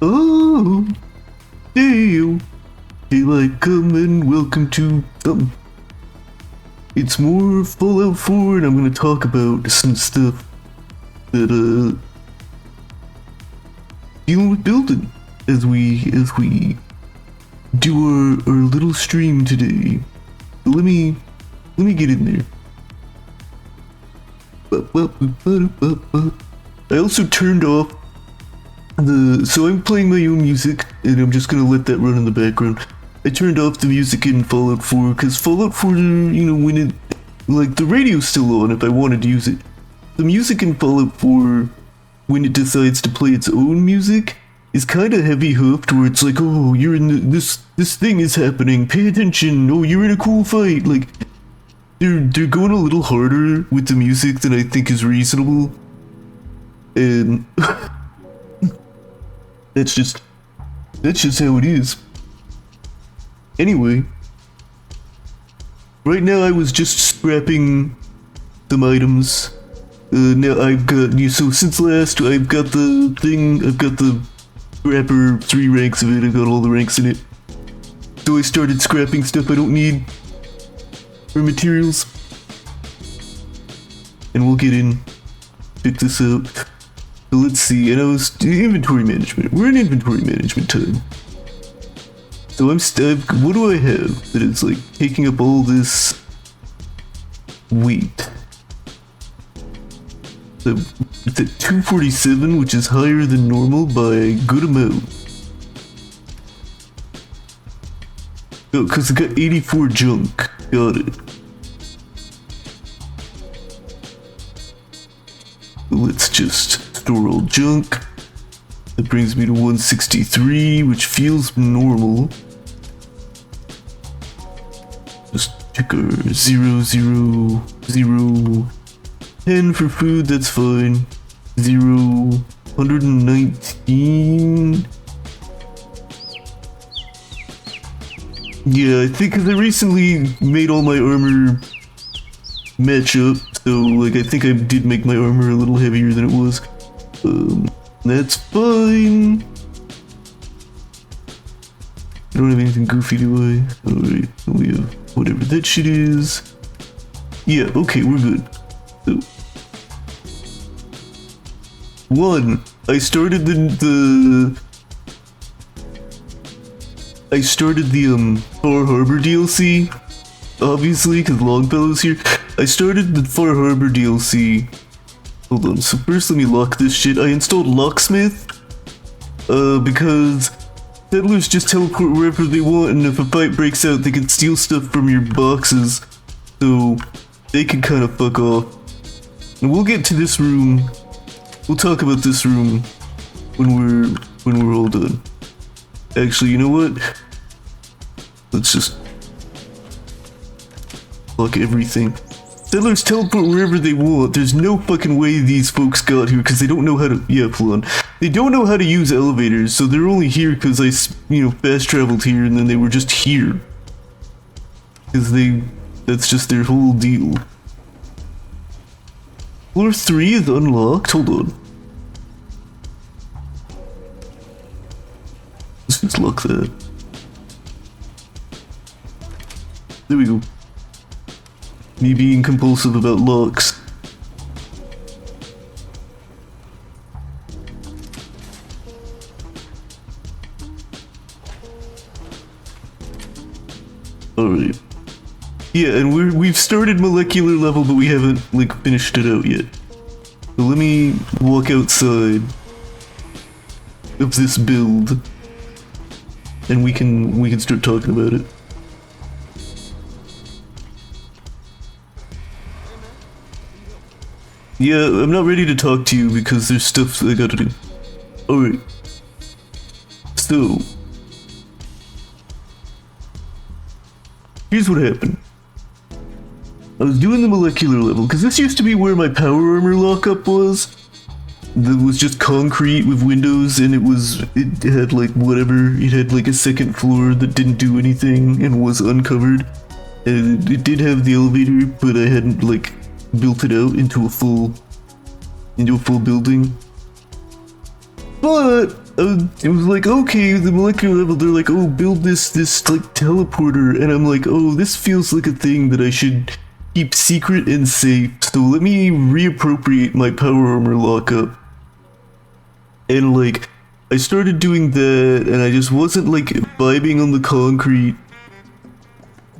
Oh, Dale. Daylight come and welcome to something. It's more Fallout 4 and I'm gonna talk about some stuff that, dealing with building as we do our little stream today. So let me get in there. I also turned off so I'm playing my own music and I'm just gonna let that run in the background. I turned off the music in Fallout 4 because Fallout 4, you know, when it, like, the radio's still on if I wanted to use it. The music in Fallout 4, when it decides to play its own music, is kind of heavy-hoofed, where it's like, oh, you're in this thing is happening, pay attention, oh, you're in a cool fight, like, they're going a little harder with the music than I think is reasonable, and that's just how it is. Anyway, right now I was just scrapping some items. Now I've got, so since last, I've got the thing, I've got the scrapper, 3 ranks of it, I've got all the ranks in it. So I started scrapping stuff I don't need for materials. And we'll get in, pick this up. So let's see, and I was, inventory management, we're in inventory management time. So what do I have that is like taking up all this weight? So it's at 247, which is higher than normal by a good amount. Oh, because I got 84 junk. Got it. Let's just store all junk. That brings me to 163, which feels normal. Just check our 0, 0, 0. 10 for food, that's fine. 0, 119. Yeah, I think because I recently made all my armor match up, so like I think I did make my armor a little heavier than it was. That's fine. I don't have anything goofy, do I? Alright, we have whatever that shit is. Yeah, okay, we're good. So, 1. I started the Far Harbor DLC, obviously, because Longfellow's here. I started the Far Harbor DLC. Hold on, so first let me lock this shit. I installed Locksmith, because settlers just teleport wherever they want, and if a fight breaks out, they can steal stuff from your boxes, so they can kind of fuck off. And we'll get to this room. We'll talk about this room when we're all done. Actually, you know what? Let's just lock everything. Settlers teleport wherever they want. There's no fucking way these folks got here because they don't know how to. Yeah, hold on. They don't know how to use elevators, so they're only here because I, fast traveled here and then they were just here. Because that's just their whole deal. Floor 3 is unlocked. Hold on. Let's just lock that. There we go. Me being compulsive about locks. Alright. Yeah, and we've started molecular level, but we haven't, like, finished it out yet. So let me walk outside of this build, and we can start talking about it. Yeah, I'm not ready to talk to you because there's stuff I gotta do. Alright. So, here's what happened. I was doing the molecular level, because this used to be where my power armor lockup was. That was just concrete with windows, and it had like whatever, it had like a second floor that didn't do anything and was uncovered. And it did have the elevator, but I hadn't like built it out into a full building. But it was like, okay, the molecular level, they're like, oh, build this like teleporter, and I'm like, oh, this feels like a thing that I should keep secret and safe, so let me reappropriate my power armor lockup. And like, I started doing that, and I just wasn't like vibing on the concrete,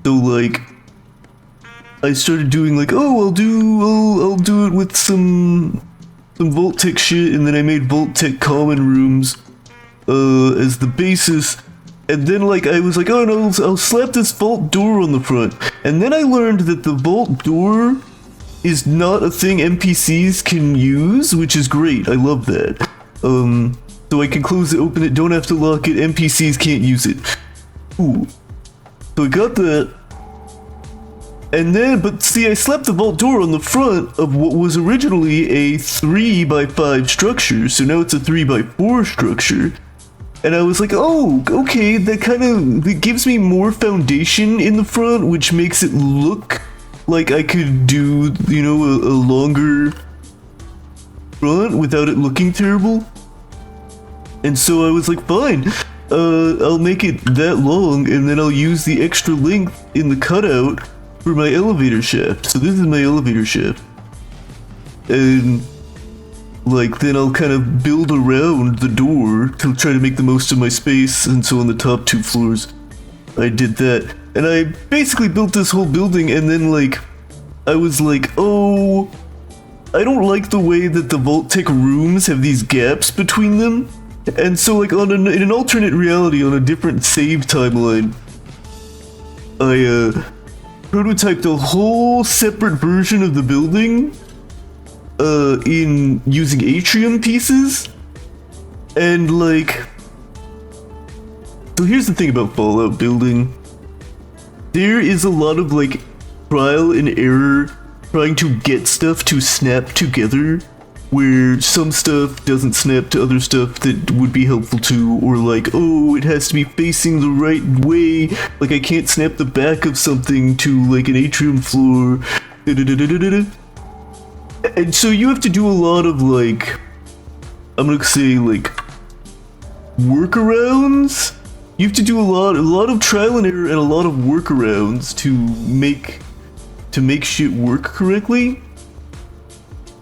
so like, I started doing like, oh, I'll do it with some Vault-Tec shit, and then I made Vault-Tec common rooms as the basis, and then like I was like, oh no, I'll slap this vault door on the front, and then I learned that the vault door is not a thing NPCs can use, which is great. I love that. So I can close it, open it, don't have to lock it. NPCs can't use it. Ooh. So I got that. And then, but see, I slapped the vault door on the front of what was originally a 3x5 structure, so now it's a 3x4 structure. And I was like, oh, okay, that gives me more foundation in the front, which makes it look like I could do, you know, a longer front without it looking terrible. And so I was like, fine, I'll make it that long, and then I'll use the extra length in the cutout for my elevator shaft. So this is my elevator shaft. And like, then I'll kind of build around the door to try to make the most of my space, and so on the top 2 floors, I did that. And I basically built this whole building, and then like, I was like, oh, I don't like the way that the Vault-Tec rooms have these gaps between them. And so like, in an alternate reality, on a different save timeline, I prototyped a whole separate version of the building in using atrium pieces, and like, so here's the thing about Fallout building. There is a lot of like trial and error trying to get stuff to snap together, where some stuff doesn't snap to other stuff that would be helpful to, or like, oh, it has to be facing the right way, like I can't snap the back of something to like an atrium floor, and so you have to do a lot of like, I'm gonna say like, workarounds. You have to do a lot of trial and error and a lot of workarounds to make shit work correctly.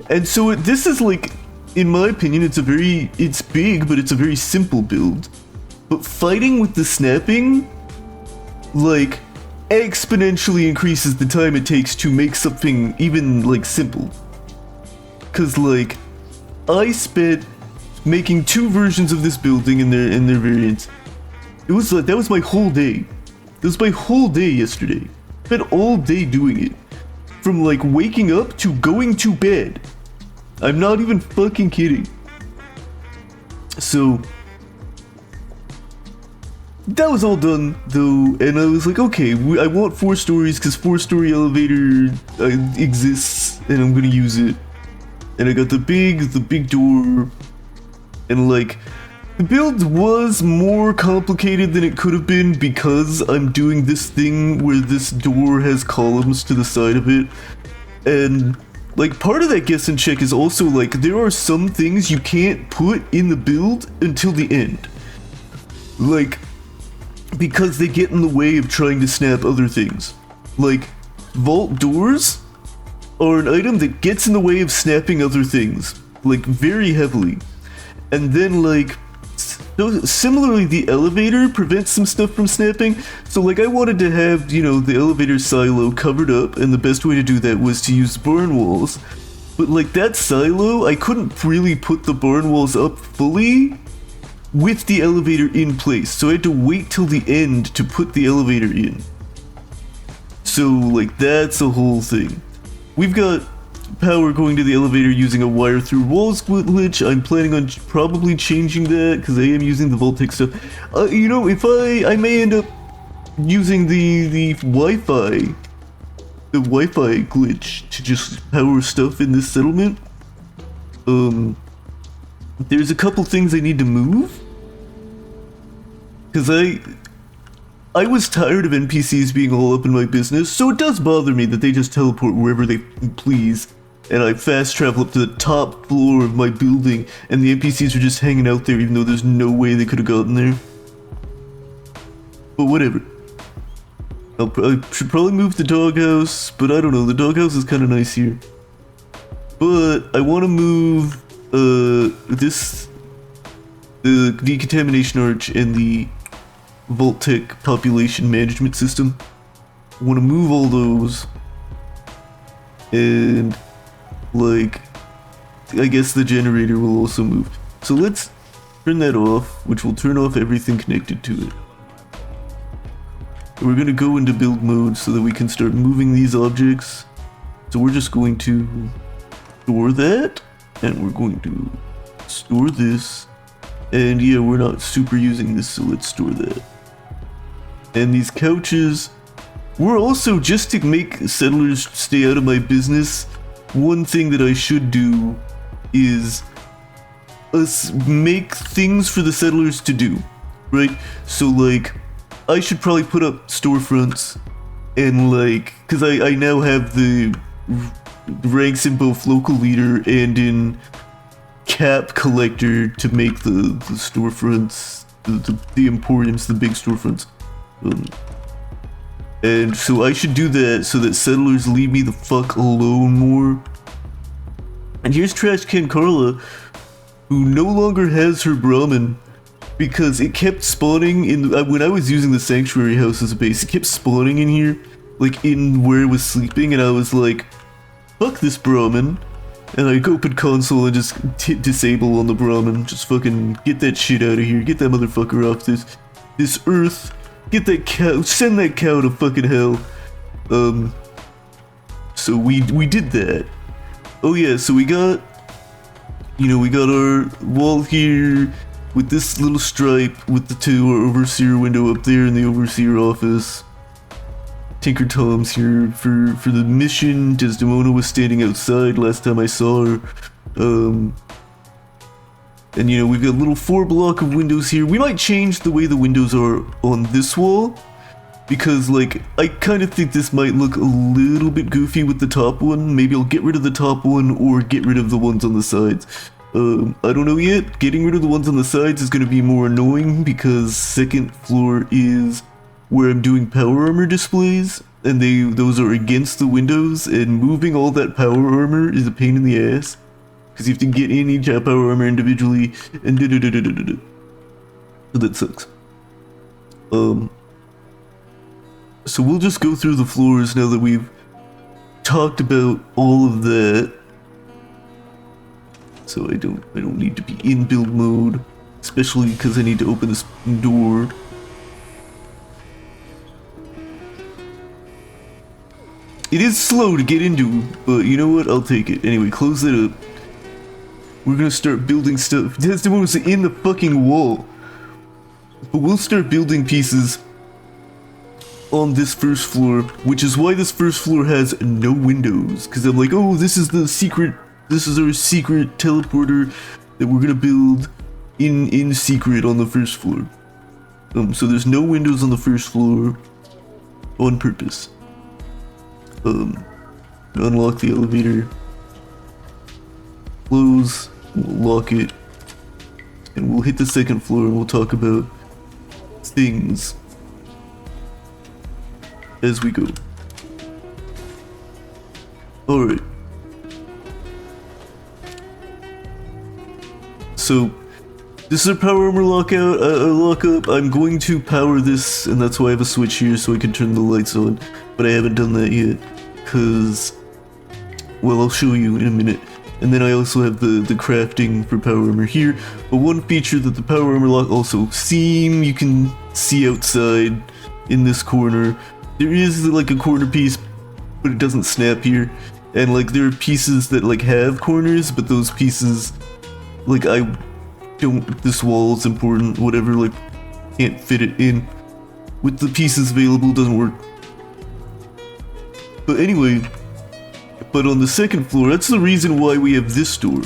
And so this is like, in my opinion, it's big, but it's a very simple build. But fighting with the snapping, like, exponentially increases the time it takes to make something even, like, simple. Cause, like, I spent making 2 versions of this building in their variants. It was like, that was my whole day. That was my whole day yesterday. Spent all day doing it. From, like, waking up to going to bed. I'm not even fucking kidding. So that was all done though, and I was like, okay, I want 4 stories because 4-story elevator exists, and I'm gonna use it. And I got the big door, and like, the build was more complicated than it could have been because I'm doing this thing where this door has columns to the side of it, and like, part of that guess and check is also like, there are some things you can't put in the build until the end. Like, because they get in the way of trying to snap other things. Like, vault doors are an item that gets in the way of snapping other things. Like, very heavily. And then like, similarly, the elevator prevents some stuff from snapping. So like, I wanted to have, you know, the elevator silo covered up, and the best way to do that was to use barn walls. But like, that silo, I couldn't really put the barn walls up fully with the elevator in place, so I had to wait till the end to put the elevator in. So like, that's a whole thing. We've got power going to the elevator using a wire through walls glitch. I'm planning on probably changing that because I am using the Vault-Tec stuff. You know, if I may end up using the Wi-Fi glitch to just power stuff in this settlement. There's a couple things I need to move because I was tired of NPCs being all up in my business, so it does bother me that they just teleport wherever they please. and I fast travel up to the top floor of my building, and the NPCs are just hanging out there even though there's no way they could have gotten there. But whatever. I should probably move the doghouse, but I don't know, the doghouse is kind of nice here. But I want to move the decontamination arch and the Vault-Tec population management system. I want to move all those, and like I guess the generator will also move. So let's turn that off, which will turn off everything connected to it. We're gonna go into build mode so that we can start moving these objects. So we're just going to store that, and we're going to store this, and yeah, we're not super using this, so let's store that. And these couches, we're also, just to make settlers stay out of my business, one thing that I should do is make things for the settlers to do, right? So like, I should probably put up storefronts, and like, cause I now have the ranks in both local leader and in cap collector to make the storefronts, the emporiums, the big storefronts. And so I should do that so that settlers leave me the fuck alone more. And here's Trash Can Carla, who no longer has her Brahmin because it kept spawning in when I was using the sanctuary house as a base. It kept spawning in here, like in where I was sleeping, and I was like, fuck this Brahmin. And I open console and just hit disable on the Brahmin. Just fucking get that shit out of here. Get that motherfucker off this earth. Get that cow. Send that cow to fucking hell. So we did that. Oh yeah, so we got our wall here with this little stripe with the our overseer window up there in the overseer office. Tinker Tom's here for the mission. Desdemona was standing outside last time I saw her. And we've got a little 4 block of windows here. We might change the way the windows are on this wall, because like I kind of think this might look a little bit goofy with the top one. Maybe I'll get rid of the top one or get rid of the ones on the sides. I don't know yet. Getting rid of the ones on the sides is going to be more annoying because second floor is where I'm doing power armor displays, and those are against the windows, and moving all that power armor is a pain in the ass because you have to get in each power armor individually, and so that sucks. So we'll just go through the floors now that we've talked about all of that. So I don't need to be in build mode, especially because I need to open this door. It is slow to get into, but you know what? I'll take it. Anyway, close that up. We're gonna start building stuff. That's the one was in the fucking wall. But we'll start building pieces on this first floor, which is why this first floor has no windows. Because I'm like, oh, this is our secret teleporter that we're gonna build in secret on the first floor. So there's no windows on the first floor on purpose. Unlock the elevator, close, we'll lock it, and we'll hit the second floor and we'll talk about things as we go. Alright. So, this is a power armor lockup. I'm going to power this, and that's why I have a switch here so I can turn the lights on, but I haven't done that yet, because, well, I'll show you in a minute. And then I also have the crafting for power armor here, but one feature that the power armor lock also you can see outside in this corner. There is like a corner piece, but it doesn't snap here, and like there are pieces that like have corners, but those pieces, like this wall is important, whatever, like can't fit it in. With the pieces available, doesn't work. But anyway, but on the second floor, that's the reason why we have this door.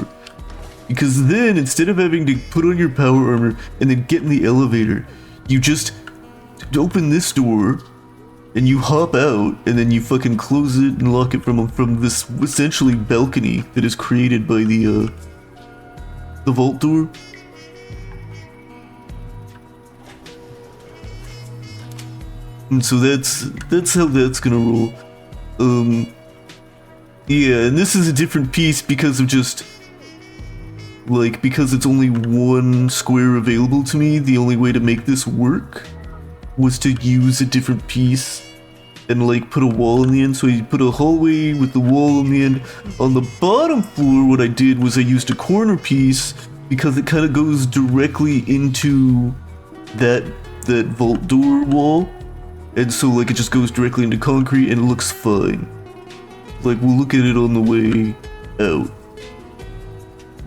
Because then, instead of having to put on your power armor and then get in the elevator, you just open this door, and you hop out, and then you fucking close it and lock it from this essentially balcony that is created by the vault door. And so that's how that's gonna roll. Yeah, and this is a different piece because of just like, because it's only one square available to me. The only way to make this work was to use a different piece and like put a wall in the end. So I put a hallway with the wall in the end. On the bottom floor, what I did was I used a corner piece because it kind of goes directly into that vault door wall, and so like it just goes directly into concrete and it looks fine. Like, we'll look at it on the way out.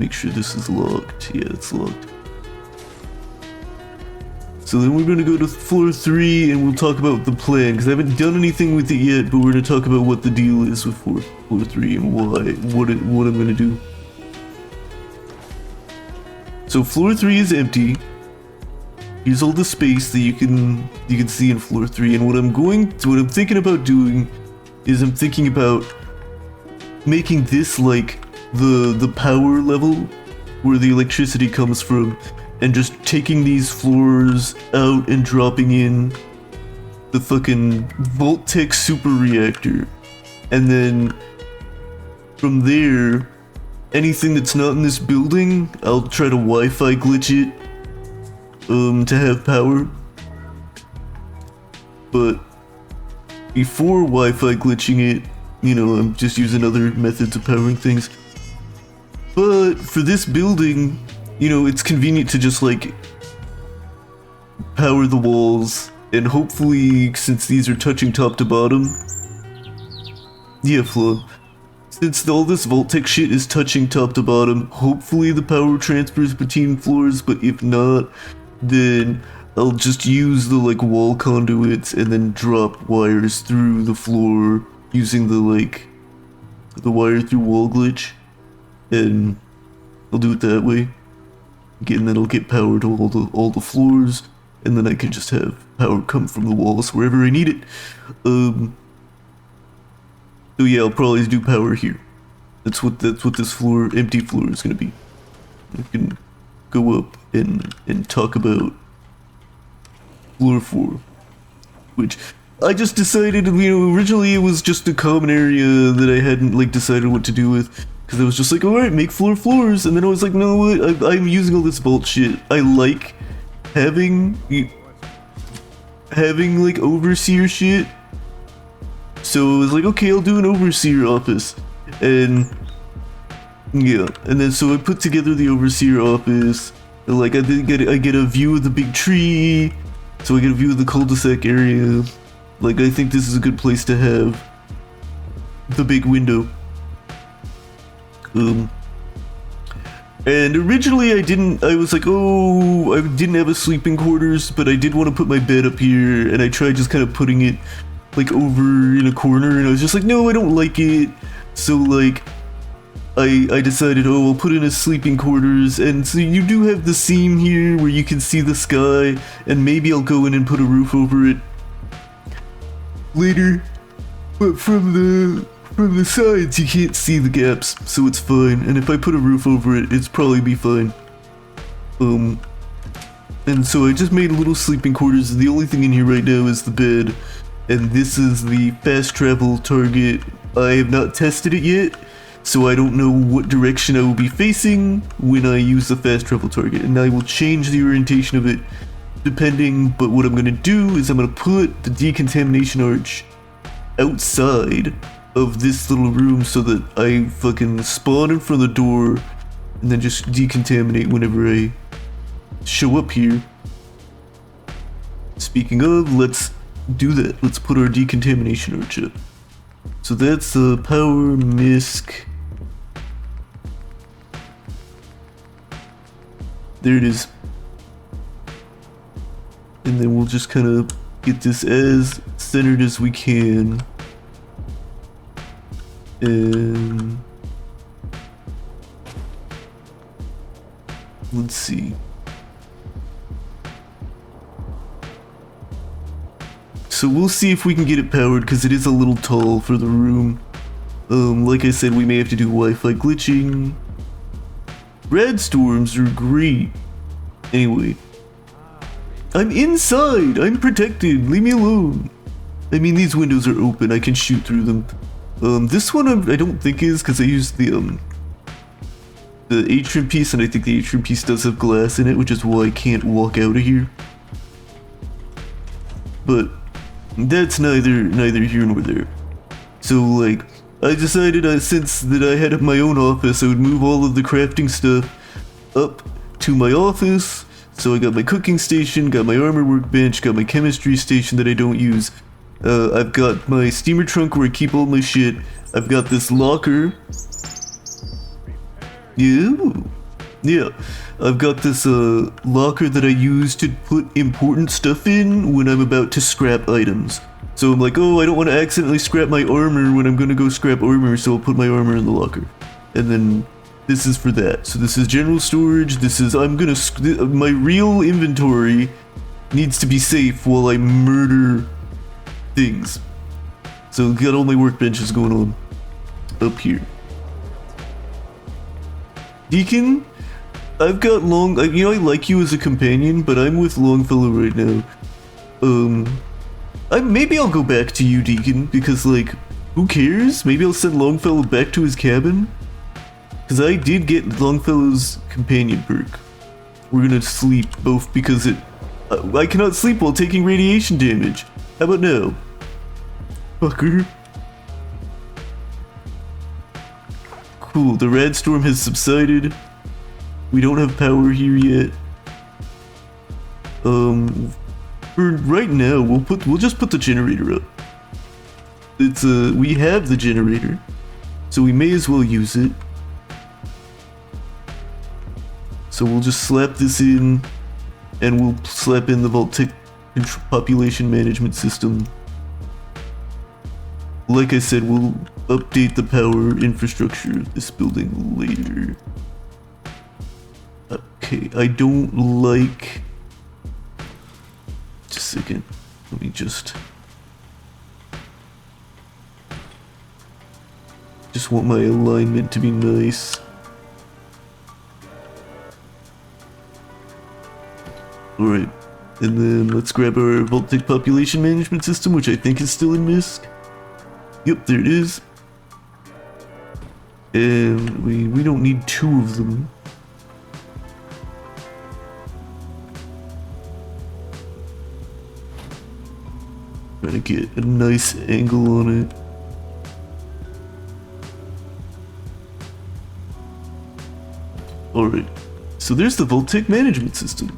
Make sure this is locked. Yeah, it's locked. So then we're going to go to floor 3 and we'll talk about the plan, because I haven't done anything with it yet, but we're going to talk about what the deal is with floor 3 and what I'm going to do. So floor 3 is empty. Here's all the space that you can see in floor 3, and what I'm thinking about doing is I'm thinking about making this like the power level where the electricity comes from, and just taking these floors out and dropping in the fucking Voltec super reactor, and then from there, anything that's not in this building, I'll try to Wi-Fi glitch it to have power. But before Wi-Fi glitching it, you know, I'm just using other methods of powering things. But for this building, you know, it's convenient to just like power the walls, and hopefully, since these are touching top to bottom, yeah, Flo, since all this Voltec shit is touching top to bottom, hopefully the power transfers between floors, but if not, then I'll just use the like wall conduits and then drop wires through the floor using the wire through wall glitch, and I'll do it that way. Again, then I'll get power to all the floors, and then I can just have power come from the walls wherever I need it. So yeah, I'll probably do power here. That's what this floor, empty floor, is gonna be. I can go up and talk about floor 4, which I just decided, you know, originally it was just a common area that I hadn't like decided what to do with, because I was just like, alright, make floors, and then I was like, no, I'm using all this vault shit. I like having like overseer shit, so I was like, okay, I'll do an overseer office, and yeah, and then so I put together the overseer office, and like I get a view of the big tree, so I get a view of the cul-de-sac area. Like, I think this is a good place to have the big window. And originally I was like, oh, I didn't have a sleeping quarters, but I did want to put my bed up here, and I tried just kind of putting it like over in a corner, and I was just like, no, I don't like it. So like, I decided, oh, I'll put in a sleeping quarters, and so you do have the seam here where you can see the sky, and maybe I'll go in and put a roof over it later, but from the sides you can't see the gaps, so it's fine, and if I put a roof over it, it's probably be fine. And so I just made a little sleeping quarters. The only thing in here right now is the bed, and this is the fast travel target. I have not tested it yet, so I don't know what direction I will be facing when I use the fast travel target, and I will change the orientation of it depending, but what I'm going to do is I'm going to put the decontamination arch outside of this little room so that I fucking spawn in front of the door and then just decontaminate whenever I show up here. Speaking of, let's do that. Let's put our decontamination arch up. So that's the power misc. There it is. And then we'll just kind of get this as centered as we can. And let's see. so we'll see if we can get it powered because it is a little tall for the room. Like I said, we may have to do Wi-Fi glitching. Red storms are great. Anyway. I'm inside! I'm protected! Leave me alone! I mean, these windows are open, I can shoot through them. This one I don't think is, because I used the atrium piece, and I think the atrium piece does have glass in it, which is why I can't walk out of here. But that's neither here nor there. So, like, I decided since that I had my own office, I would move all of the crafting stuff up to my office. So I got my cooking station, got my armor workbench, got my chemistry station that I don't use. I've got my steamer trunk where I keep all my shit. I've got this locker. Yeah. I've got this locker that I use to put important stuff in when I'm about to scrap items. So I'm like, oh, I don't want to accidentally scrap my armor when I'm gonna go scrap armor, so I'll put my armor in the locker. And then this is for that. So this is general storage. This is, my real inventory needs to be safe while I murder things. So got all my workbenches going on up here. Deacon, I've got I like you as a companion, but I'm with Longfellow right now. Maybe I'll go back to you, Deacon, because like, who cares? Maybe I'll send Longfellow back to his cabin. Because I did get Longfellow's companion perk. We're gonna sleep both because I cannot sleep while taking radiation damage. How about now? Fucker. Cool, the rad storm has subsided. We don't have power here yet. For right now, we'll just put the generator up. We have the generator, so we may as well use it. So we'll just slap this in, and we'll slap in the Vault-Tec population management system. Like I said, we'll update the power infrastructure of this building later. Okay, I don't like... Just a second, let me just want my alignment to be nice. Alright, and then let's grab our Vault-Tec population management system, which I think is still in MISC. Yep, there it is. And we don't need two of them. Trying to get a nice angle on it. Alright, so there's the Vault-Tec management system.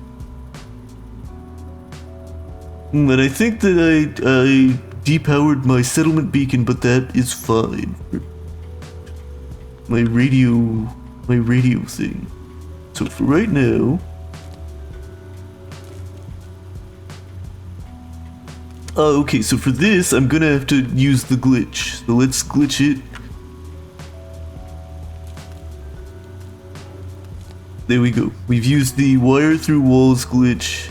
And I think that I depowered my settlement beacon, but that is fine. My radio thing. So for right now... okay, so for this, I'm gonna have to use the glitch. So let's glitch it. There we go. We've used the wire through walls glitch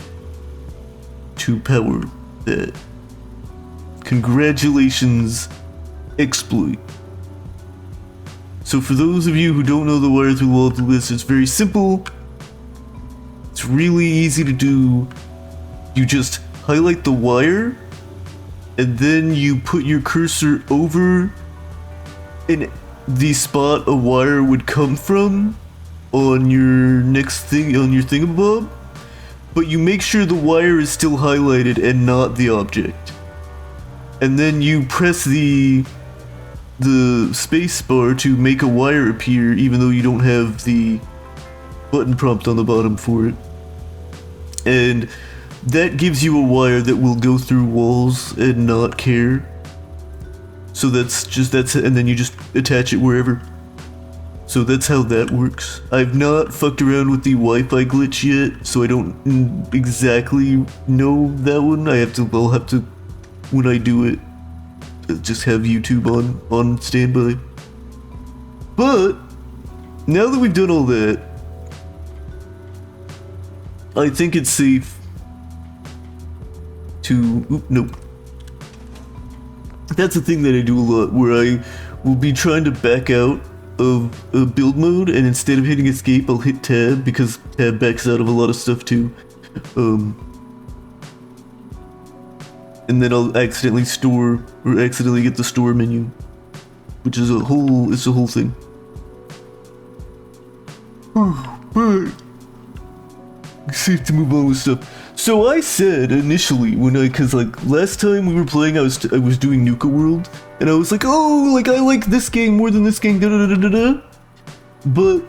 to power that. Congratulations, exploit. So for those of you who don't know the wire through wall glitch, it's very simple. It's really easy to do. You just highlight the wire, and then you put your cursor over in the spot a wire would come from on your thingamabob, but you make sure the wire is still highlighted and not the object. And then you press the space bar to make a wire appear, even though you don't have the button prompt on the bottom for it. And that gives you a wire that will go through walls and not care. So and then you just attach it wherever. So that's how that works. I've not fucked around with the Wi-Fi glitch yet, so I don't exactly know that one. I'll have to, when I do it, just have YouTube on standby. But now that we've done all that, I think it's safe to... nope. that's a thing that I do a lot, where I will be trying to back out of build mode, and instead of hitting escape, I'll hit tab, because tab backs out of a lot of stuff too. And then I'll accidentally store, or accidentally get the store menu, which is it's a whole thing. But safe to move on with stuff. So I said initially cause like last time we were playing, I was doing Nuka World, and I was like, oh, like I like this game more than this game, da da da da da. But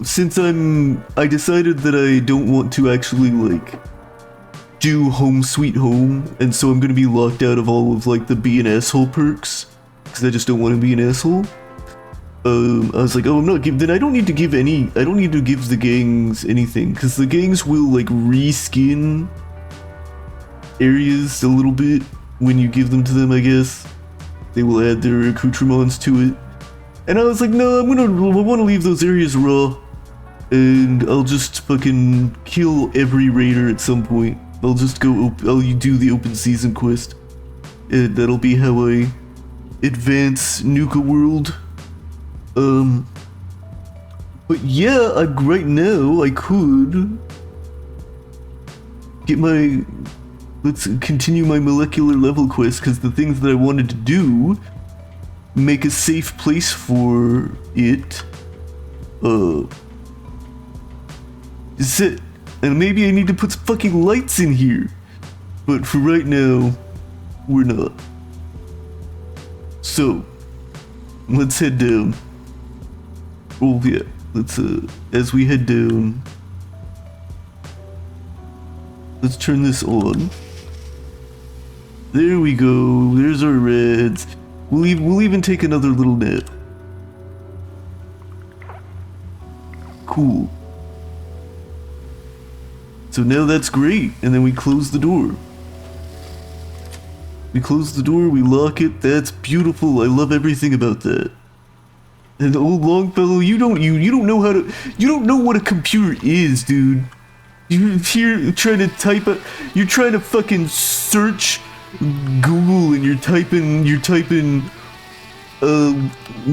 since I decided that I don't want to actually like do Home Sweet Home, and so I'm gonna be locked out of all of like the be an asshole perks, because I just don't want to be an asshole. I was like, oh, I'm not then I don't need to give the gangs anything, because the gangs will like reskin areas a little bit when you give them to them, I guess. They will add their accoutrements to it. And I was like, no, I want to leave those areas raw, and I'll just fucking kill every raider at some point. I'll just I'll do the open season quest, and that'll be how I advance Nuka World. But yeah, right now I could get let's continue my molecular level quest, because the things that I wanted to do, make a safe place for it, is it. And maybe I need to put some fucking lights in here, but for right now, we're not. So, let's head down. Oh yeah, let's as we head down, let's turn this on. There we go, there's our reds. We'll even take another little nap. Cool. So now that's great, and then we close the door. We close the door, we lock it, that's beautiful, I love everything about that. And old Longfellow, you don't know what a computer is, dude. You're here trying to type you're trying to fucking search Google, and you're typing,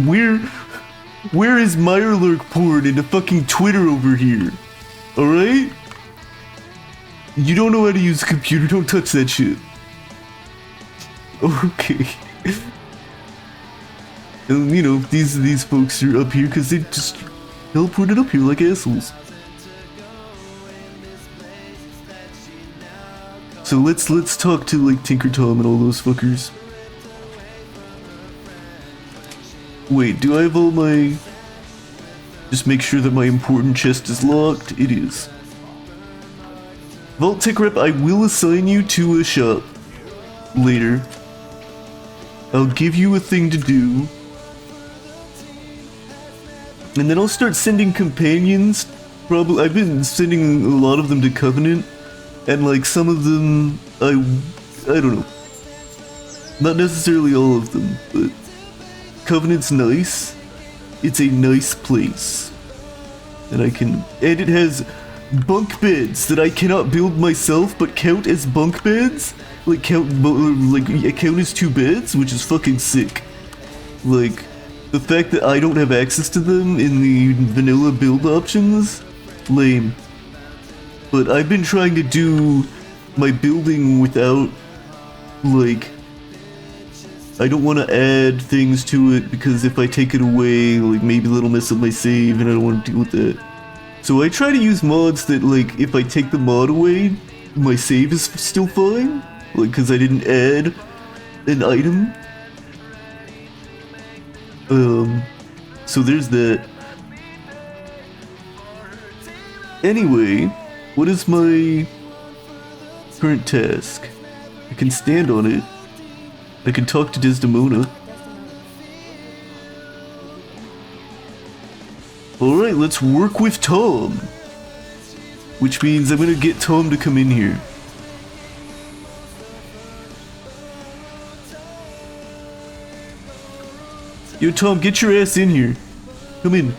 where is Mirelurk porn into fucking Twitter over here? Alright? You don't know how to use a computer, don't touch that shit. Okay. And you know, these folks are up here because they just teleported up here like assholes. So let's talk to like Tinker Tom and all those fuckers. Wait, do I have all my... Just make sure that my important chest is locked? It is. Vault Tech Rep, I will assign you to a shop later. I'll give you a thing to do. And then I'll start sending companions. Probably, I've been sending a lot of them to Covenant, and like some of them, I don't know. Not necessarily all of them, but Covenant's nice. It's a nice place, and it has bunk beds that I cannot build myself, but count as bunk beds. Like count as 2 beds, which is fucking sick. Like, the fact that I don't have access to them in the vanilla build options, lame. But I've been trying to do my building without, like, I don't want to add things to it, because if I take it away, like, maybe it'll mess up my save, and I don't want to deal with that. So I try to use mods that, like, if I take the mod away, my save is still fine, like, because I didn't add an item. So there's that. Anyway, what is my current task? I can stand on it. I can talk to Desdemona. Alright, let's work with Tom. Which means I'm gonna get Tom to come in here. Yo, Tom, get your ass in here. Come in.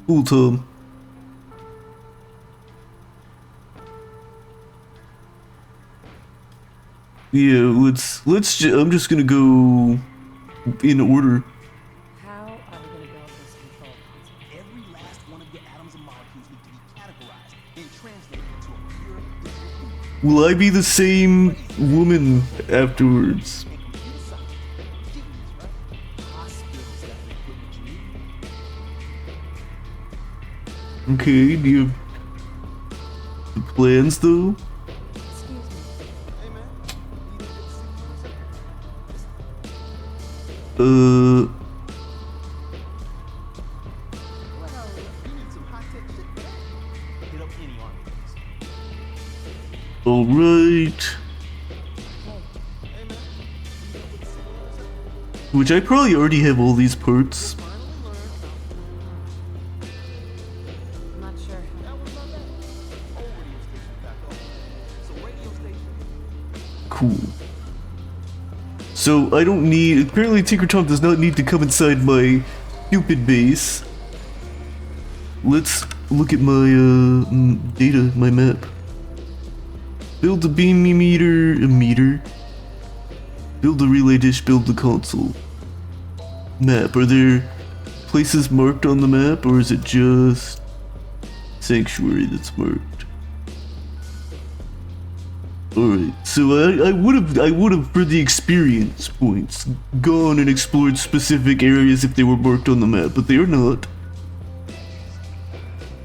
Cool, Tom. Yeah, I'm just gonna go in order. How are we going to build this control console? Every last one of your atoms and molecules need to be categorized and translated into a pure digital unit. Will I be the same woman afterwards? And computer science, genius, right? Hospitals got the equipment you need. Okay, do you have the plans though? Excuse me. Hey man, you didn't get to see for yourself. Uh, Well, you need some high-tech shit for that. Hit up any army base. alright. Hey man, you didn't get to see for yourself. Which I probably already have all these parts. Finally learned about I'm not sure. that was not bad. Old radio station back off. So radio station. Cool. So I don't need. Apparently, Tinker Tom does not need to come inside my stupid base. Let's look at my data, my map. Build a beam meter. Build a relay dish. Build the console. Map. Are there places marked on the map, or is it just sanctuary that's marked? Alright, so I would have for the experience points gone and explored specific areas if they were marked on the map, but they are not.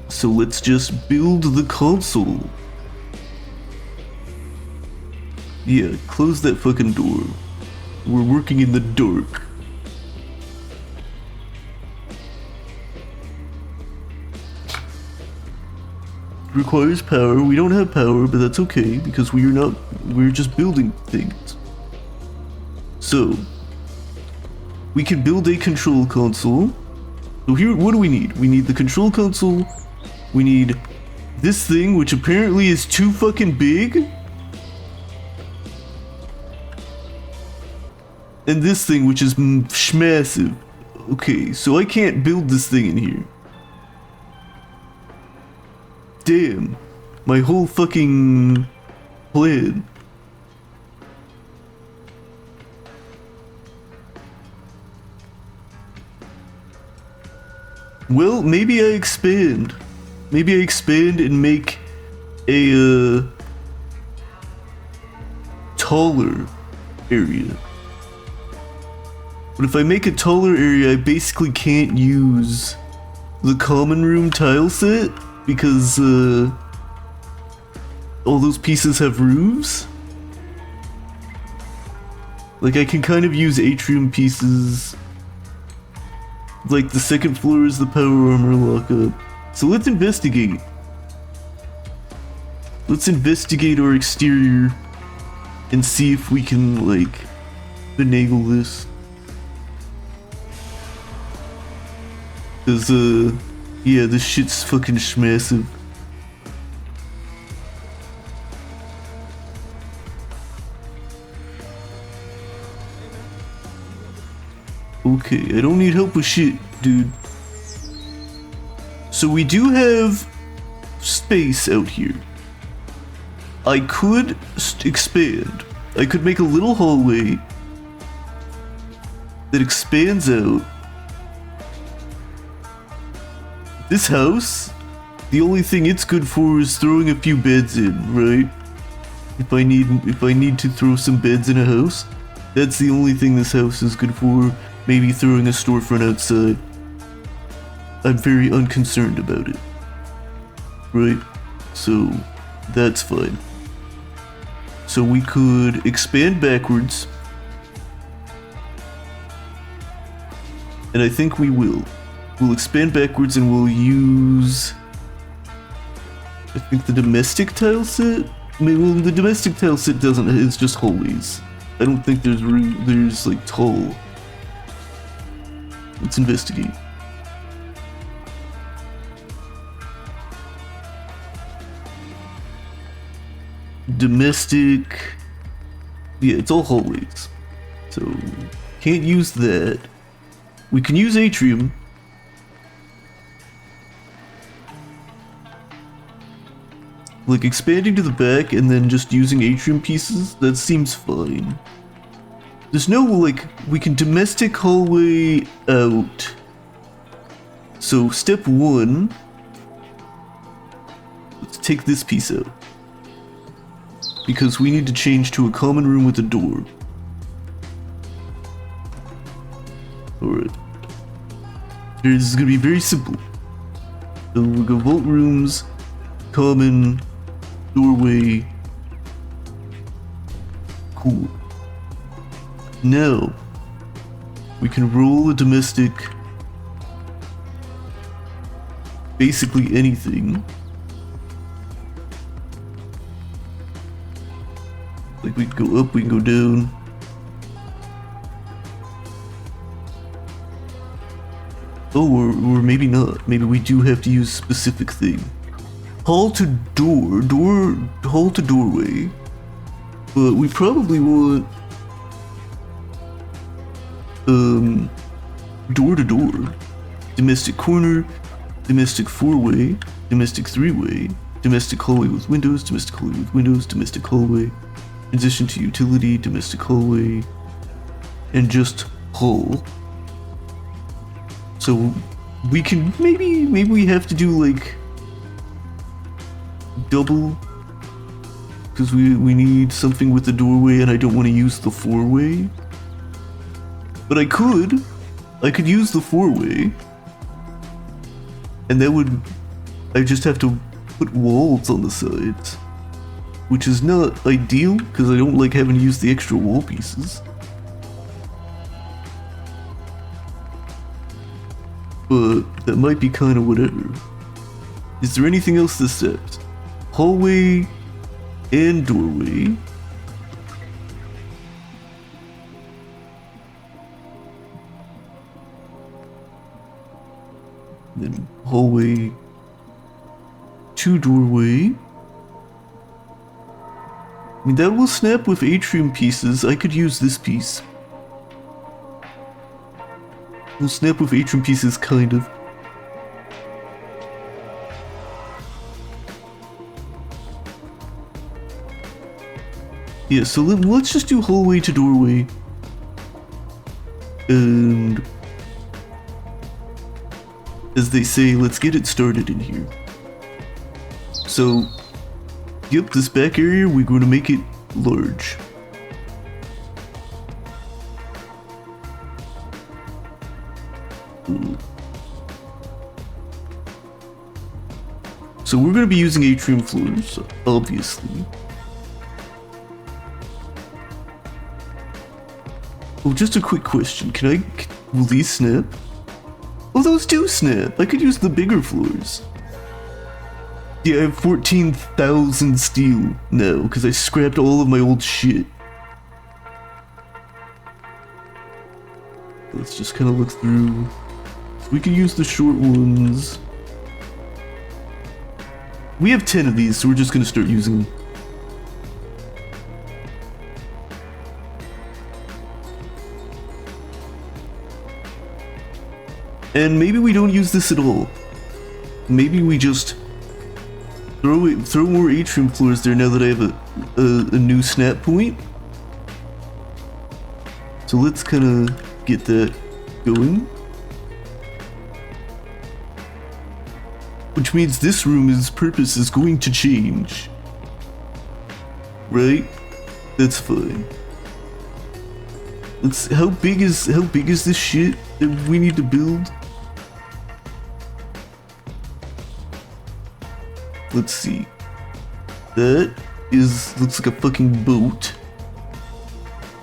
So let's just build the console. Yeah, close that fucking door. We're working in the dark. Requires power. We don't have power, but that's okay because we're just building things. So we can build a control console. So here, what do we need? We need the control console. We need this thing, which apparently is too fucking big. And this thing, which is massive. Okay, so I can't build this thing in here. Damn, my whole fucking plan. Well, maybe I expand. Maybe I expand and make a taller area. But if I make a taller area, I basically can't use the common room tile set because all those pieces have roofs. Like I can kind of use atrium pieces. Like the second floor is the power armor lockup. So let's investigate. Let's investigate our exterior and see if we can like finagle this. Cause yeah, this shit's fucking massive. Okay, I don't need help with shit, dude. So we do have space out here. I could expand. I could make a little hallway that expands out. This house, the only thing it's good for is throwing a few beds in, right? If I need to throw some beds in a house, that's the only thing this house is good for. Maybe throwing a storefront outside. I'm very unconcerned about it. Right? So, that's fine. So we could expand backwards. And I think we will. We'll expand backwards and we'll use... I think the domestic tile set? I mean, well, the domestic tile set doesn't, it's just hallways. I don't think there's like tall. Let's investigate. Domestic... Yeah, it's all hallways. So, can't use that. We can use atrium. Like expanding to the back and then just using atrium pieces, that seems fine. There's no, like, we can domestic hallway out. So step 1, let's take this piece out. Because we need to change to a common room with a door. Alright. This is gonna be very simple. So we'll go vault rooms, common, doorway. Cool. Now, we can roll a domestic, basically anything. Like we can go up, we can go down. Oh, or maybe not. Maybe we do have to use a specific thing. Hall to hall to doorway. But we probably want door to door. Domestic corner, domestic 4-way, domestic 3-way, domestic hallway with windows, domestic hallway with windows, domestic hallway, transition to utility, domestic hallway, and just hall. So we can maybe we have to do like double, because we need something with the doorway and I don't want to use the 4-way. But I could use the 4-way, and that would, I just have to put walls on the sides, which is not ideal because I don't like having to use the extra wall pieces. But that might be kind of whatever. Is there anything else this steps? Hallway and doorway. Then hallway to doorway. I mean, that will snap with atrium pieces. I could use this piece. We'll snap with atrium pieces, kind of. Yeah, so let's just do hallway to doorway. And as they say, let's get it started in here. So, yep, this back area, we're going to make it large. So we're going to be using atrium floors, obviously. Oh, just a quick question. Will these snap? Oh, those do snap. I could use the bigger floors. Yeah, I have 14,000 steel now because I scrapped all of my old shit. Let's just kind of look through. We can use the short ones. We have 10 of these, so we're just going to start using them. And maybe we don't use this at all. Maybe we just throw more atrium floors there now that I have a new snap point. So let's kind of get that going. Which means this room's purpose is going to change. Right? That's fine. How big is this shit that we need to build? Let's see. That looks like a fucking boat.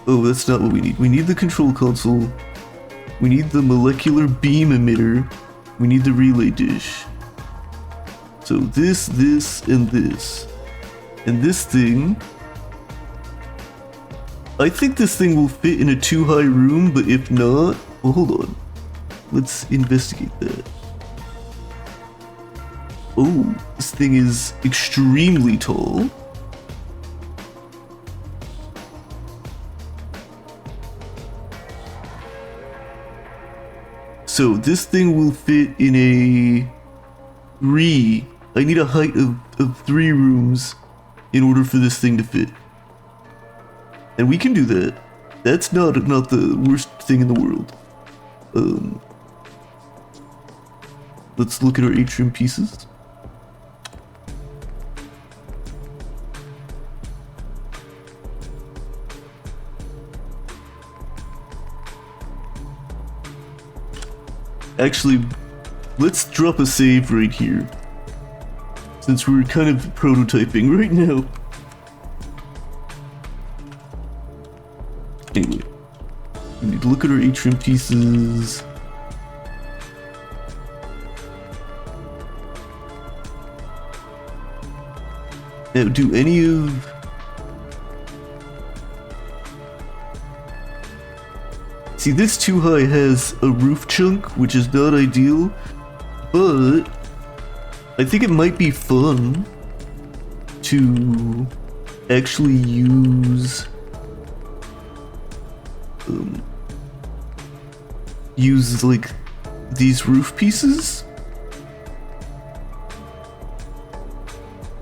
Oh, that's not what we need. We need the control console. We need the molecular beam emitter. We need the relay dish. So this, and this. And this thing, I think this thing will fit in a too high room, but if not, well, hold on. Let's investigate that. Oh, this thing is extremely tall. So this thing will fit in a I need a height of 3 rooms in order for this thing to fit. And we can do that. That's not the worst thing in the world. Let's look at our atrium pieces. Actually, let's drop a save right here, since we're kind of prototyping right now. Anyway, we need to look at our atrium pieces. Now, do any of... See, this too high has a roof chunk, which is not ideal, but I think it might be fun to actually use like these roof pieces.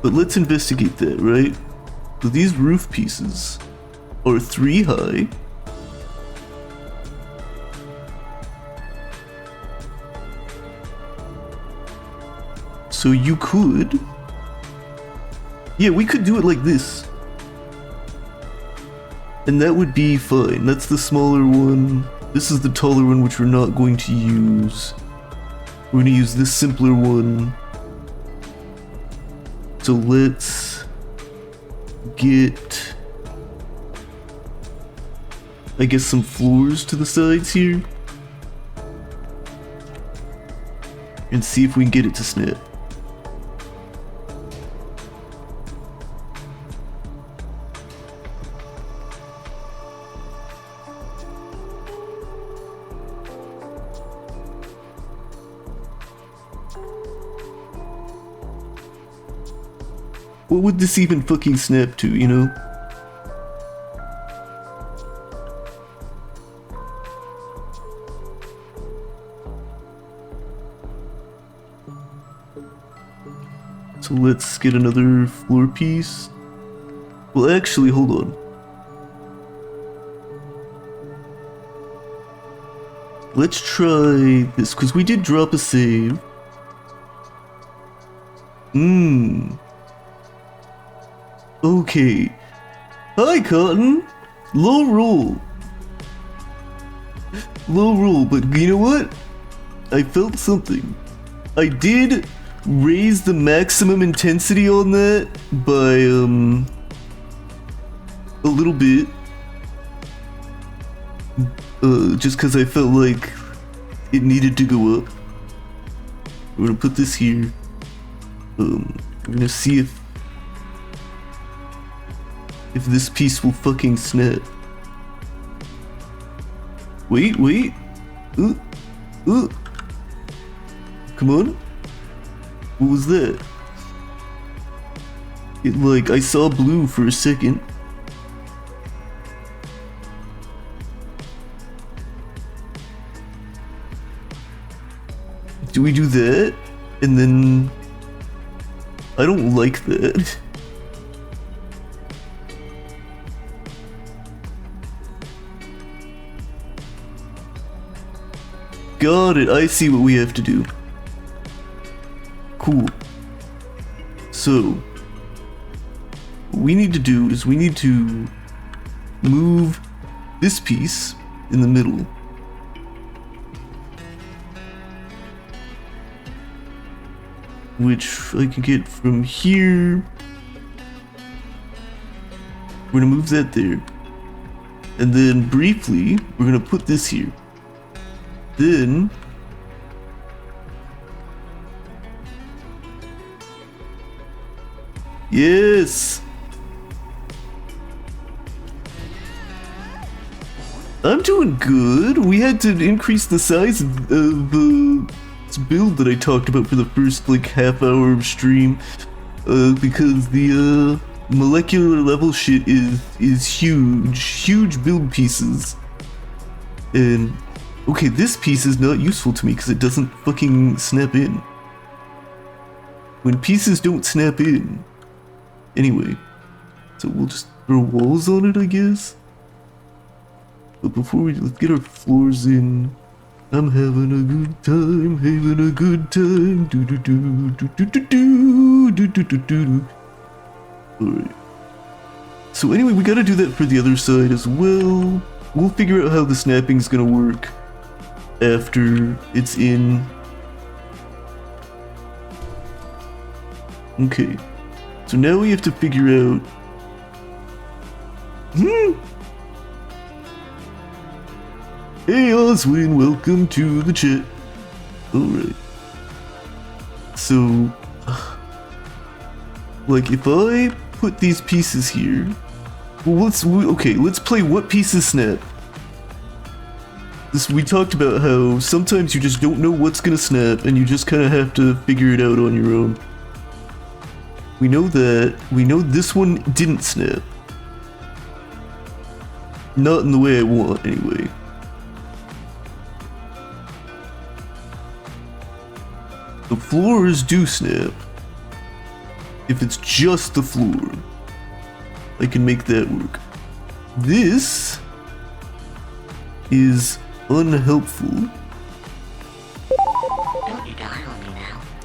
But let's investigate that, right? So these roof pieces are 3 high. So you could... Yeah, we could do it like this. And that would be fine. That's the smaller one. This is the taller one, which we're not going to use. We're going to use this simpler one. So let's get, I guess, some floors to the sides here. And see if we can get it to snap. What would this even fucking snap to, you know? So let's get another floor piece. Well, actually, hold on. Let's try this, because we did drop a save. Okay. Hi, Cotton. Low roll. Low roll, but you know what? I felt something. I did raise the maximum intensity on that by, a little bit. Just because I felt like it needed to go up. We're gonna put this here. We're gonna see if this piece will fucking snap. Wait. Come on. What was that? It, like, I saw blue for a second. Do we do that? And then... I don't like that. Got it, I see what we have to do. Cool. So, what we need to do is we need to move this piece in the middle. Which I can get from here. We're gonna move that there. And then briefly, we're gonna put this here. Then yes, I'm doing good. We had to increase the size of this build that I talked about for the first like half hour of stream, because the molecular level shit is huge build pieces. And okay, this piece is not useful to me because it doesn't fucking snap in. when pieces don't snap in. Anyway, so we'll just throw walls on it, I guess. But before let's get our floors in. I'm having a good time, having a good time. Do do do do do do do do do do do. Alright. So anyway, we gotta do that for the other side as well. We'll figure out how the snapping's gonna work after it's in. Okay. So now we have to figure out... Hey Oswin, welcome to the chat. Alright. So... Like, if I put these pieces here... Well, let's play what pieces snap. We talked about how sometimes you just don't know what's gonna snap and you just kind of have to figure it out on your own. We know that. We know this one didn't snap. Not in the way I want, anyway. The floors do snap. If it's just the floor, I can make that work. This is unhelpful.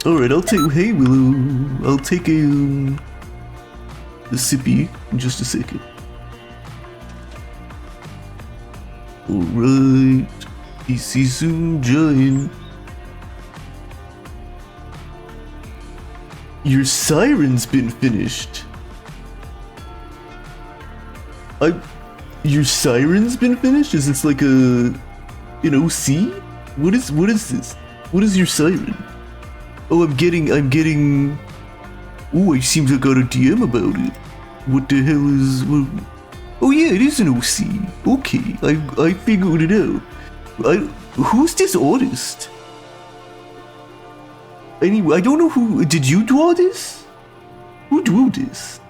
Alright, I'll take... Hey, Willow. I'll take a sippy in just a second. Alright. PC Zoom Giant. Your siren's been finished. Your siren's been finished? Is this like an OC? What is this? What is your siren? Oh, I'm getting... Oh, it seems I got a DM about it. What the hell is... Oh yeah, it is an OC. Okay, I figured it out. Who's this artist? Anyway, I don't know who... Did you draw this? Who drew this?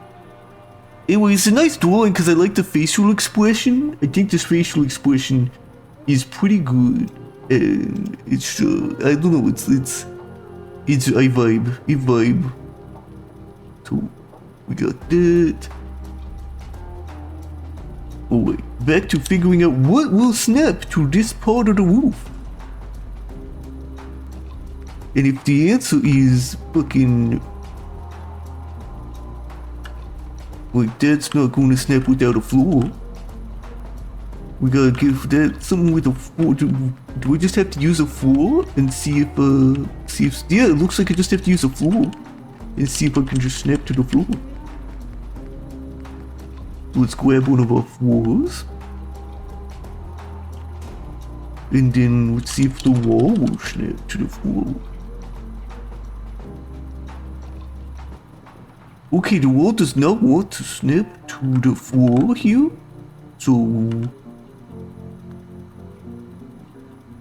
Anyway, it's a nice drawing because I like the facial expression. I think this facial expression is pretty good. And it's... I don't know, it's I vibe. So, we got that. Oh wait, back to figuring out what will snap to this part of the roof. And if the answer is fucking... Like, that's not gonna snap without a floor. We gotta give that something with a floor. Do we just have to use a floor and see if... Yeah, it looks like I just have to use a floor. And see if I can just snap to the floor. Let's grab one of our floors. And then let's see if the wall will snap to the floor. Okay, the wall does not want to snap to the floor here. So...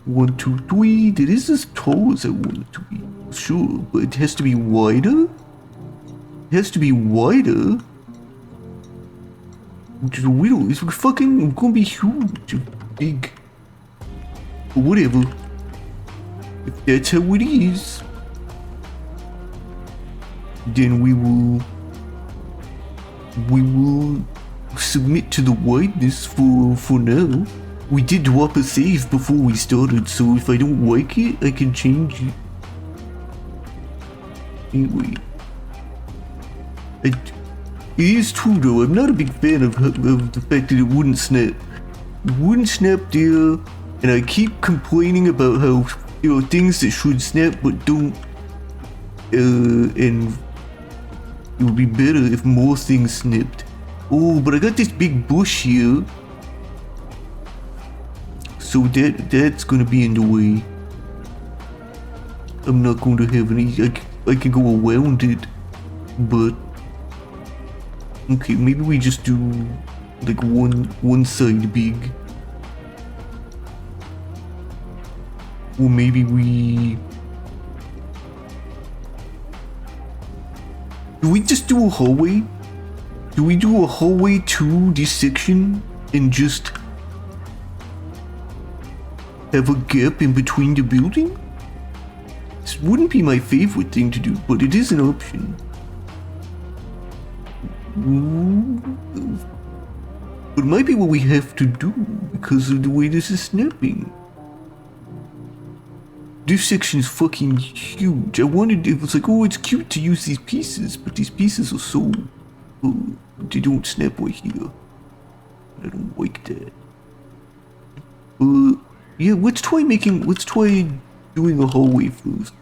1, 2, 3. That is as tall as I want it to be. Sure, but it has to be wider? It has to be wider? The window is fucking gonna be huge. Big. But whatever. If that's how it is, then we will submit to the wideness for now. We did drop a save before we started, so if I don't like it, I can change it. Anyway. It is true though, I'm not a big fan of the fact that it wouldn't snap. It wouldn't snap there, and I keep complaining about how there are things that should snap but don't. And it would be better if more things snapped. Oh, but I got this big bush here. So that's gonna be in the way. I'm not going to have any... I can go around it, but... Okay, maybe we just do like one side big. Or maybe we... Do we just do a hallway? Do we do a hallway to this section and just have a gap in between the building? wouldn't be my favorite thing to do, but it is an option. But it might be what we have to do because of the way this is snapping. This section is fucking huge. It was like, oh, it's cute to use these pieces, but these pieces are so, they don't snap right here. I don't like that. Yeah, let's try doing a hallway first.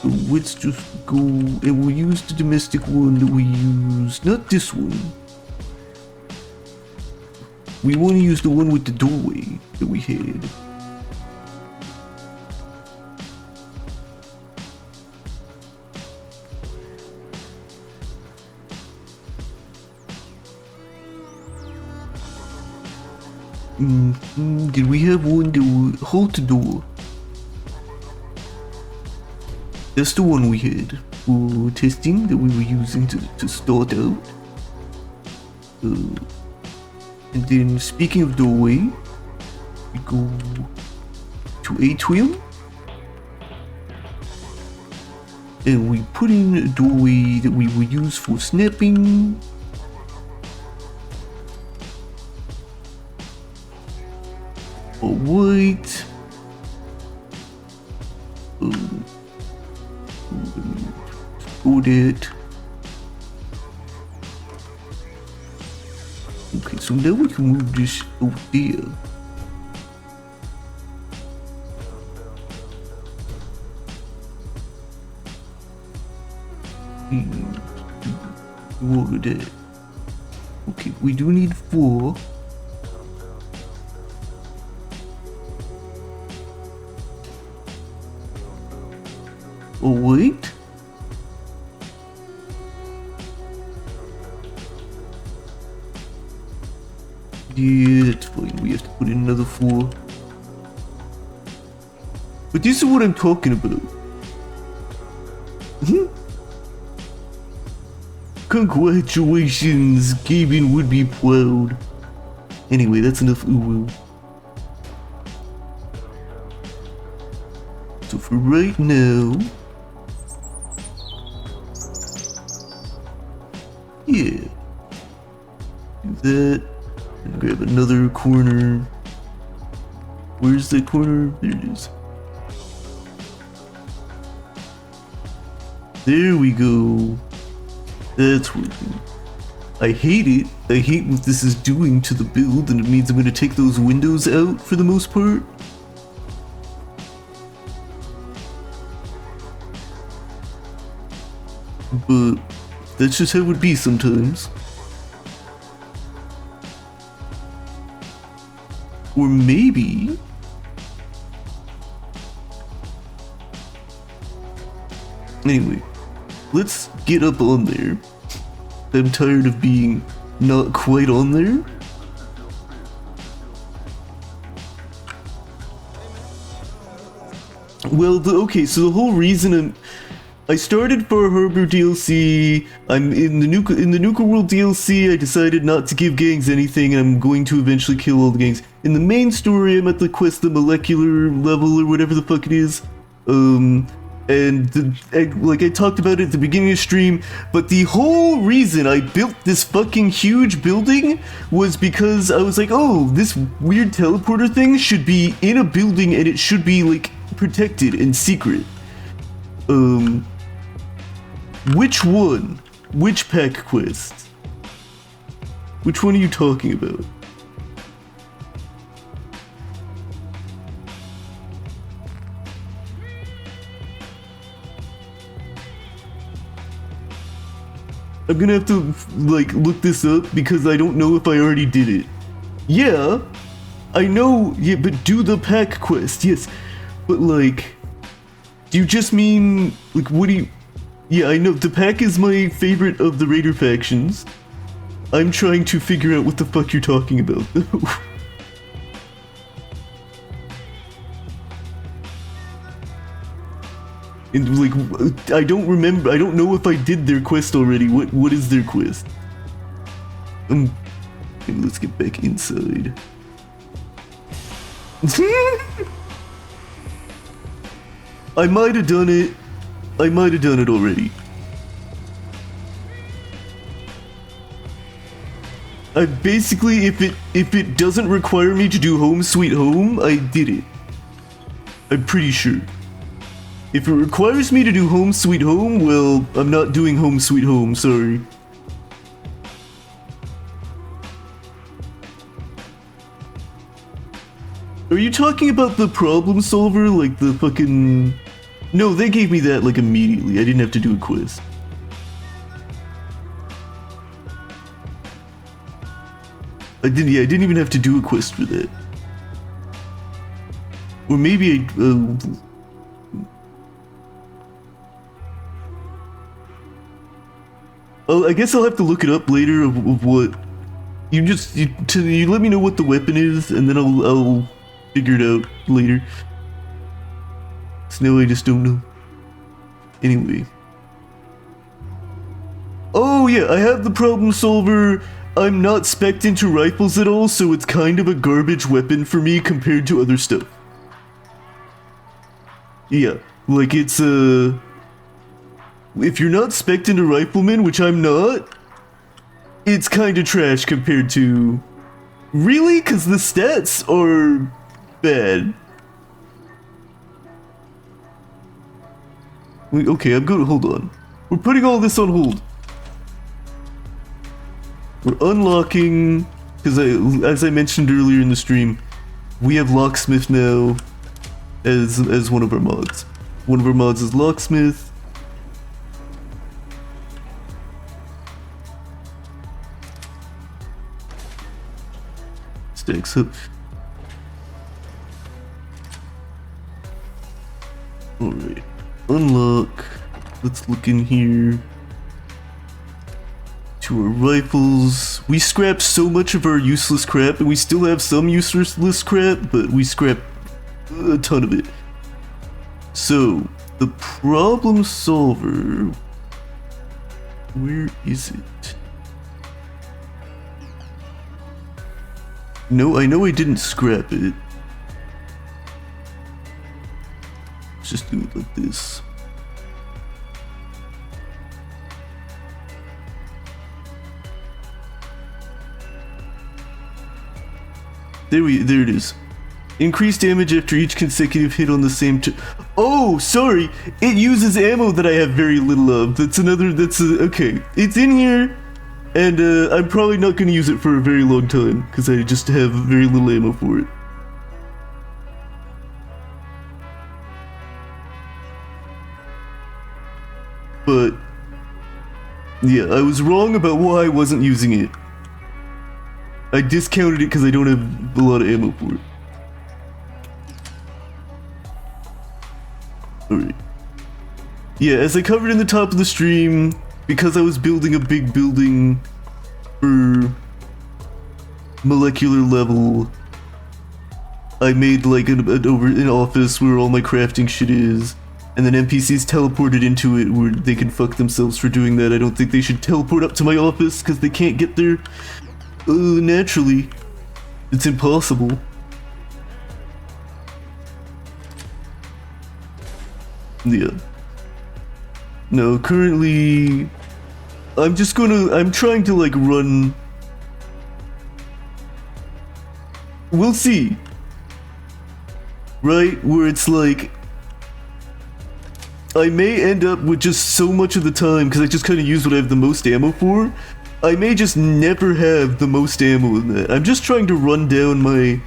So let's just go, and we'll use the domestic one that we used, not this one. We want to use the one with the doorway that we had. Did we have one that would hold the door? That's the one we had for testing that we were using to start out. And then speaking of doorway, we go to atrium. And we put in a doorway that we will use for snapping. Alright. Go that. Okay, so now we can move this over there. All of that. Okay, we do need 4. Oh wait. Yeah, it's fine. We have to put in another 4. But this is what I'm talking about. Congratulations, Gaben would be proud. Anyway, that's enough ooh. So for right now, yeah, do that, and grab another corner. Where's the corner? There it is. There we go. That's working. I hate it. I hate what this is doing to the build, and it means I'm going to take those windows out for the most part. But that's just how it would be sometimes. Or maybe... Anyway, let's get up on there. I'm tired of being not quite on there. Well, okay, so the whole reason I started for Harbor DLC. I'm in the Nuka World DLC. I decided not to give gangs anything, and I'm going to eventually kill all the gangs. In the main story, I'm at the quest, the molecular level or whatever the fuck it is. Like I talked about it at the beginning of the stream, but the whole reason I built this fucking huge building was because I was like, oh, this weird teleporter thing should be in a building and it should be like protected and secret. Which one? Which pack quest? Which one are you talking about? I'm gonna have to, like, look this up because I don't know if I already did it. Yeah, I know, yeah, but do the pack quest, yes. But, like, do you just mean, like, what do you... Yeah, I know, the pack is my favorite of the Raider factions. I'm trying to figure out what the fuck you're talking about, though. And, like, I don't remember, I don't know if I did their quest already. What is their quest? Maybe let's get back inside. I might have done it. I might have done it already. I basically, if it doesn't require me to do Home Sweet Home, I did it. I'm pretty sure. If it requires me to do Home Sweet Home, well, I'm not doing Home Sweet Home, sorry. Are you talking about the problem solver, like the fucking... No, they gave me that like immediately. I didn't have to do a quiz. I didn't even have to do a quest for that. Or maybe I guess I'll have to look it up later of what... You let me know what the weapon is, and then I'll figure it out later. So now I just don't know. Anyway. Oh yeah, I have the problem solver. I'm not spec'd into rifles at all, so it's kind of a garbage weapon for me compared to other stuff. Yeah, like it's if you're not spec'd into rifleman, which I'm not, it's kind of trash compared to... Really? Because the stats are bad. Wait, okay, I'm good. Hold on. We're putting all this on hold. We're unlocking, because as I mentioned earlier in the stream, we have Locksmith now as one of our mods. One of our mods is Locksmith. Stacks up. Alright. Unlock. Let's look in here. To our rifles. We scrapped so much of our useless crap, and we still have some useless crap, but we scrapped a ton of it. So, the problem solver... Where is it? No, I know I didn't scrap it. Let's just do it like this. There it is. Increased damage after each consecutive hit on the same oh, sorry! It uses ammo that I have very little of. Okay. It's in here, and I'm probably not gonna use it for a very long time, because I just have very little ammo for it. But, yeah, I was wrong about why I wasn't using it. I discounted it because I don't have a lot of ammo for it. Alright. Yeah, as I covered in the top of the stream, because I was building a big building for molecular level, I made like an office where all my crafting shit is, and then NPCs teleported into it where they can fuck themselves for doing that. I don't think they should teleport up to my office because they can't get there naturally. It's impossible. Yeah. No, currently I'm trying to like run. We'll see. Right? Where it's like I may end up with just so much of the time, because I just kind of use what I have the most ammo for. I may just never have the most ammo in that. I'm just trying to run down my...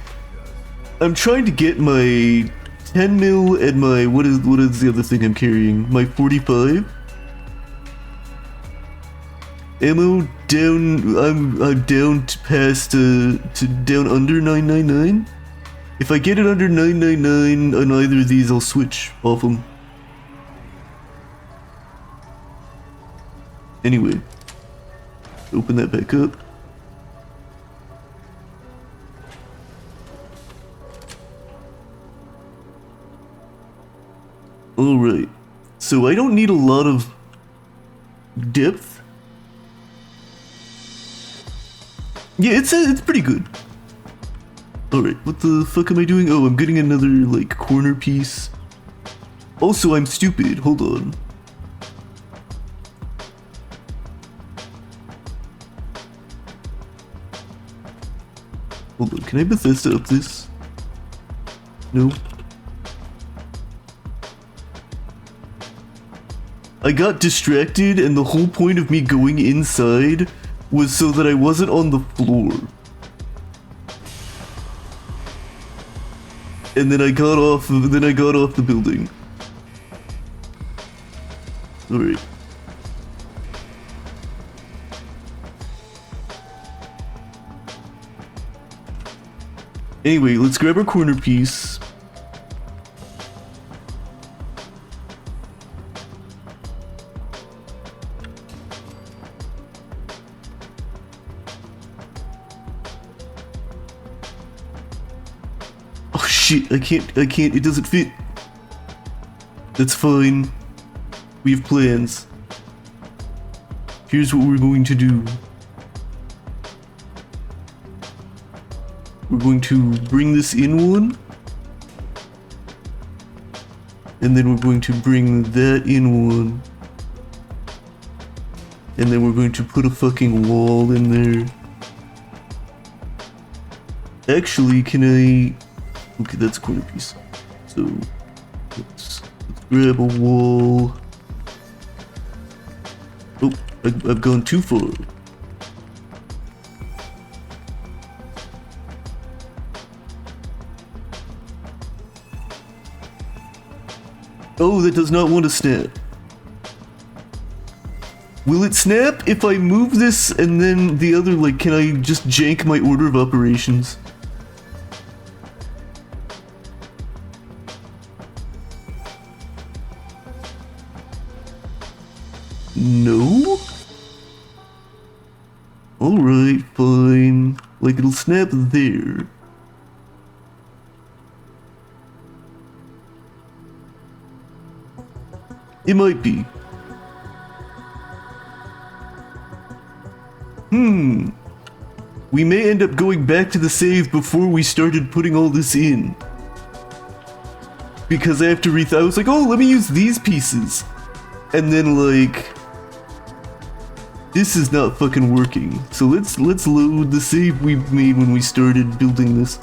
I'm trying to get my 10 mil and my... What is the other thing I'm carrying? My 45? Ammo down... I'm down to past... to down under 999? If I get it under 999 on either of these, I'll switch off them. Anyway. Open that back up. Alright. So I don't need a lot of depth. Yeah, it's pretty good. Alright, what the fuck am I doing? Oh, I'm getting another, like, corner piece. Also, I'm stupid. Hold on. Hold on. Can I Bethesda up this? No. I got distracted, and the whole point of me going inside was so that I wasn't on the floor. And then I got off the building. Alright. Anyway, let's grab our corner piece. Oh shit, I can't, it doesn't fit. That's fine. We have plans. Here's what we're going to do. We're going to bring this in one. And then we're going to bring that in one. And then we're going to put a fucking wall in there. Actually, can I... Okay, that's a corner piece. So, let's grab a wall. Oh, I've gone too far. Oh, that does not want to snap. Will it snap if I move this and then the other, like, can I just jank my order of operations? No? Alright, fine. Like, it'll snap there. It might be. We may end up going back to the save before we started putting all this in. Because I have to I was like, oh, let me use these pieces. And then, like... This is not fucking working. So let's load the save we made when we started building this.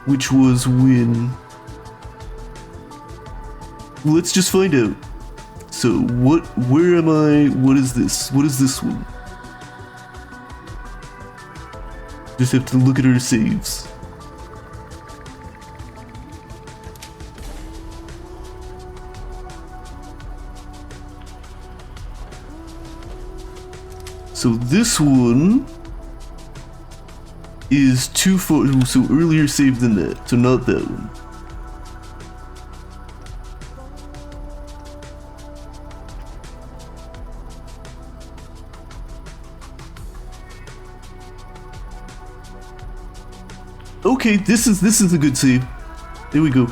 Which was when... Let's just find out. So, where am I? What is this? What is this one? Just have to look at our saves. So this one is too far, so earlier save than that, so not that one. Okay, this is a good save. There we go.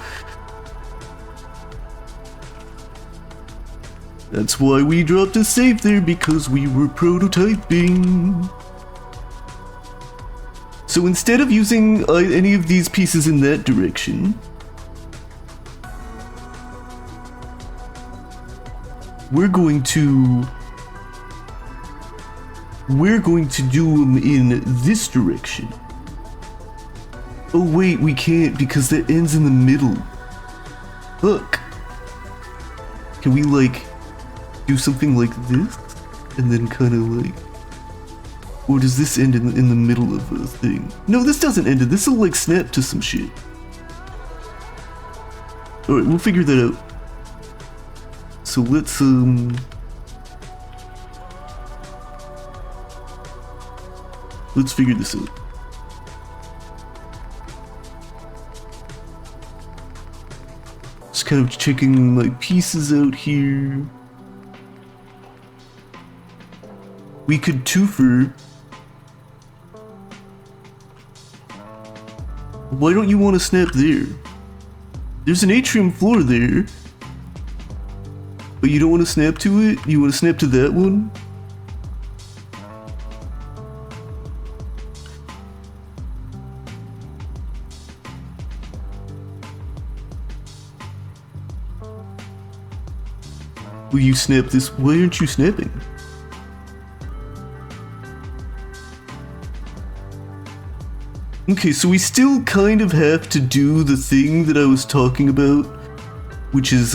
That's why we dropped a save there, because we were prototyping. So instead of using any of these pieces in that direction, we're going to do them in this direction. Oh wait, we can't because that ends in the middle. Look. Can we like do something like this? And then kind of like... Or does this end in the middle of a thing? No, this doesn't end it. This will like snap to some shit. Alright, we'll figure that out. So let's figure this out. Just kind of checking my pieces out here. We could twofer. Why don't you want to snap there? There's an atrium floor there. But you don't want to snap to it? You want to snap to that one? Will you snap this? Why aren't you snapping? Okay, so we still kind of have to do the thing that I was talking about, which is,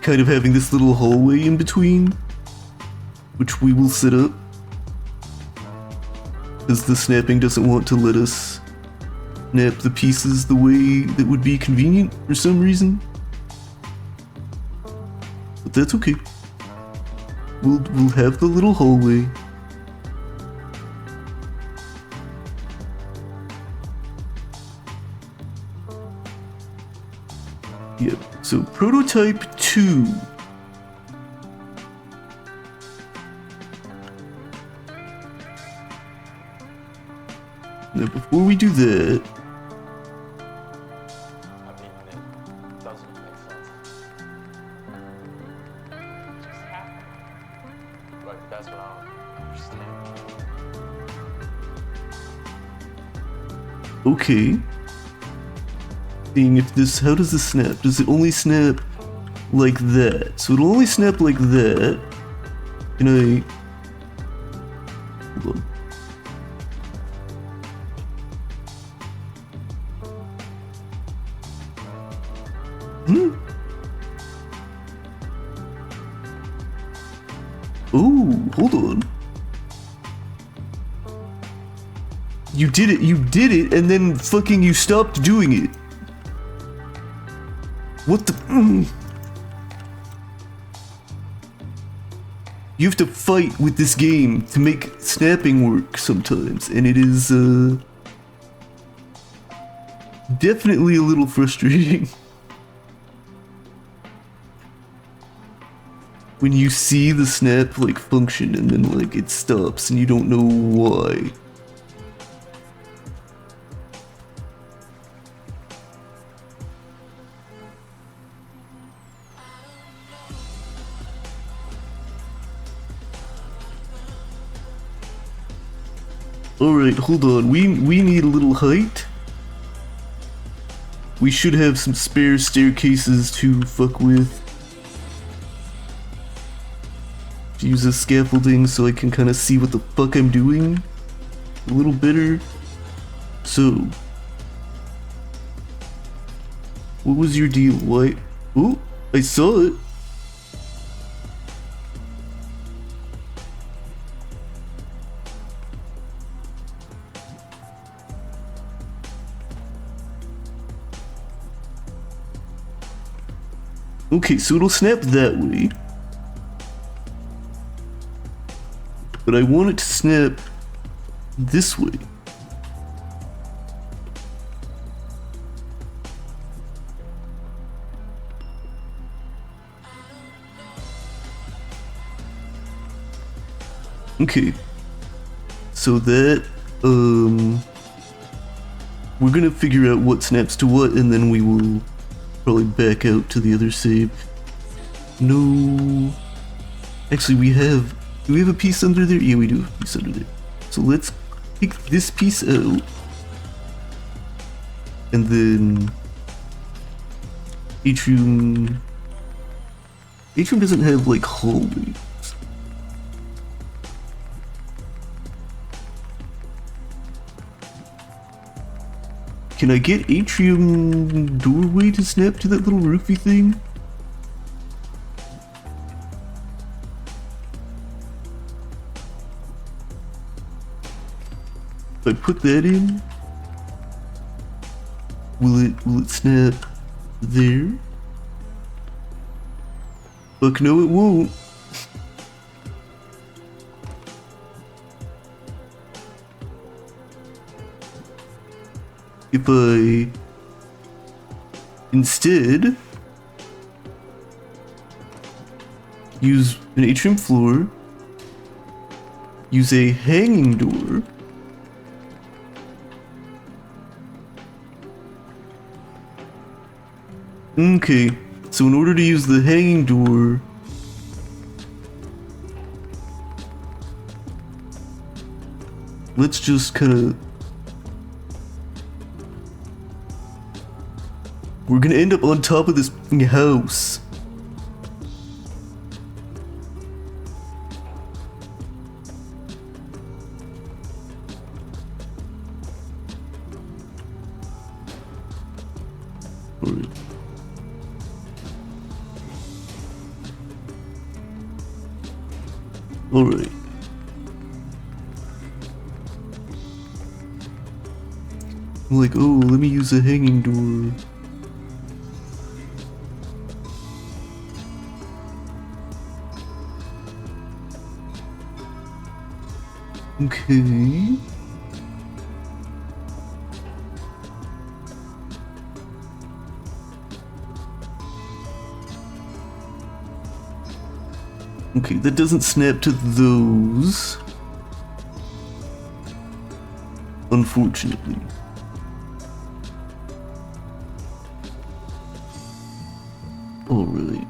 kind of having this little hallway in between, which we will set up, because the snapping doesn't want to let us snap the pieces the way that would be convenient for some reason. But that's okay. We'll have the little hallway. Yep, so prototype 2. Now before we do that, I mean, it doesn't make sense. It just happened. Like, that's what I don't understand. okay. Seeing if this, how does this snap? Does it only snap like that? So it'll only snap like that. Can I, hold on. Oh, hold on. You did it, and then fucking you stopped doing it. What the? You have to fight with this game to make snapping work sometimes, and it is, definitely a little frustrating. When you see the snap, like, function, and then, like, it stops, and you don't know why. Alright, hold on. We need a little height. We should have some spare staircases to fuck with. Use as scaffolding so I can kind of see what the fuck I'm doing a little better. So, what was your deal? Why? Oh, I saw it. Okay, so it'll snap that way. But I want it to snap this way. Okay. So that, we're gonna figure out what snaps to what, and then we will probably back out to the other save. No. Actually, do we have a piece under there? Yeah, we do have a piece under there. So let's pick this piece out. And then Atrium doesn't have like hallways. Can I get Atrium doorway to snap to that little roofy thing? If I put that in, will it snap there? Fuck no, it won't. If I instead use an atrium floor, use a hanging door, okay, so in order to use the hanging door, let's just kind of We're gonna end up on top of this f***ing house. Alright. Alright. I'm like, oh, let me use a hanging door. Okay. Okay, that doesn't snap to those. Unfortunately. Alright.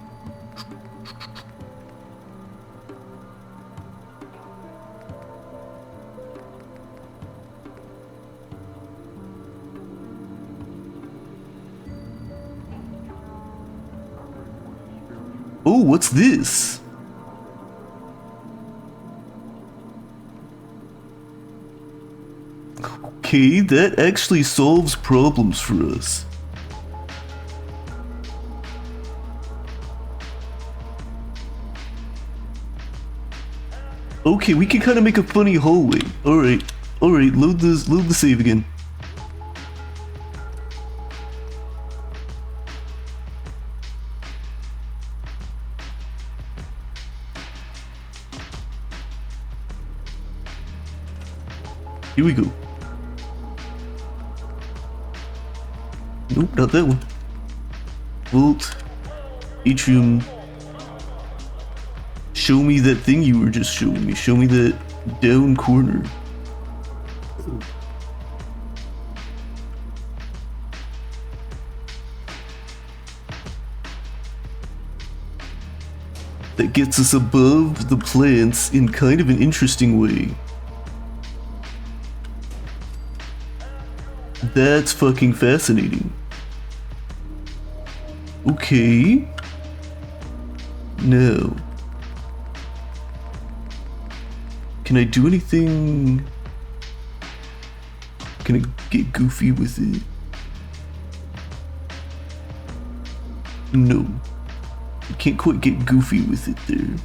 Oh, what's this? Okay, that actually solves problems for us. Okay, we can kind of make a funny hallway. Alright, load the save again. Here we go. Nope, not that one. Vault. Atrium. Show me that thing you were just showing me. Show me that down corner. That gets us above the plants in kind of an interesting way. That's fucking fascinating. Okay. No. Can I do anything? Can I get goofy with it? No. I can't quite get goofy with it there.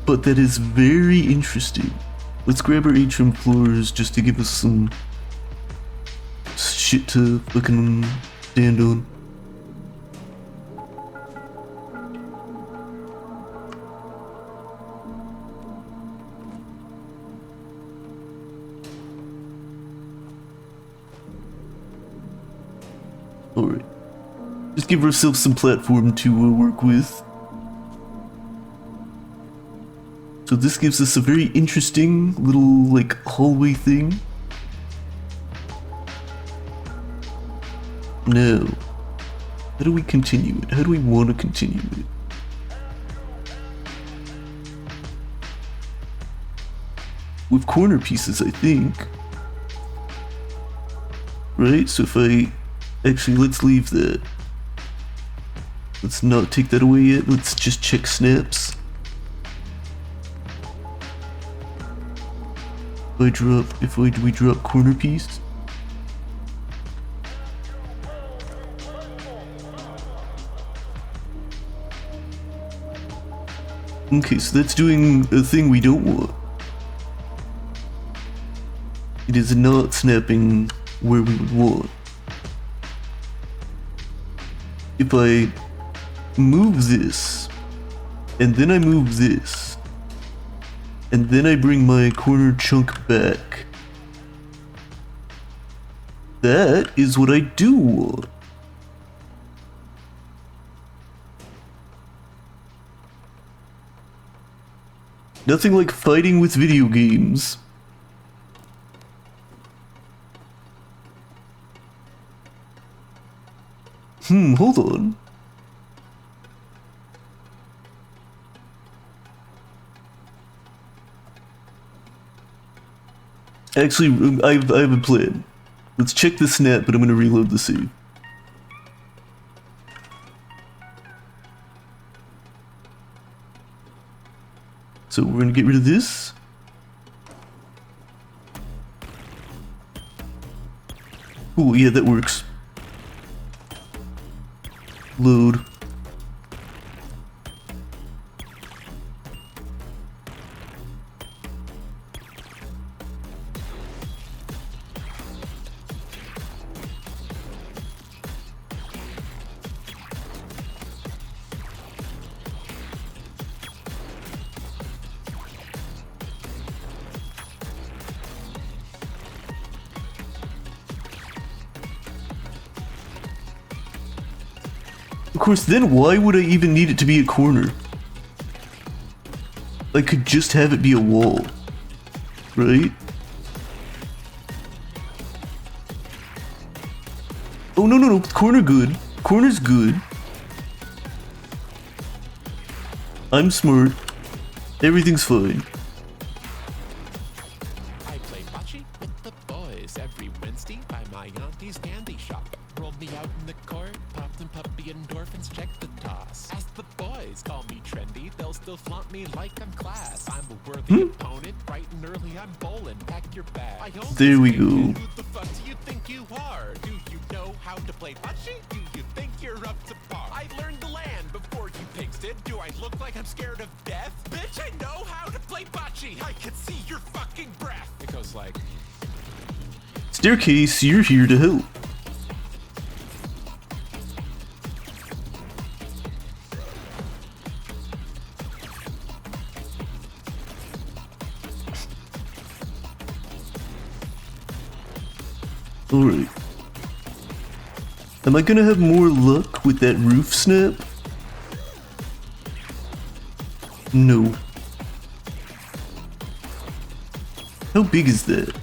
But that is very interesting. Let's grab our atrium floors just to give us some shit to fucking stand on. Alright. Just give ourselves some platform to work with. So this gives us a very interesting little, like, hallway thing. Now, how do we continue it? How do we want to continue it? With corner pieces, I think. Right? So if I... Actually, let's leave that. Let's not take that away yet. Let's just check snaps. If we drop corner piece. Okay, so that's doing a thing we don't want. It is not snapping where we would want. If I move this, and then I move this, and then I bring my corner chunk back, that is what I do want. Nothing like fighting with video games. Hold on. Actually, I have a plan. Let's check the snap, but I'm gonna reload the save. So we're gonna get rid of this. Cool, yeah, that works. Load. Of course, then why would I even need it to be a corner? I could just have it be a wall, right? Oh, no, corner good. Corner's good. I'm smart. Everything's fine. I play bocce with the boys every Wednesday by my auntie's candy shop. Roll me out in the court, popped and puppy endorphins, check the toss. Ask the boys, call me trendy, they'll still flaunt me like I'm class. I'm a worthy opponent, bright and early I'm bowling, pack your bag. I own There this we game, go. Who the fuck do you think you are? Do you know how to play bocce? Do you think you're up to par? I learned the land before you pigs did. Do I look like I'm scared of death? Bitch, I know how to play bocce. I can see your fucking breath. It goes like... Staircase, you're here to help. Alright. Am I gonna have more luck with that roof snap? No. How big is that?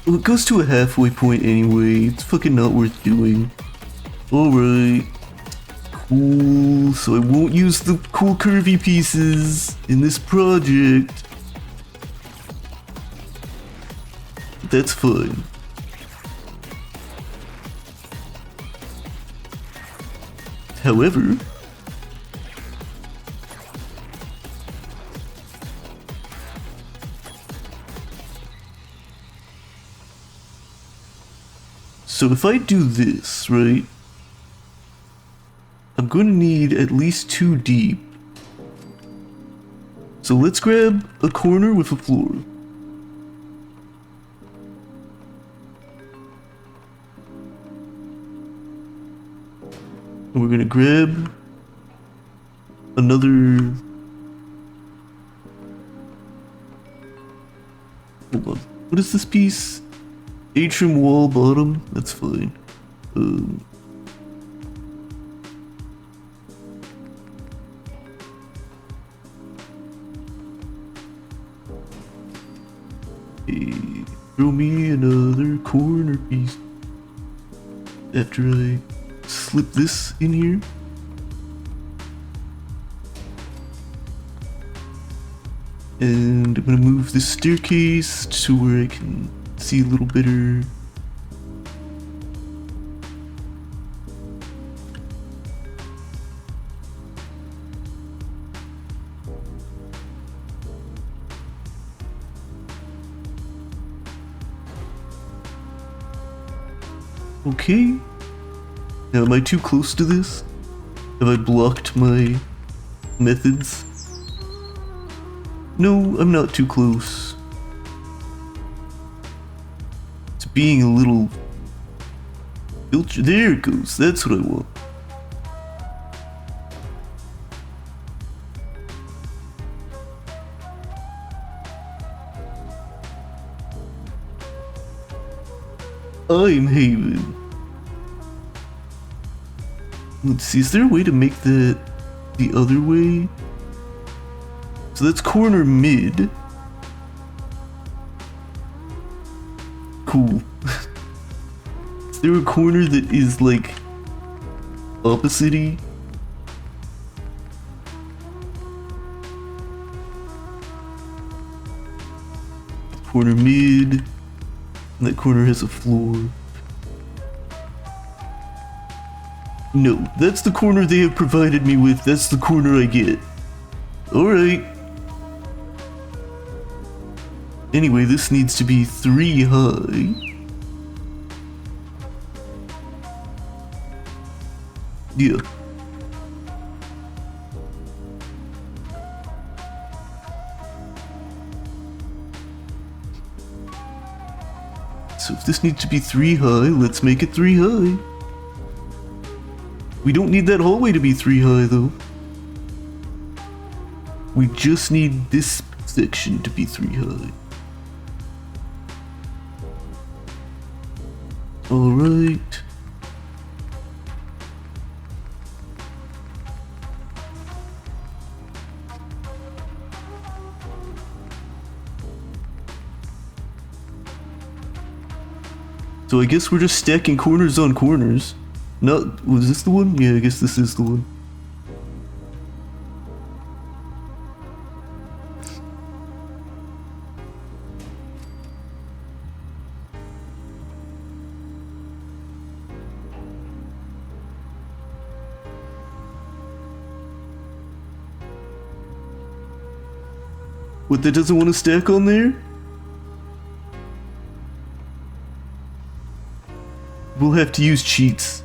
Well, it goes to a halfway point anyway. It's fucking not worth doing. Alright. Cool. So I won't use the cool curvy pieces in this project. That's fine. However, so if I do this, right, I'm going to need at least 2 deep. So let's grab a corner with a floor. And we're going to grab another... Hold on. What is this piece? Atrium wall bottom? That's fine. Hey, throw me another corner piece. After I slip this in here. And I'm gonna move this staircase to where I can see a little better. Okay. Now, am I too close to this? Have I blocked my methods? No, I'm not too close. It's being a little... filter. There it goes. That's what I want. I'm Haven. Let's see, is there a way to make that the other way? So that's corner mid. Cool. Is there a corner that is like opposite-y? corner mid. And that corner has a floor. No, that's the corner they have provided me with. That's the corner I get. Alright. Anyway, this needs to be 3 high. Yeah. So if this needs to be 3 high, let's make it 3 high. We don't need that hallway to be 3 high though. We just need this section to be 3 high. Alright. So I guess we're just stacking corners on corners. Not, was this the one? Yeah, I guess this is the one. What, that doesn't want to stack on there? We'll have to use cheats.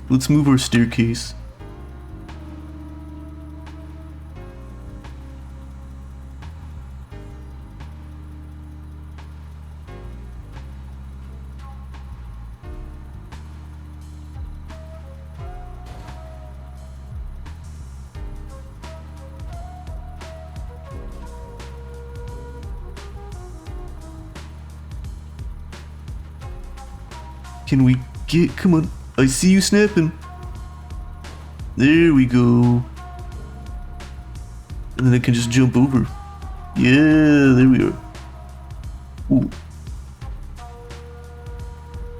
Let's move our staircase. Can we get, come on, I see you snapping. There we go. And then I can just jump over. Yeah, there we are. Ooh.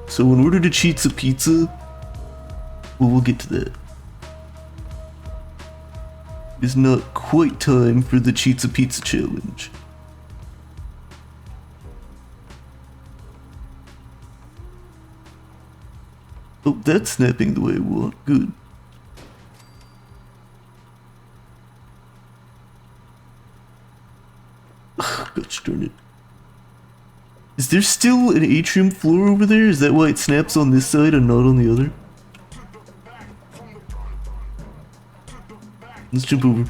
So in order to cheat a pizza, well, we'll get to that. It's not quite time for the Cheats a Pizza challenge. Oh, that's snapping the way I want. Good. Gosh darn it. Is there still an atrium floor over there? Is that why it snaps on this side and not on the other? Let's jump over.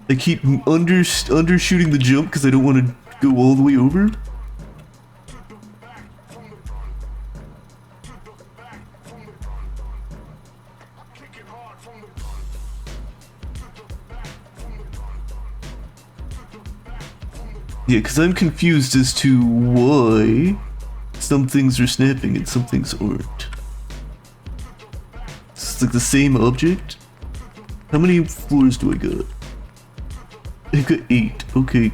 I keep undershooting the jump because I don't want to go all the way over. Yeah, because I'm confused as to why some things are snapping and some things aren't. It's like the same object? How many floors do I got? I got 8, okay.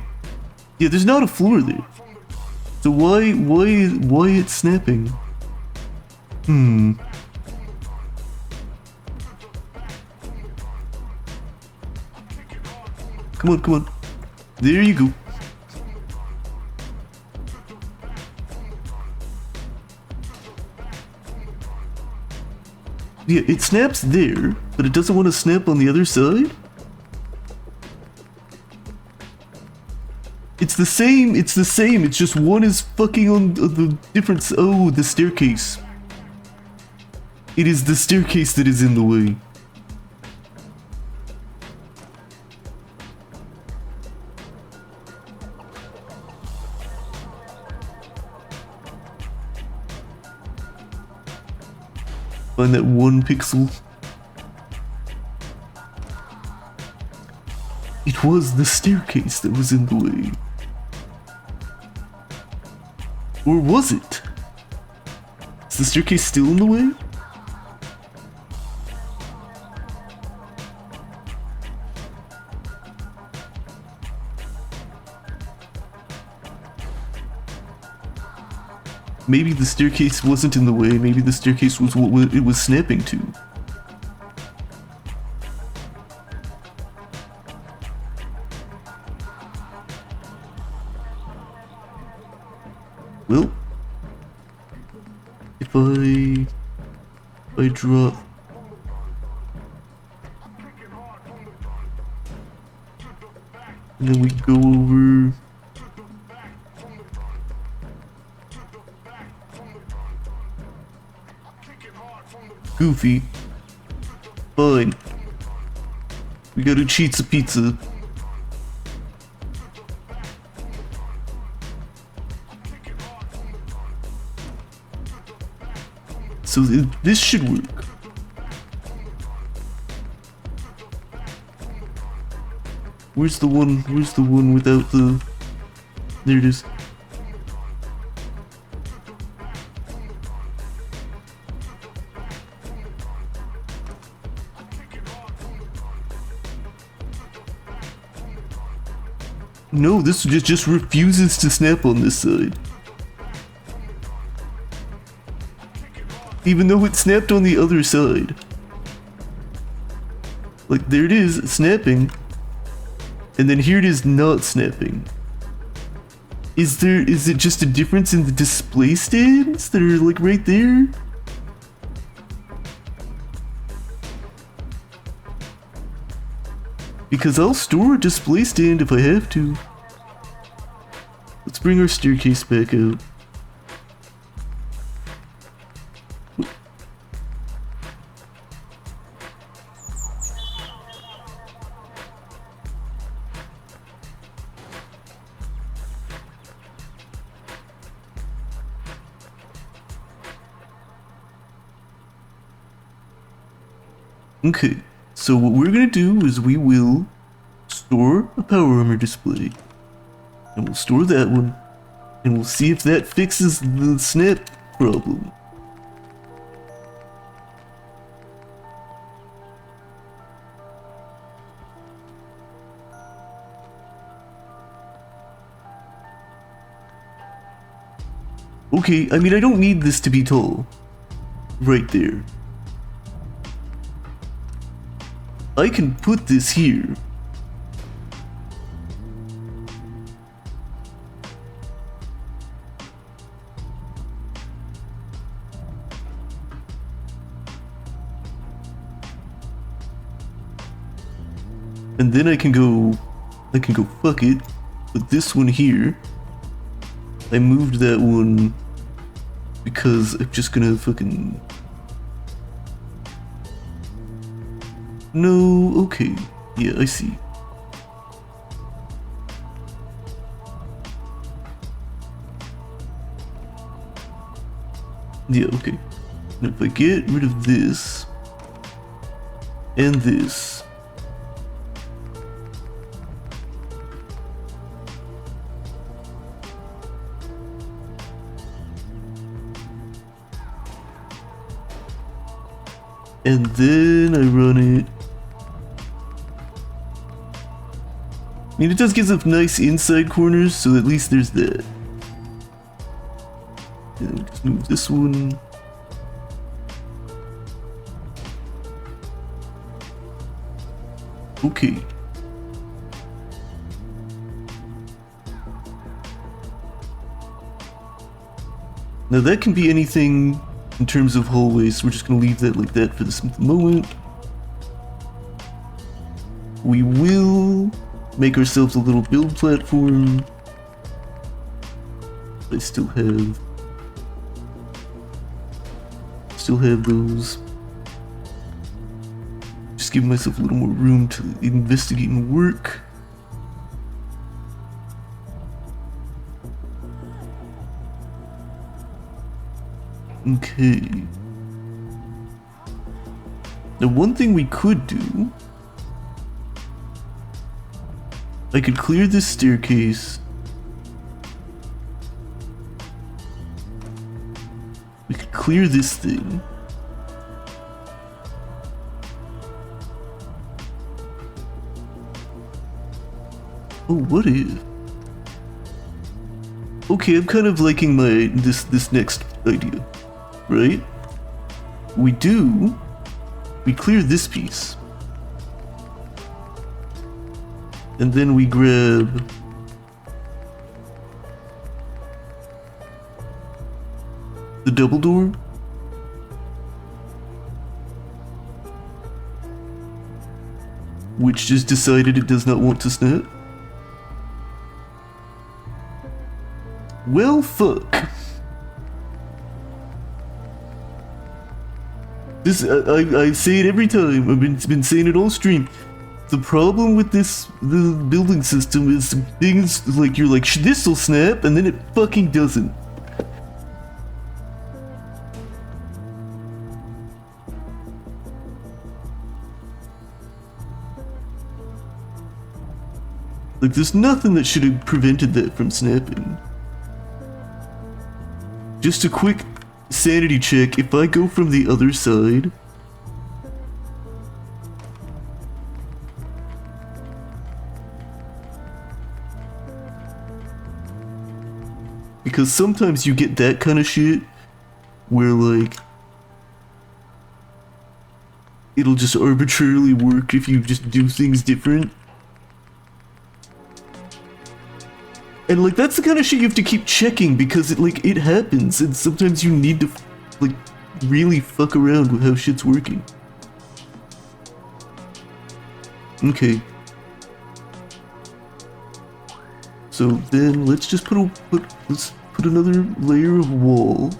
Yeah, there's not a floor there. So why it's snapping? Come on, come on. There you go. Yeah, it snaps there, but it doesn't want to snap on the other side? It's the same, it's just one is fucking on the different oh, the staircase. It is the staircase that is in the way. Find that 1 pixel. It was the staircase that was in the way. Or was it? Is the staircase still in the way? Maybe the staircase wasn't in the way, maybe the staircase was what it was snapping to. Well, if I drop and then we go over Goofy. Fine. We go to Cheats Pizza. So this should work. Where's the one without the... There it is. No, this just refuses to snap on this side. Even though it snapped on the other side. Like, there it is, snapping. And then here it is not snapping. Is it just a difference in the display stands that are like right there? Because I'll store a display stand if I have to. Let's bring our staircase back out. Okay, so what we're gonna do is we will store a power armor display. And we'll store that one. And we'll see if that fixes the snap problem. Okay, I mean, I don't need this to be tall. Right there. I can put this here. And then I can go fuck it, put this one here. I moved that one because I'm just gonna fucking... No, okay. Yeah, I see. Yeah, okay. And if I get rid of this and this, and then I run it. I mean, it does give us nice inside corners, so at least there's that. And just move this one. Okay. Now that can be anything in terms of hallways, so we're just gonna leave that like that for this moment. We will make ourselves a little build platform. I still have those. Just give myself a little more room to investigate and work. Okay. Now one thing we could do, I could clear this staircase. We could clear this thing. Oh, what if? Okay, I'm kind of liking this next idea, right? We clear this piece. And then we grab the double door. Which just decided it does not want to snap. Well, fuck. This, I say it every time. I've been saying it all stream. The problem with the building system is things like you're like, this'll snap, and then it fucking doesn't. Like, there's nothing that should have prevented that from snapping. Just a quick sanity check. If I go from the other side, because sometimes you get that kind of shit where like it'll just arbitrarily work if you just do things different. And like that's the kind of shit you have to keep checking because it happens and sometimes you need to like really fuck around with how shit's working. Okay. So then let's just let's put another layer of wall.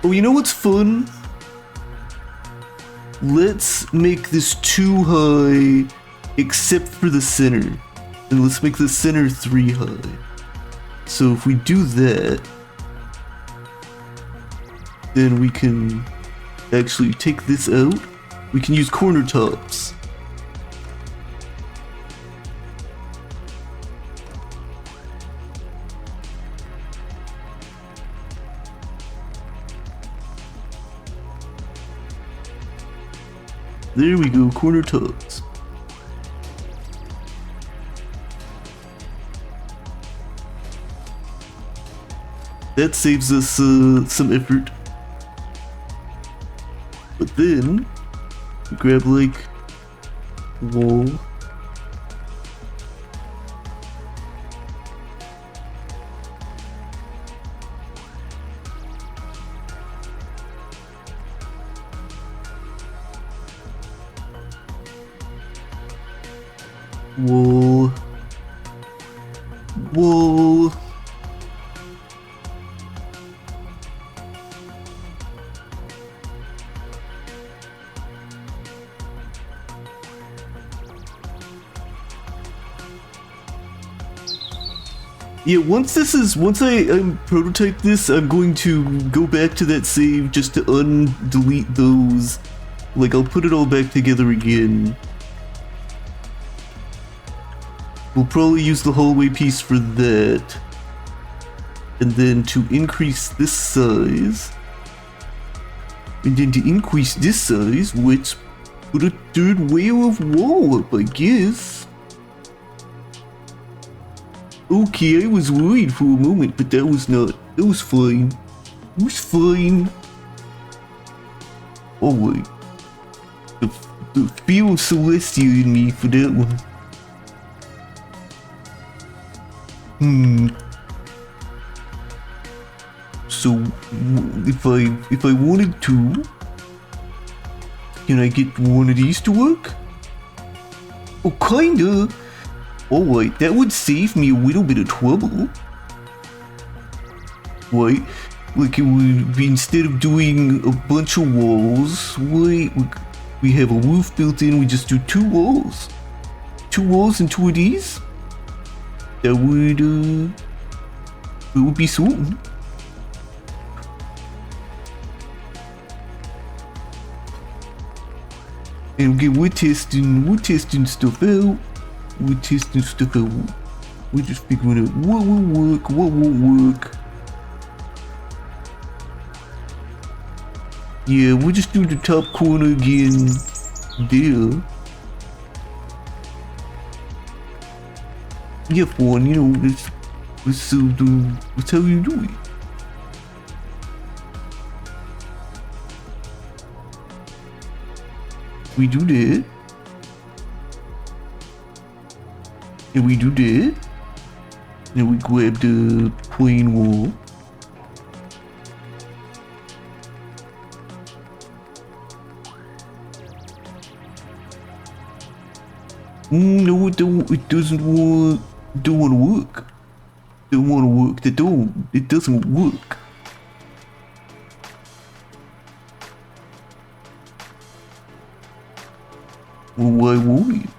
Oh, you know what's fun? Let's make this too high except for the center. And let's make the center 3 high. So if we do that, then we can actually take this out. We can use corner tops. There we go, corner tops. That saves us some effort. But then, grab like wall. Wall. Wall. Yeah, once I prototype this, I'm going to go back to that save just to undelete those. Like, I'll put it all back together again. We'll probably use the hallway piece for that. And then to increase this size. And then to increase this size, let's put a third layer of wall up, I guess. Okay, I was worried for a moment, but that was fine. It was fine. Alright. The fear of Celestia in me for that one. So, if I wanted to, can I get one of these to work? Oh, kinda. Alright, that would save me a little bit of trouble. Right? Like it would be, instead of doing a bunch of walls, right? We have a roof built in, we just do 2 walls. 2 walls and 2 of these? That would be something. And again, we're testing stuff out. We're testing stuff out. We're just figuring out what will work, what won't work. Yeah, we'll just do the top corner again there. Yeah, F1, you know, that's how you do it. We do that. And we do that. And we grab the plane wall. No, it doesn't want, don't want to work. Don't want to work, it doesn't work. Well, why won't it?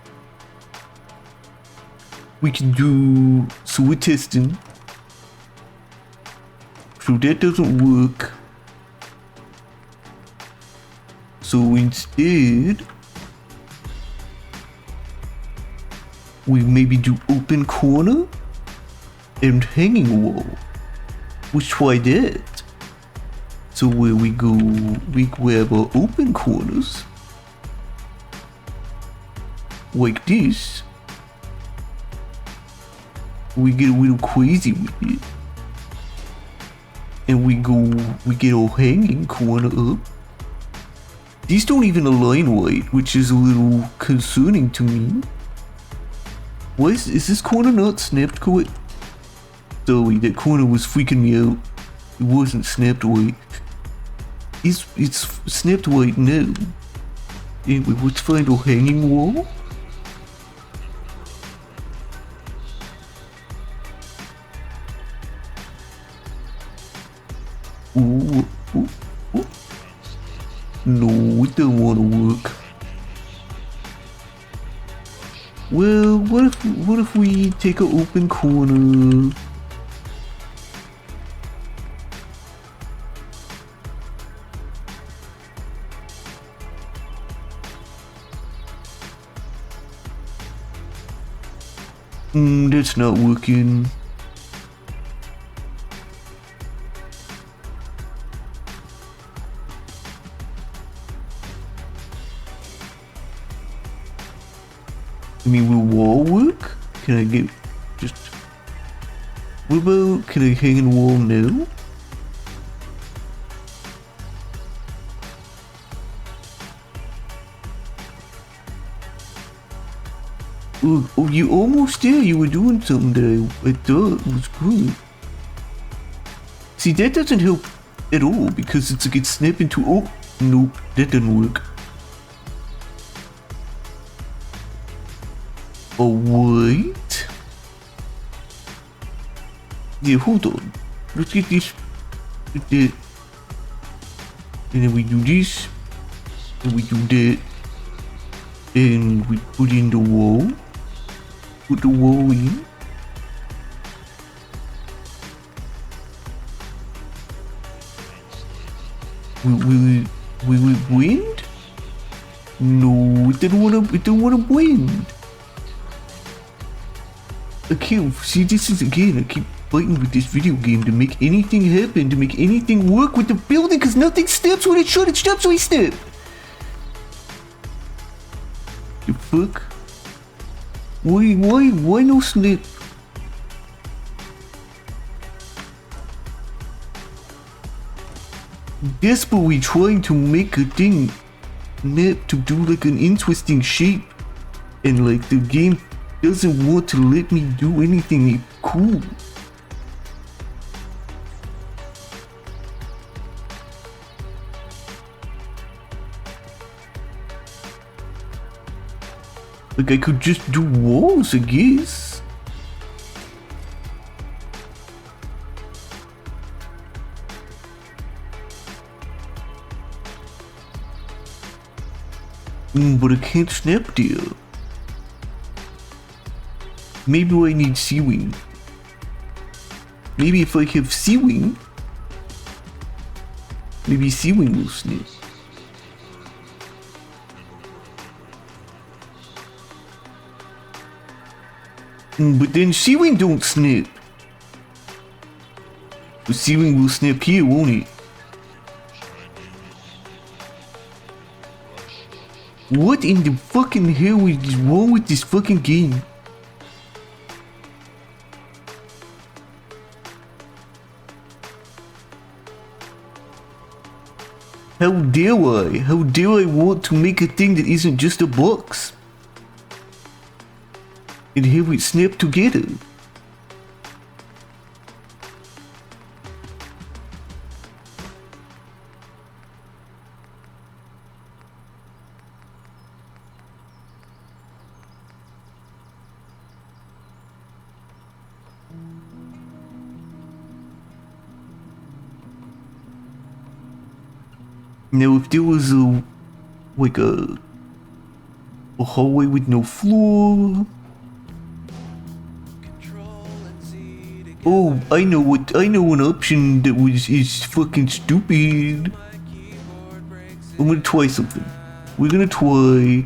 We can do, so we're testing. So that doesn't work. So instead, we maybe do open corner and hanging wall. Let's try that. So where we go, we grab our open corners like this. We get a little crazy with it. And we get our hanging corner up. These don't even align right, which is a little concerning to me. What is this corner not snapped correct? Sorry, that corner was freaking me out. It wasn't snapped right. It's snapped right now. Anyway, let's find our hanging wall. Ooh, ooh, ooh. No, it don't want to work. Well, what if we take an open corner? That's not working. I mean, will wall work? Can I get just... What about, can I hang in wall now? Oh, you almost there. You were doing something that I thought was good. See, that doesn't help at all because it's like it's snapping to... Oh, nope, that doesn't work. Oh, wait. Yeah, hold on. Let's get this. Get that. And then we do this. And we do that. And we put in the wall. Put the wall in. Will it wind? No, it don't wanna wind. Okay, see, this is again, I keep fighting with this video game to make anything happen, to make anything work with the building, because nothing steps when it should, it steps when it steps. The fuck? Why no snap? Desperately trying to make a thing snap to do like an interesting shape, and like the game doesn't want to let me do anything cool. Like I could just do walls, I guess. But I can't snap there. Maybe I need C-Wing. Maybe if I have C-Wing, maybe C-Wing will snap. But then C-Wing don't snap. But C-Wing will snap here, won't it? What in the fucking hell is wrong with this fucking game? How dare I? How dare I want to make a thing that isn't just a box? And have it snap together. Now if there was like a hallway with no floor. Oh, I know an option that is fucking stupid. I'm gonna try something. We're gonna try.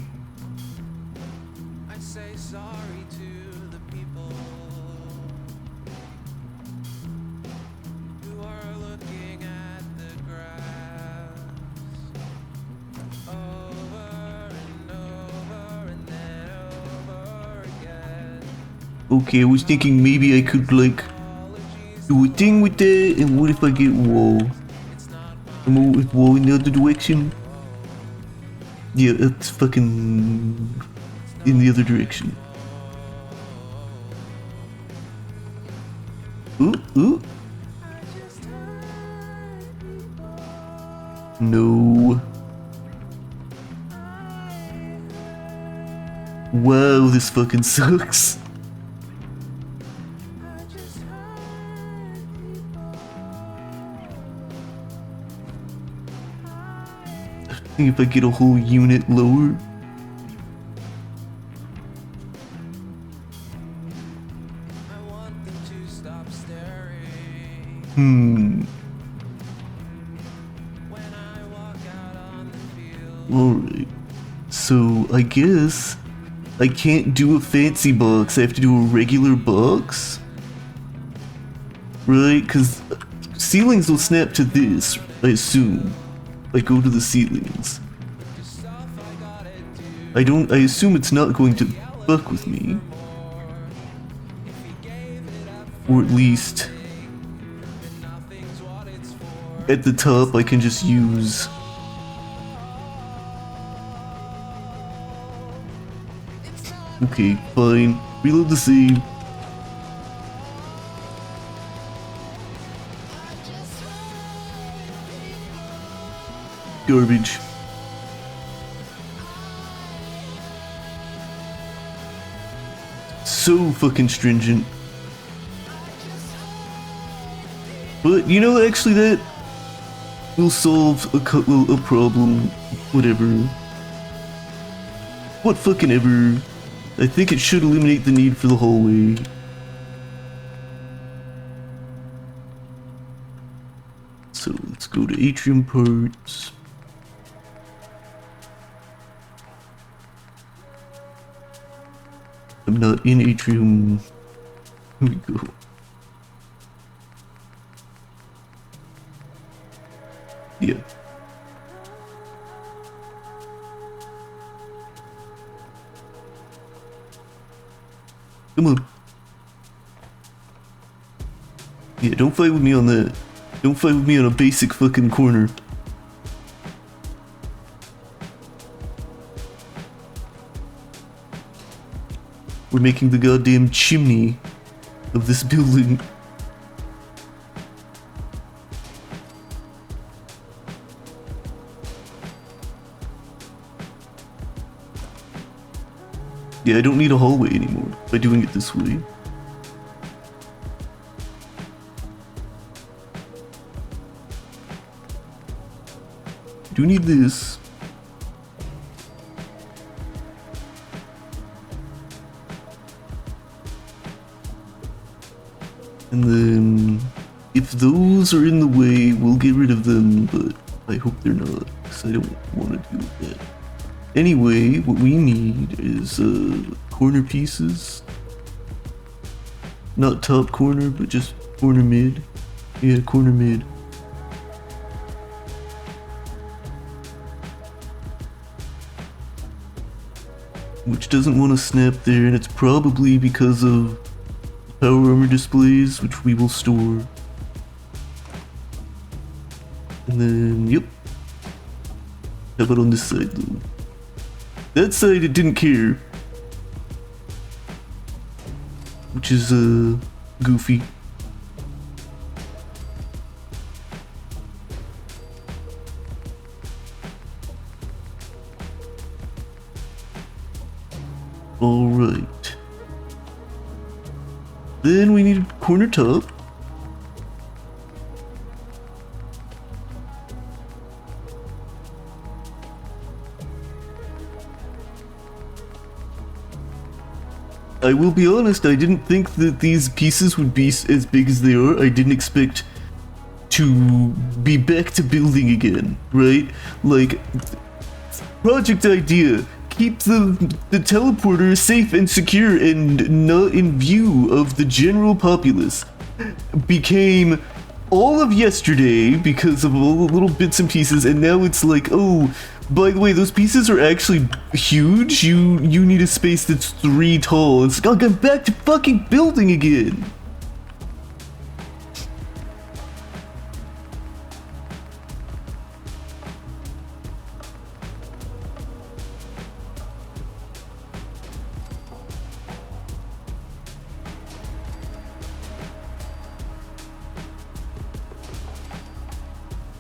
Okay, I was thinking maybe I could like do a thing with that, and what if I get wall? I'm with wall in the other direction. Yeah, that's fucking in the other direction. Ooh, ooh. No. Wow, this fucking sucks. I think if I get a whole unit lower. Alright. So, I guess I can't do a fancy box. I have to do a regular box? Right? Because ceilings will snap to this, I assume. I go to the ceilings. I assume it's not going to fuck with me. Or at least at the top I can just use okay, fine. Reload the save. Garbage. So fucking stringent. But you know, actually that will solve a problem. Whatever. What fucking ever. I think it should eliminate the need for the hallway. So let's go to atrium parts. I'm not in atrium. Here we go. Yeah. Come on. Yeah, don't fight with me on that. Don't fight with me on a basic fucking corner. We're making the goddamn chimney of this building. Yeah, I don't need a hallway anymore by doing it this way. I do need this. And then, if those are in the way, we'll get rid of them, but I hope they're not, because I don't want to do that. Anyway, what we need is corner pieces. Not top corner, but just corner mid. Yeah, corner mid. Which doesn't want to snap there, and it's probably because of power armor displays, which we will store. And then, yep. How about on this side, though? That side, it didn't care. Which is, goofy. Alright. Then we need a corner top. I will be honest, I didn't think that these pieces would be as big as they are. I didn't expect to be back to building again, right? Like, project idea. Keep the teleporter safe and secure and not in view of the general populace. Became all of yesterday because of all the little bits and pieces, and now it's like, oh, by the way, those pieces are actually huge. You need a space that's 3 tall. It's like, I'm back to fucking building again.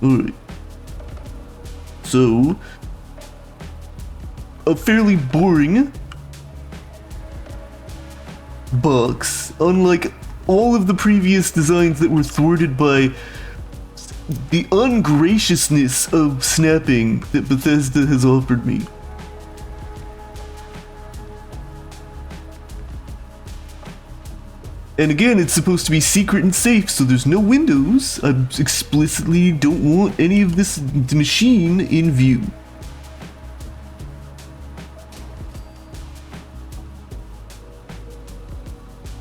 Alright. So, a fairly boring box, unlike all of the previous designs that were thwarted by the ungraciousness of snapping that Bethesda has offered me. And again, it's supposed to be secret and safe, so there's no windows. I explicitly don't want any of this machine in view.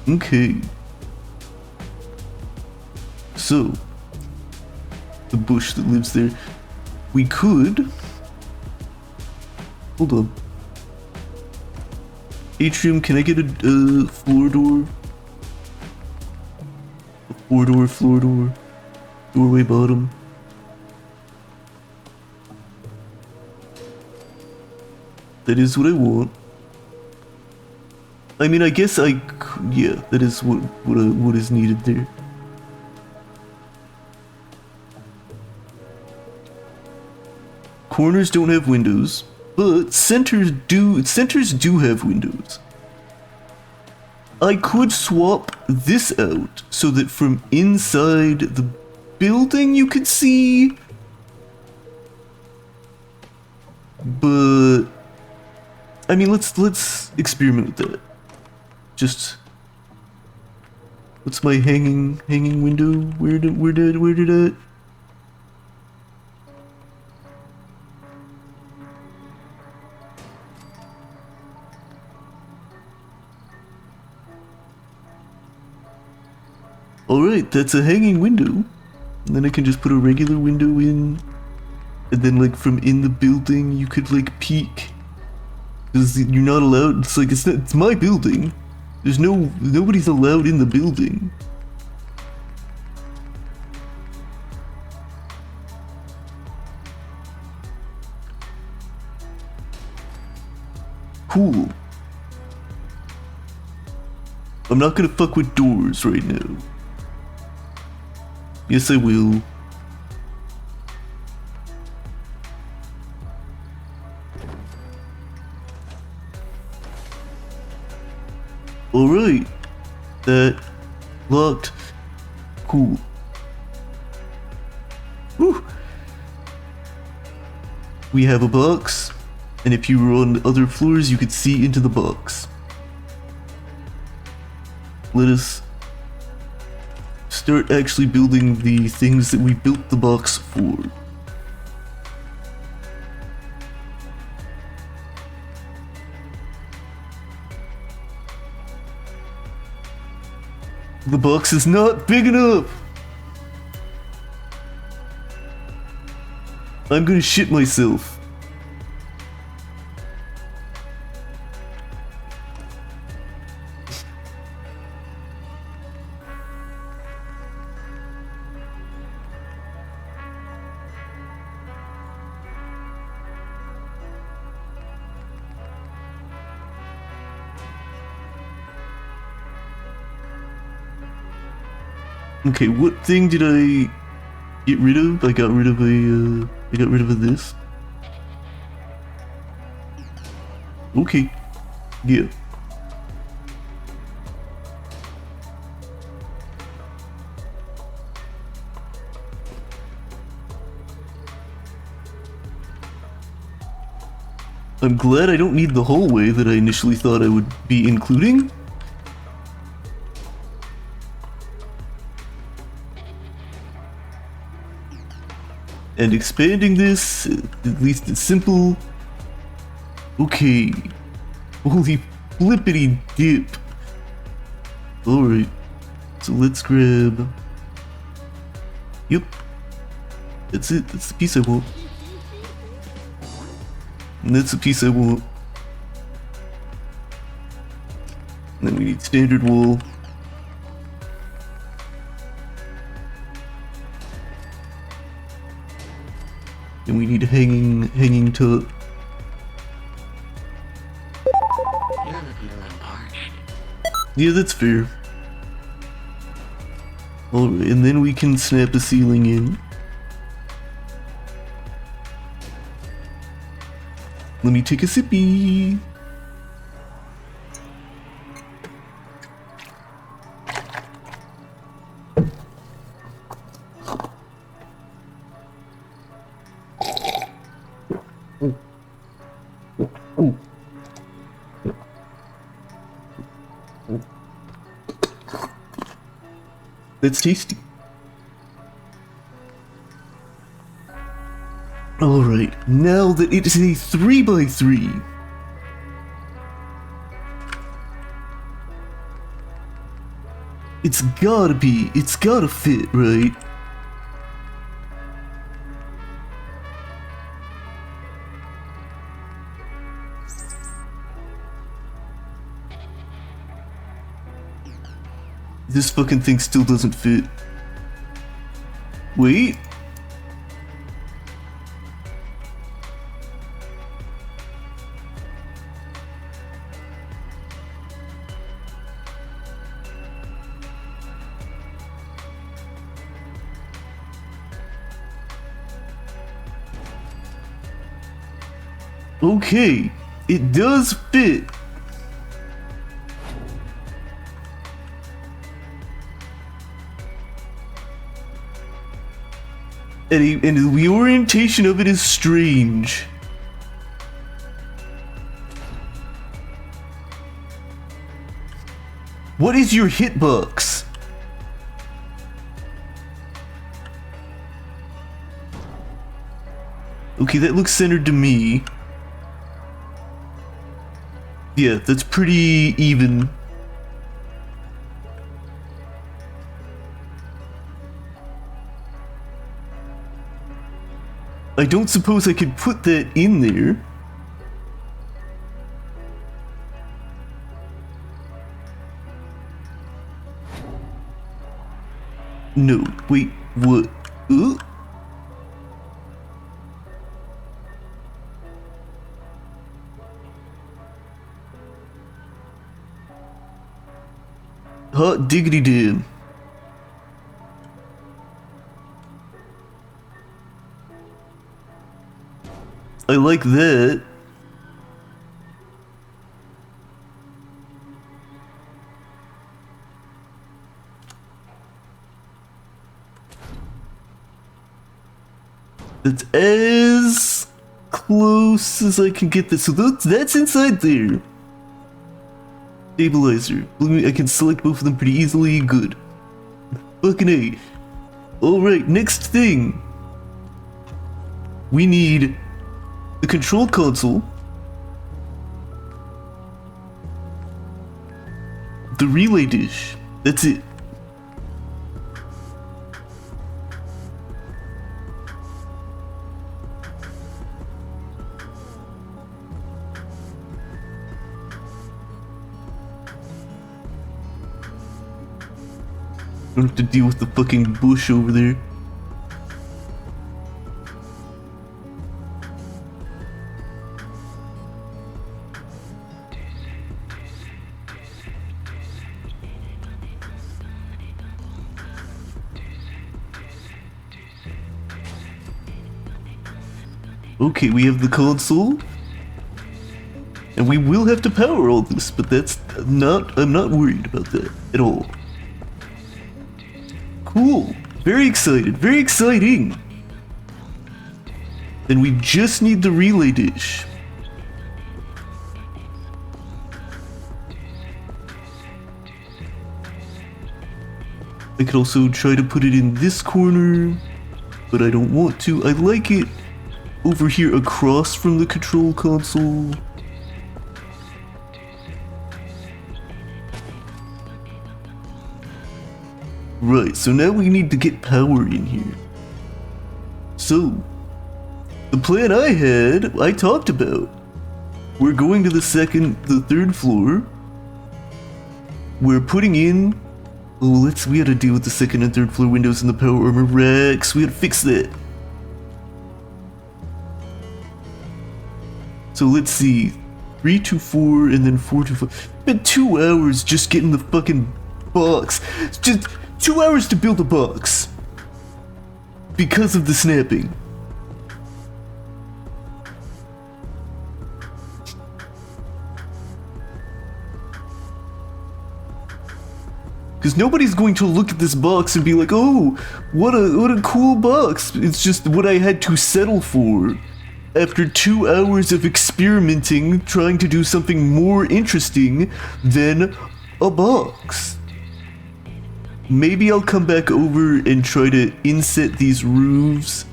Okay. So, the bush that lives there. We could... Hold on. Atrium, can I get a floor door? Floor door, doorway bottom. That is what I want. I mean, I guess yeah, that is what is needed there. Corners don't have windows, but centers do have windows. I could swap this out so that from inside the building you could see, but I mean, let's experiment with that. Just, what's my hanging window? Where did it? Alright, that's a hanging window. And then I can just put a regular window in. And then like from in the building you could like peek. Because you're not allowed, it's my building. There's nobody's allowed in the building. Cool. I'm not gonna fuck with doors right now. Yes, I will. Alright. That locked. Cool. Whew. We have a box, and if you were on other floors, you could see into the box. Let us start actually building the things that we built the box for. The box is not big enough! I'm gonna shit myself. Okay, what thing did I get rid of? I got rid of this. Okay. Yeah. I'm glad I don't need the hallway that I initially thought I would be including. And expanding this, at least it's simple. Okay. Holy flippity dip. Alright. So let's grab... Yep. That's it. That's the piece I want. And that's the piece I want. And then we need standard wall. And we need hanging top. Yeah, that's fair. Alright, and then we can snap a ceiling in. Let me take a sippy. That's tasty. Alright, now that it is a 3x3, it's gotta fit, right? This fucking thing still doesn't fit. Wait. Okay, it does fit. And the orientation of it is strange. What is your hitbox? Okay, that looks centered to me. Yeah, that's pretty even. I don't suppose I could put that in there. No, wait, what? Hot diggity damn. I like that. That's as close as I can get this. So that's inside there. Stabilizer. I can select both of them pretty easily. Good. Fucking A. Alright, next thing. We need the control console, the relay dish. That's it. Don't have to deal with the fucking bush over there. Okay, we have the console. And we will have to power all this, but I'm not worried about that at all. Cool. Very excited. Very exciting. Then we just need the relay dish. I could also try to put it in this corner, but I don't want to. I like it over here across from the control console. Right, so now we need to get power in here. So, the plan I talked about. We're going to the third floor. We're putting in... Oh, we gotta deal with the second and third floor windows and the power armor racks. We gotta fix that. So let's see. 3 to 4 and then 4 to 5. It's been 2 hours just getting the fucking box. It's just 2 hours to build a box. Because of the snapping. Because nobody's going to look at this box and be like, oh, what a cool box. It's just what I had to settle for. After 2 hours of experimenting, trying to do something more interesting than a box. Maybe I'll come back over and try to inset these roofs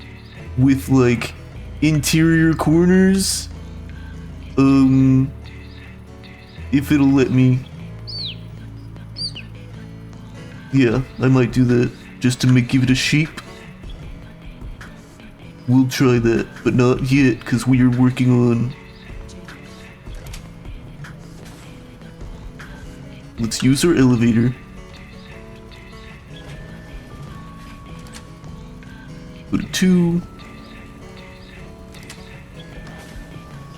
with like interior corners. If it'll let me. Yeah, I might do that just to give it a shape. We'll try that, but not yet, because we are working on... Let's use our elevator. Go to 2.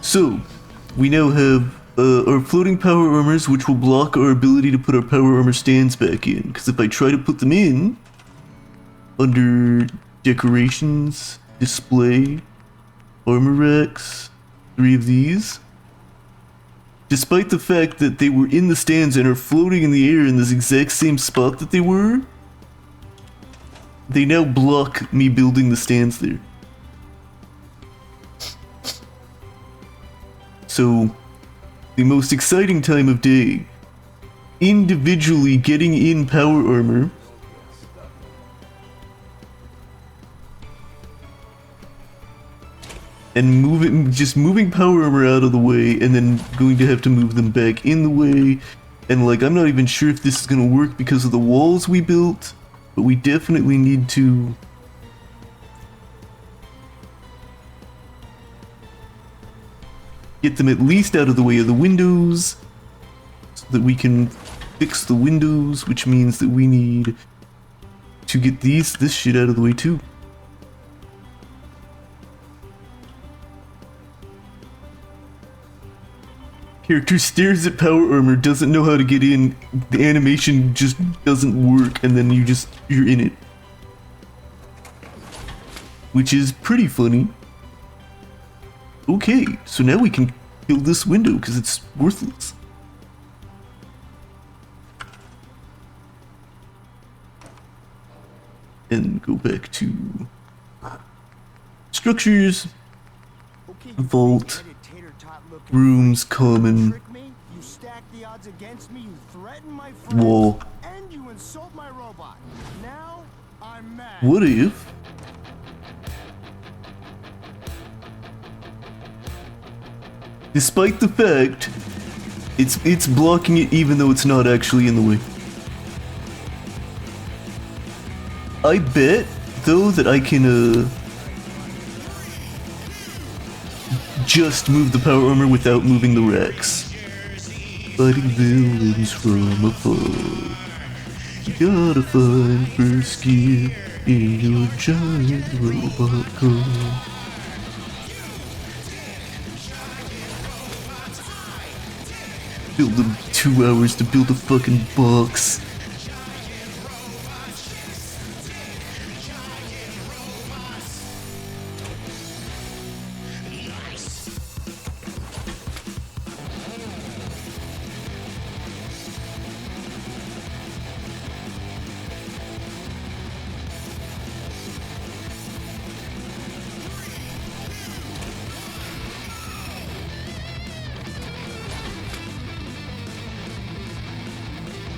So, we now have our floating power armors, which will block our ability to put our power armor stands back in. Because if I try to put them in, under decorations, display, armor racks, 3 of these, despite the fact that they were in the stands and are floating in the air in this exact same spot that they were, they now block me building the stands there. So, the most exciting time of day, individually getting in power armor, and moving power armor out of the way, and then going to have to move them back in the way. And like, I'm not even sure if this is gonna work because of the walls we built, but we definitely need to get them at least out of the way of the windows, so that we can fix the windows, which means that we need to get this shit out of the way too. Character stares at power armor, doesn't know how to get in, the animation just doesn't work, and then you're in it. Which is pretty funny. Okay, so now we can kill this window because it's worthless. And go back to structures, vault, rooms, common, wall. What if despite the fact it's blocking it even though it's not actually in the way? I bet though that I can just move the power armor without moving the racks. Fighting villains from afar. You gotta find first gear in your giant robot car. Build them 2 hours to build a fucking box.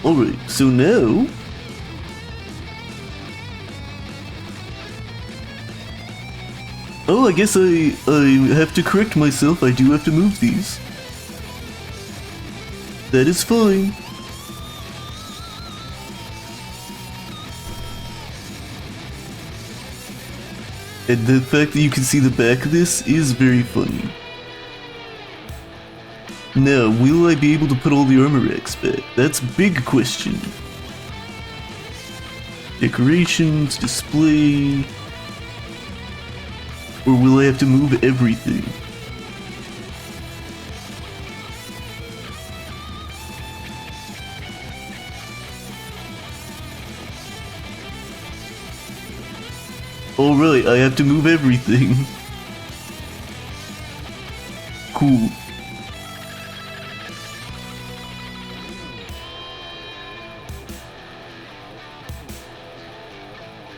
Alright, so now... Oh, I guess I have to correct myself. I do have to move these. That is fine. And the fact that you can see the back of this is very funny. Now, will I be able to put all the armor racks back? That's a big question. Decorations, display... Or will I have to move everything? Alright, I have to move everything. Cool.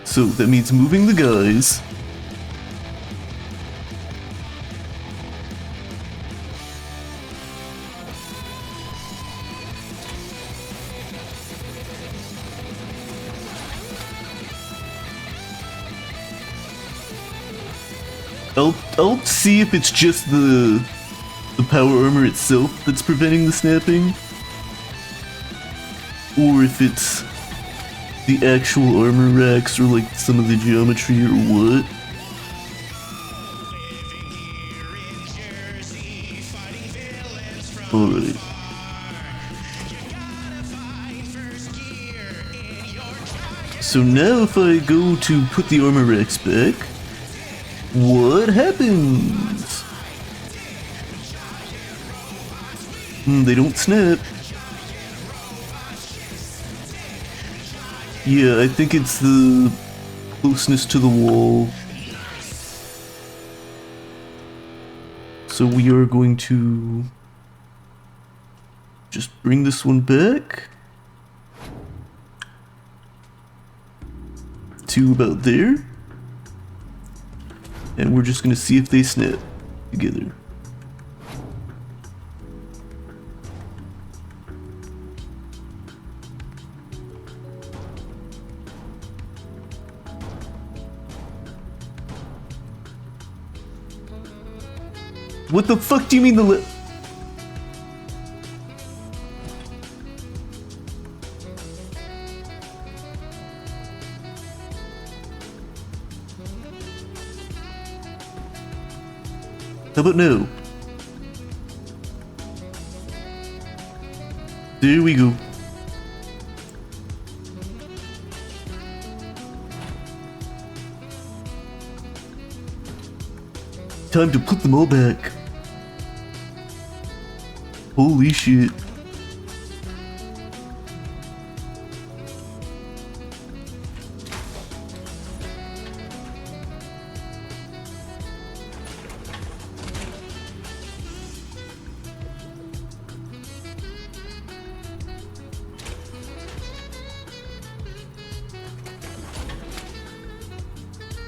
So that means moving the guys. I'll see if it's just the power armor itself that's preventing the snapping, or if it's the actual armor racks or like some of the geometry or what. Alright. So now if I go to put the armor racks back, what happens? They don't snap. Yeah, I think it's the closeness to the wall. So we are going to just bring this one back to about there. And we're just gonna see if they snap together. What the fuck do you mean the How about no? There we go. Time to put them all back. Holy shit.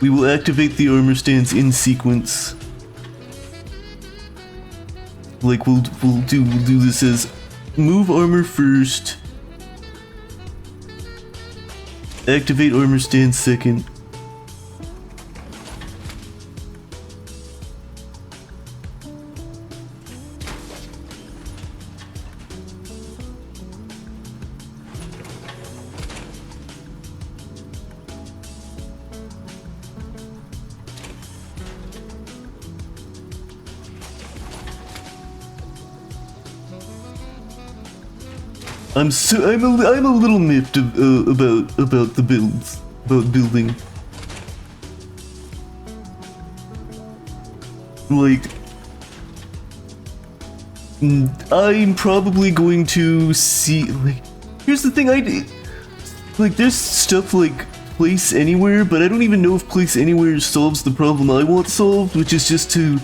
We will activate the armor stands in sequence. Like we'll do this as move armor first, activate armor stand second. I'm a little miffed about the builds, about building. Like, I'm probably going to see, like, here's the thing, like, there's stuff like place anywhere, but I don't even know if place anywhere solves the problem I want solved, which is just to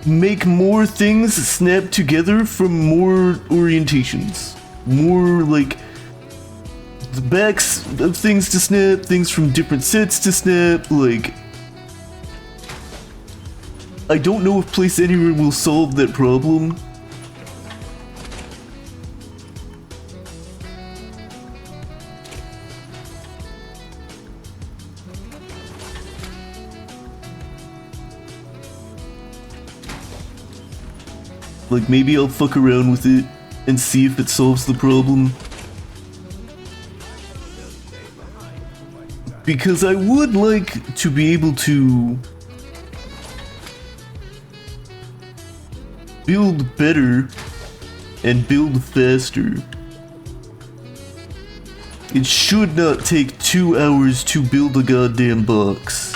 make more things snap together from more orientations. More like the backs of things to snap, things from different sets to snap, like I don't know if place anywhere will solve that problem. Like, maybe I'll fuck around with it and see if it solves the problem. Because I would like to be able to build better and build faster. It should not take 2 hours to build a goddamn box.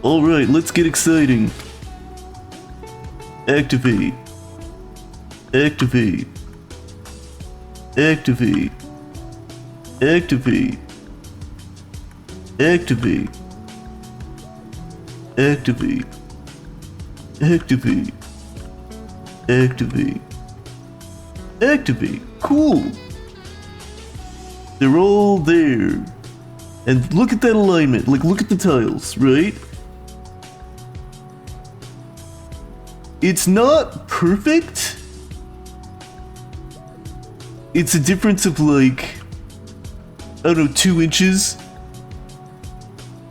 Alright, let's get exciting. Activate. Activate. Activate. Activate. Activate. Activate. Activate. Activate. Activate. Cool. They're all there. And look at that alignment. Like, look at the tiles, right? It's not perfect. It's a difference of like, I don't know, 2 inches.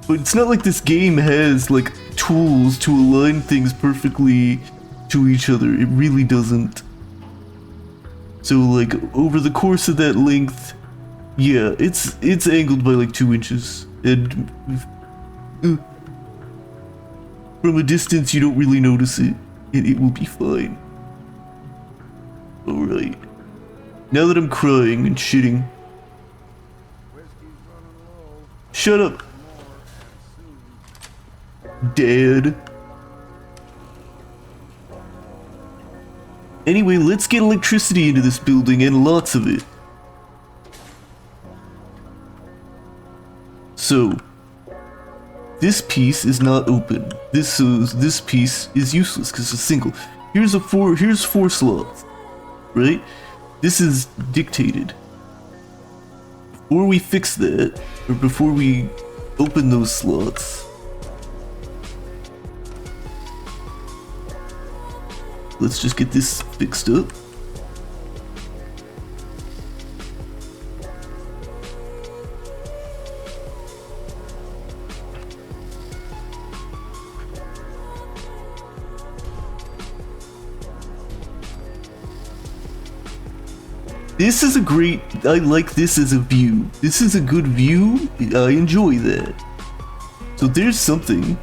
But it's not like this game has like tools to align things perfectly to each other. It really doesn't. So like over the course of that length, yeah, it's angled by like 2 inches. And from a distance you don't really notice it. And it will be fine. Alright. Now that I'm crying and shitting. Shut up, Dad. Anyway, let's get electricity into this building and lots of it. So, this piece is not open. This piece is useless because it's single. Here's 4 slots, right? This is dictated. Before we fix that, or before we open those slots, let's just get this fixed up. This is a great, I like this as a view. This is a good view, I enjoy that. So there's something.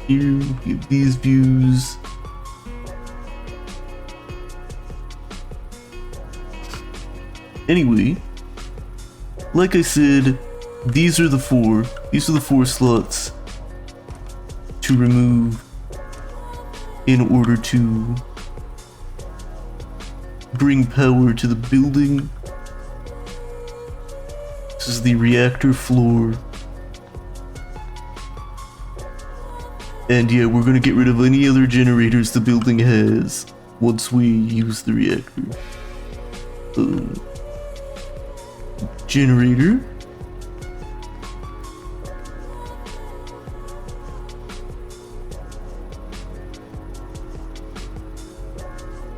Here, we have these views. Anyway, like I said, these are the 4 slots to remove in order to bring power to the building. This is the reactor floor. And yeah, we're gonna get rid of any other generators the building has once we use the reactor. Generator.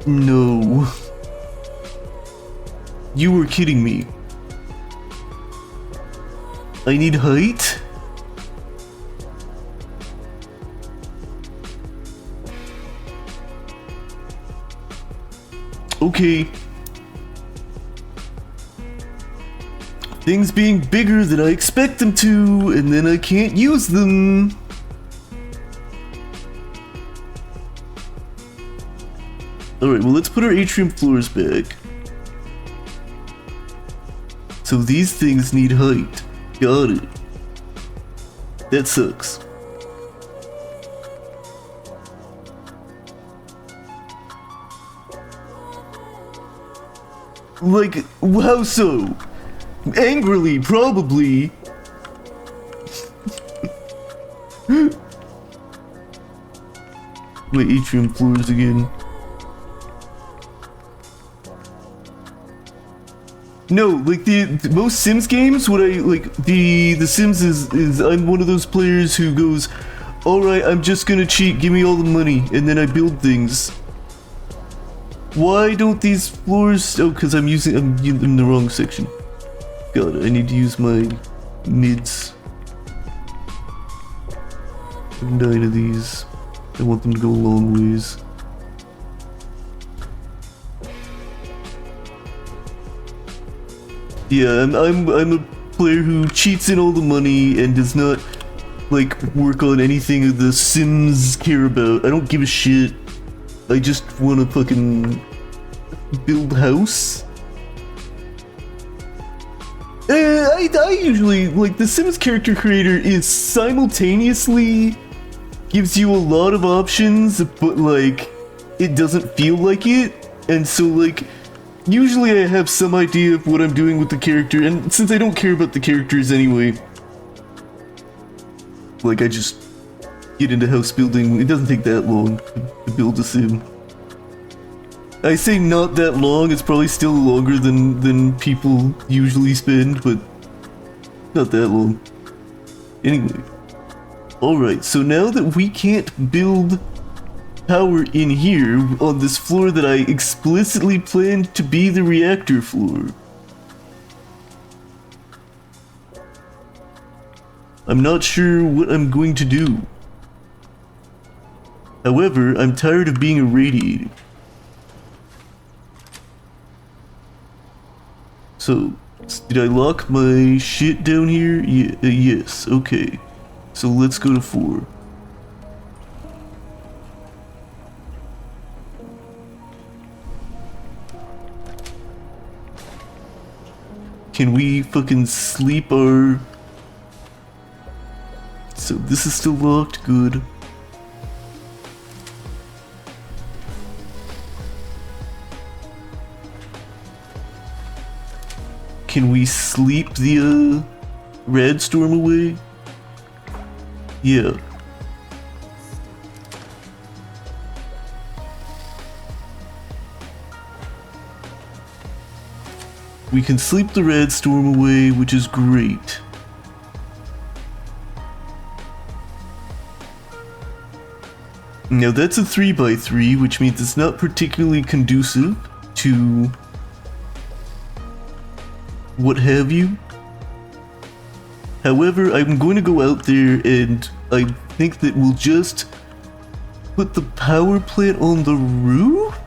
No. You were kidding me. I need height? Okay. Things being bigger than I expect them to, and then I can't use them. Alright, well let's put our atrium floors back. So these things need height. Got it. That sucks. Like, how so? Angrily, probably. my atrium floors again. No, like the most Sims games, what I like the Sims is I'm one of those players who goes, alright, I'm just gonna cheat, give me all the money, and then I build things. Why don't these floors? Oh, because I'm in the wrong section. God, I need to use my mids. 9 of these. I want them to go a long ways. Yeah, I'm a player who cheats in all the money and does not like work on anything the Sims care about. I don't give a shit. I just want to fucking build house. I usually like the Sims character creator is simultaneously gives you a lot of options, but like it doesn't feel like it, and so like usually I have some idea of what I'm doing with the character, and since I don't care about the characters anyway, like I just get into house building. It doesn't take that long to build a sim. I say not that long, it's probably still longer than people usually spend, but not that long. Anyway. Alright, so now that we can't build power in here on this floor that I explicitly planned to be the reactor floor, I'm not sure what I'm going to do. However, I'm tired of being irradiated. So, did I lock my shit down here? Yeah, yes, okay. So let's go to 4. Can we fucking sleep our... So this is still locked, good. Can we sleep the red storm away? Yeah. We can sleep the red storm away, which is great. Now that's a 3x3, which means it's not particularly conducive to what have you. However, I'm going to go out there and I think that we'll just put the power plant on the roof?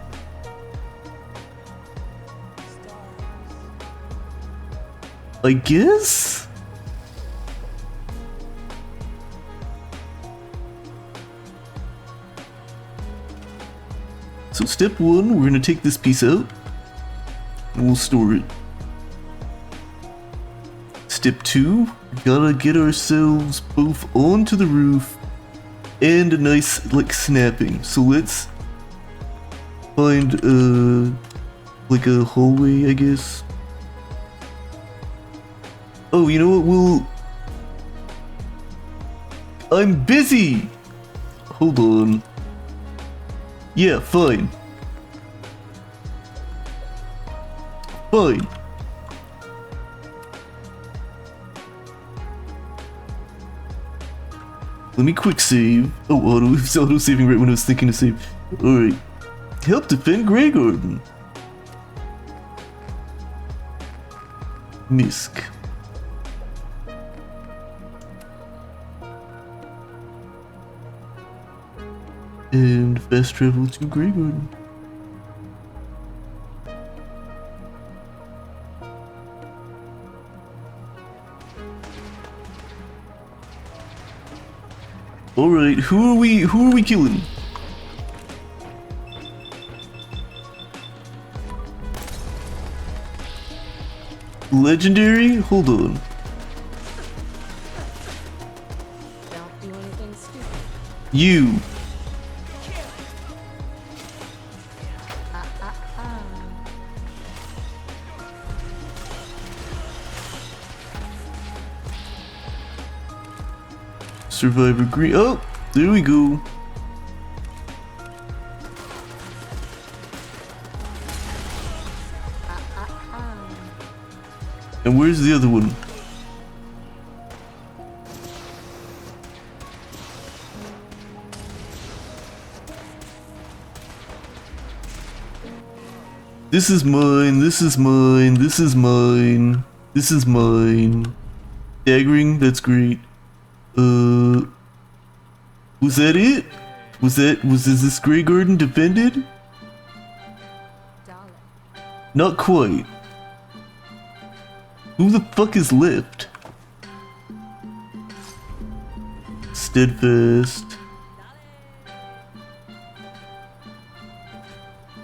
I guess? So step 1, we're going to take this piece out and we'll store it. Step 2, gotta get ourselves both onto the roof and a nice like snapping. So let's find like a hallway, I guess. Oh, you know what, I'm busy! Hold on. Yeah, fine. Fine. Let me quick save. Oh, it's auto saving right when I was thinking to save. Alright. Help defend Grey Garden. Misk. And fast travel to Grey Garden. Alright, who are we killing? Legendary? Hold on. Don't do anything stupid. You. Survivor green. Oh, there we go. And where's the other one? This is mine, this is mine, this is mine, this is mine. Daggering, that's great. Was that it? Was this Grey Garden defended? Darling. Not quite. Who the fuck is left? Steadfast.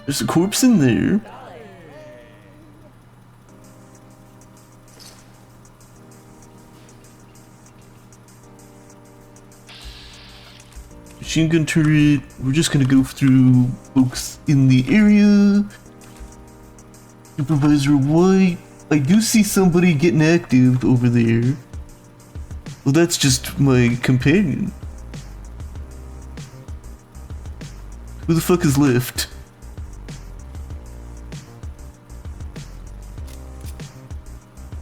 There's a corpse in there. Machine gun turret. We're just gonna go through folks in the area. Supervisor White. I do see somebody getting active over there. Well, that's just my companion. Who the fuck is left?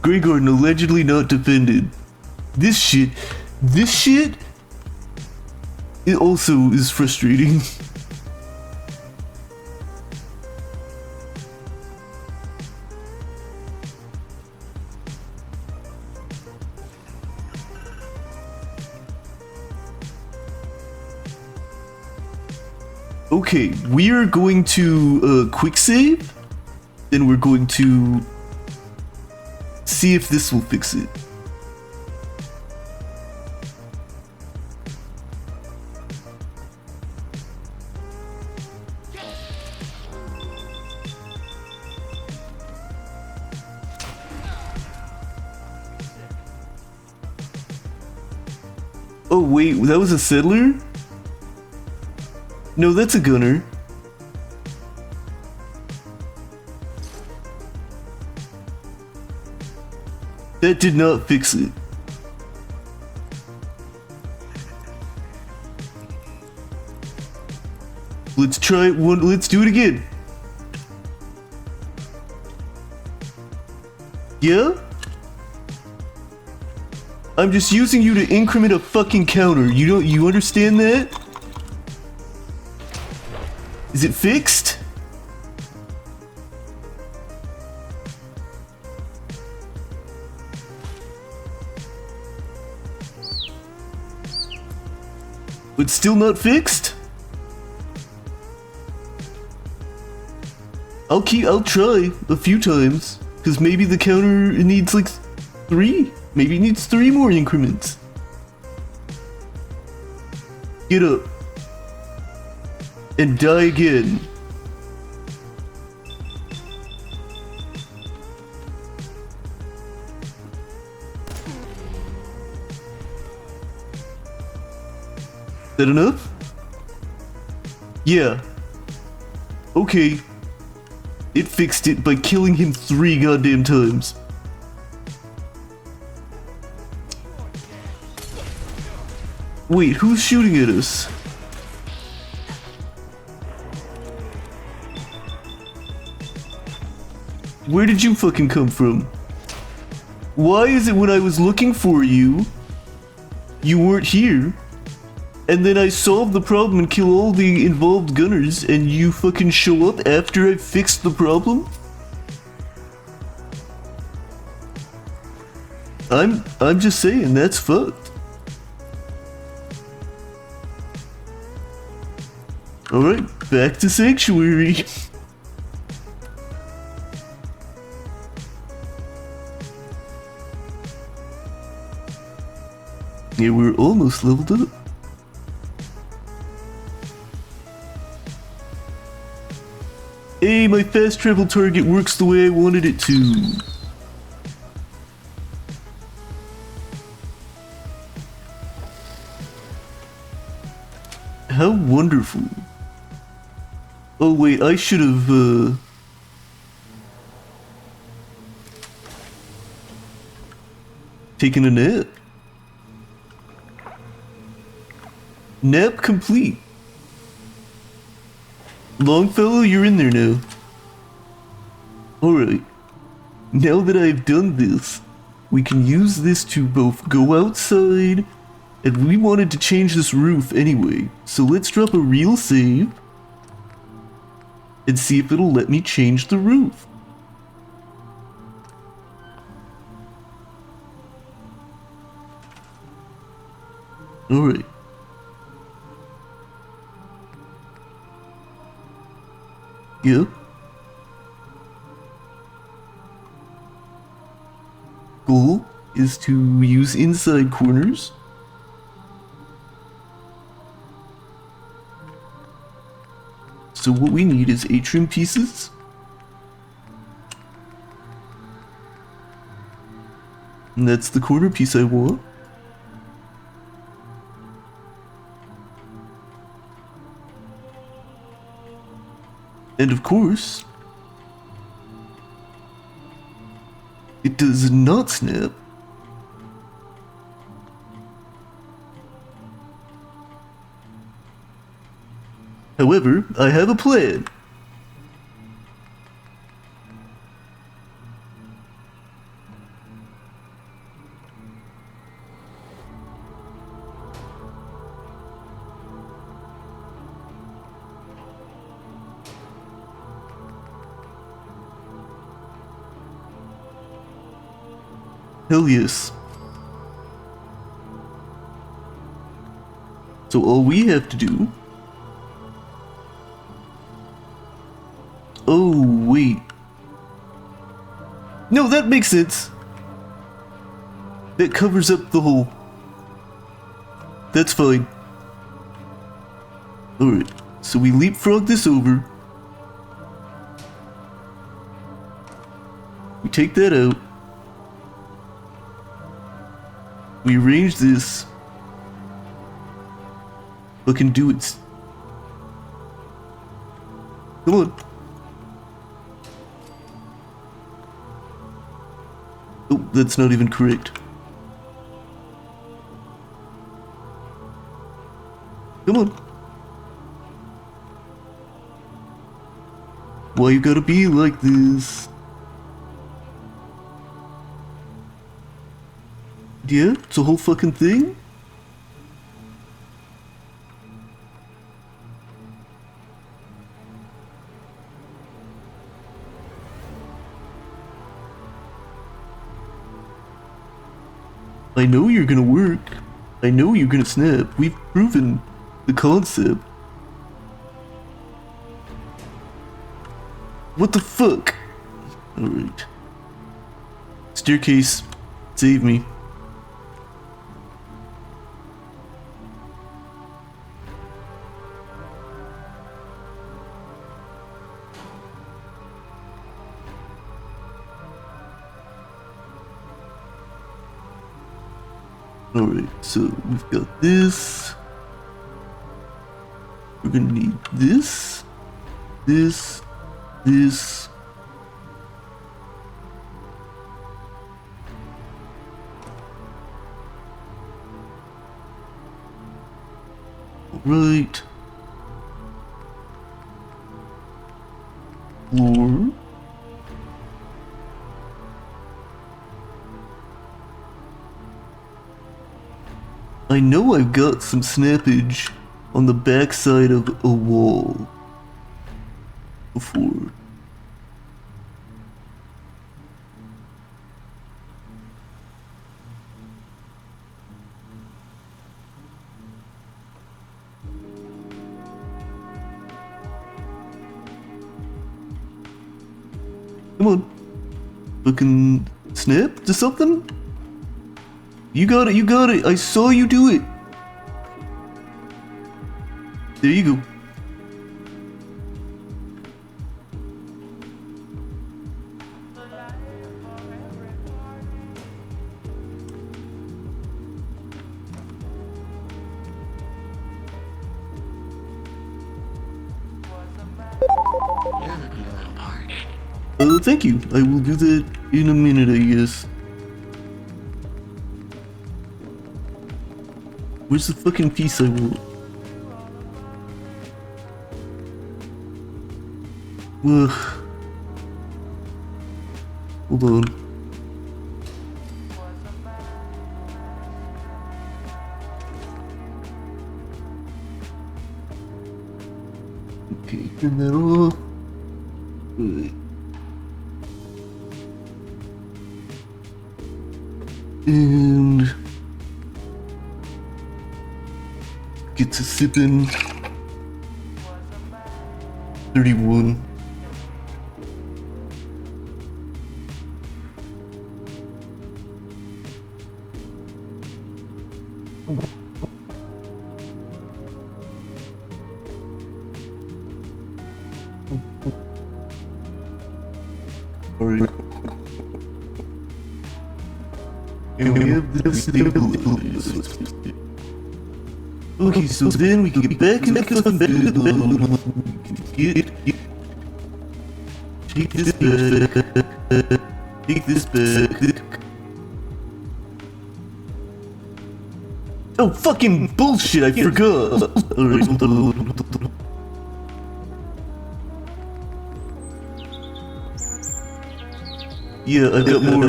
Grey Garden allegedly not defended. This shit, it also is frustrating. Okay, we are going to quick save, then we're going to see if this will fix it. Oh wait, that was a settler? No, that's a gunner. That did not fix it. Let's try it one, let's do it again. Yeah? I'm just using you to increment a fucking counter. You understand that? Is it fixed? But still not fixed? I'll try a few times, cause maybe the counter needs like 3. Maybe it needs 3 more increments. Get up. And die again. Is that enough? Yeah. Okay. It fixed it by killing him 3 goddamn times. Wait, who's shooting at us? Where did you fucking come from? Why is it when I was looking for you, you weren't here, and then I solved the problem and kill all the involved gunners, and you fucking show up after I fixed the problem? I'm just saying, that's fucked. Alright, back to Sanctuary. Yeah, we're almost leveled up. Hey, my fast travel target works the way I wanted it to. How wonderful. Oh wait, I should have taken a nap. Nap complete. Longfellow, you're in there now. Alright. now that I've done this, we can use this to both go outside, and we wanted to change this roof anyway. So let's drop a real save and see if it'll let me change the roof. Alright. Yep. Goal is to use inside corners. So what we need is atrium pieces. And that's the corner piece I want. And of course, it does not snap. However, I have a plan. Hell yes. So all we have to do... Oh, wait. No, that makes sense. That covers up the hole. That's fine. Alright, so we leapfrog this over. We take that out. We arrange this. Fucking do it. Come on. Oh, that's not even correct. Come on. Why you gotta be like this? Yeah, it's a whole fucking thing? I know you're gonna work. I know you're gonna snap. We've proven the concept. What the fuck? Alright. Staircase, save me. Alright, so we've got this. We're gonna need this, this, this. Alright. Floor. I know I've got some snappage on the backside of a wall before. Come on. Fucking snap to something? You got it, you got it. I saw you do it. There you go. Thank you. I will do that in a minute, I guess. Where's the fucking piece I want? Ugh. Hold on. Okay, turn that off. Right. And get to sipping. 31. Alright. And we have the stabilizers. Okay, so then we can get back in the fucking bed. Take this back. Take this back. Oh, fucking bullshit, I forgot. Alright, hold on. Yeah, I got more.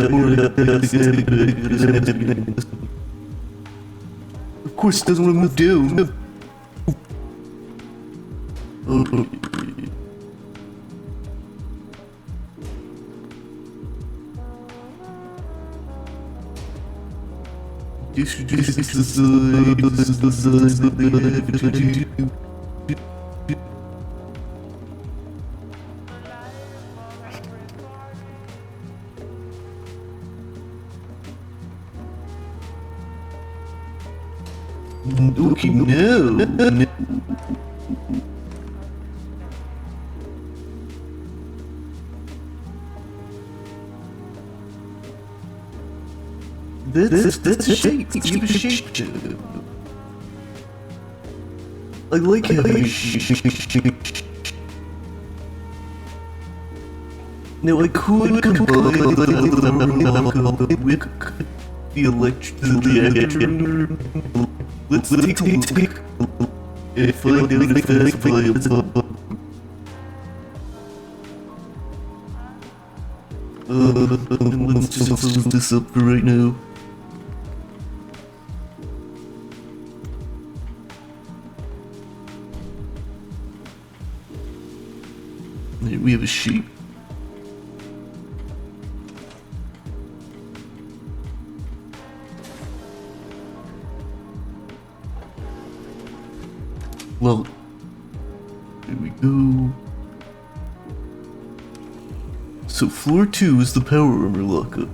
Of course, it doesn't want to move down. Oh. This is the side. This is the side that they have to do. Okay, no. That's a shape. Give a shape to it. I like having a shape. Now I could combine with the electric. Let's take a look and find out if that's viable. Let's just close this up for right now. There we have a sheep. Well, here we go. So floor 2 is the power armor lockup.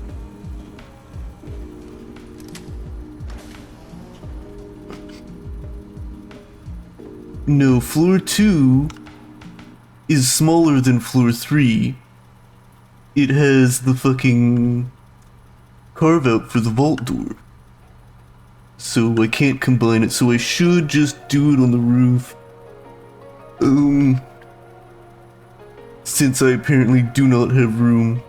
No, floor 2 is smaller than floor 3. It has the fucking carve out for the vault door. So I can't combine it, so I should just do it on the roof. Since I apparently do not have room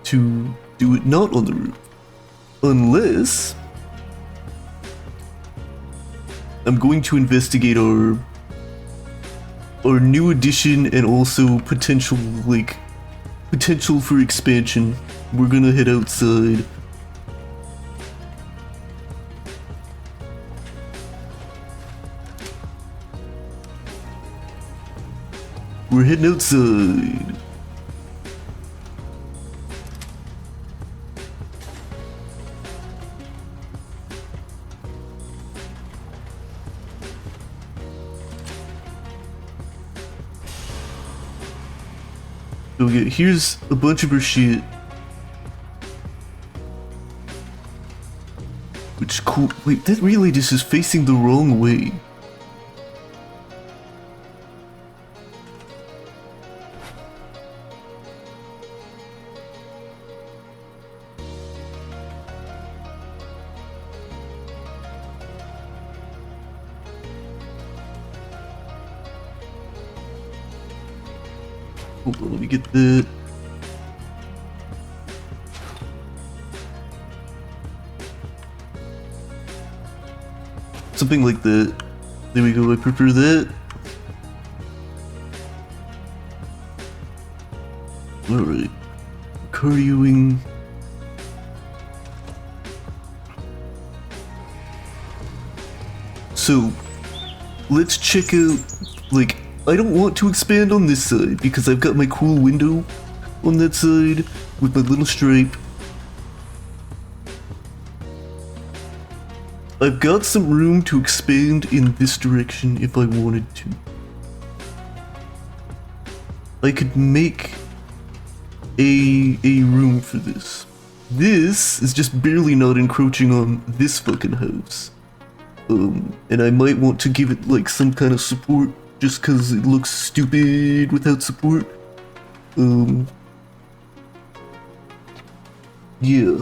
to do it not on the roof. Unless I'm going to investigate our new addition and also potential for expansion. We're gonna head outside. We're heading outside. Okay, here's a bunch of her shit. Which cool. Wait, that relay just is facing the wrong way. Hold on, let me get that. Something like that. There we go, I prefer that. Alright. cardioing. So, let's check out, like, I don't want to expand on this side because I've got my cool window on that side with my little stripe. I've got some room to expand in this direction if I wanted to. I could make a room for this. This is just barely not encroaching on this fucking house. And I might want to give it like some kind of support just cause it looks stupid without support. Yeah.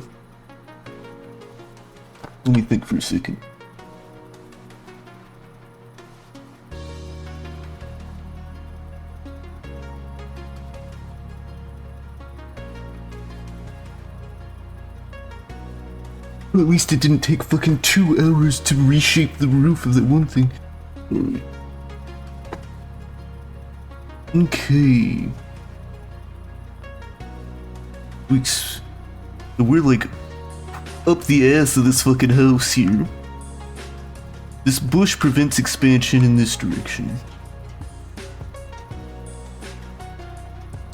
Let me think for a second. Well, at least it didn't take fucking 2 hours to reshape the roof of that one thing. Alright. Okay. We're like up the ass of this fucking house here. This bush prevents expansion in this direction.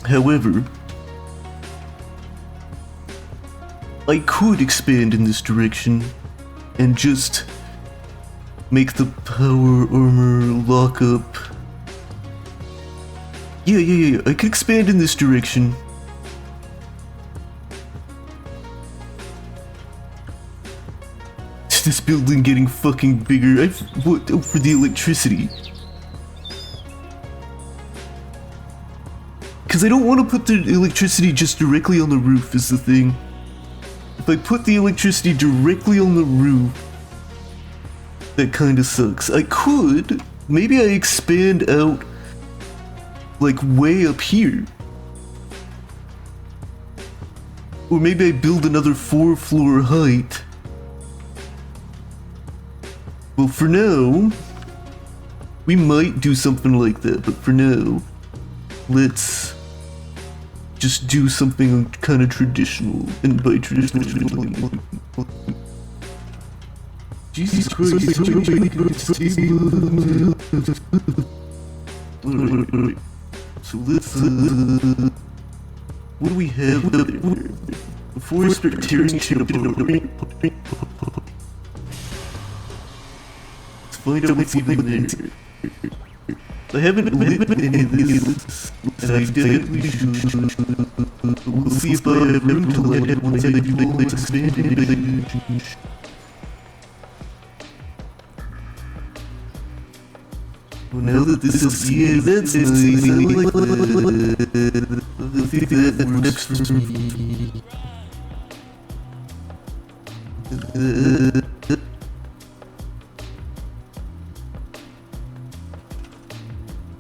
However, I could expand in this direction and just make the power armor lock up. Yeah. I could expand in this direction. This building getting fucking bigger. What for the electricity? Because I don't want to put the electricity just directly on the roof is the thing. If I put the electricity directly on the roof, that kind of sucks. I could, maybe I expand out like way up here. Or maybe I build another 4-floor height. Well, for now, we might do something like that, but for now, let's just do something kind of traditional. And by traditional, Jesus Christ, Alright. So let's, what do we have up there? Before expectation of find out what's even there. I haven't lit any of this, and I definitely should. We'll see if I have room to light it once I do all this expanding. Well, now that this is, yeah, that's nice, I like that. I think that works for me.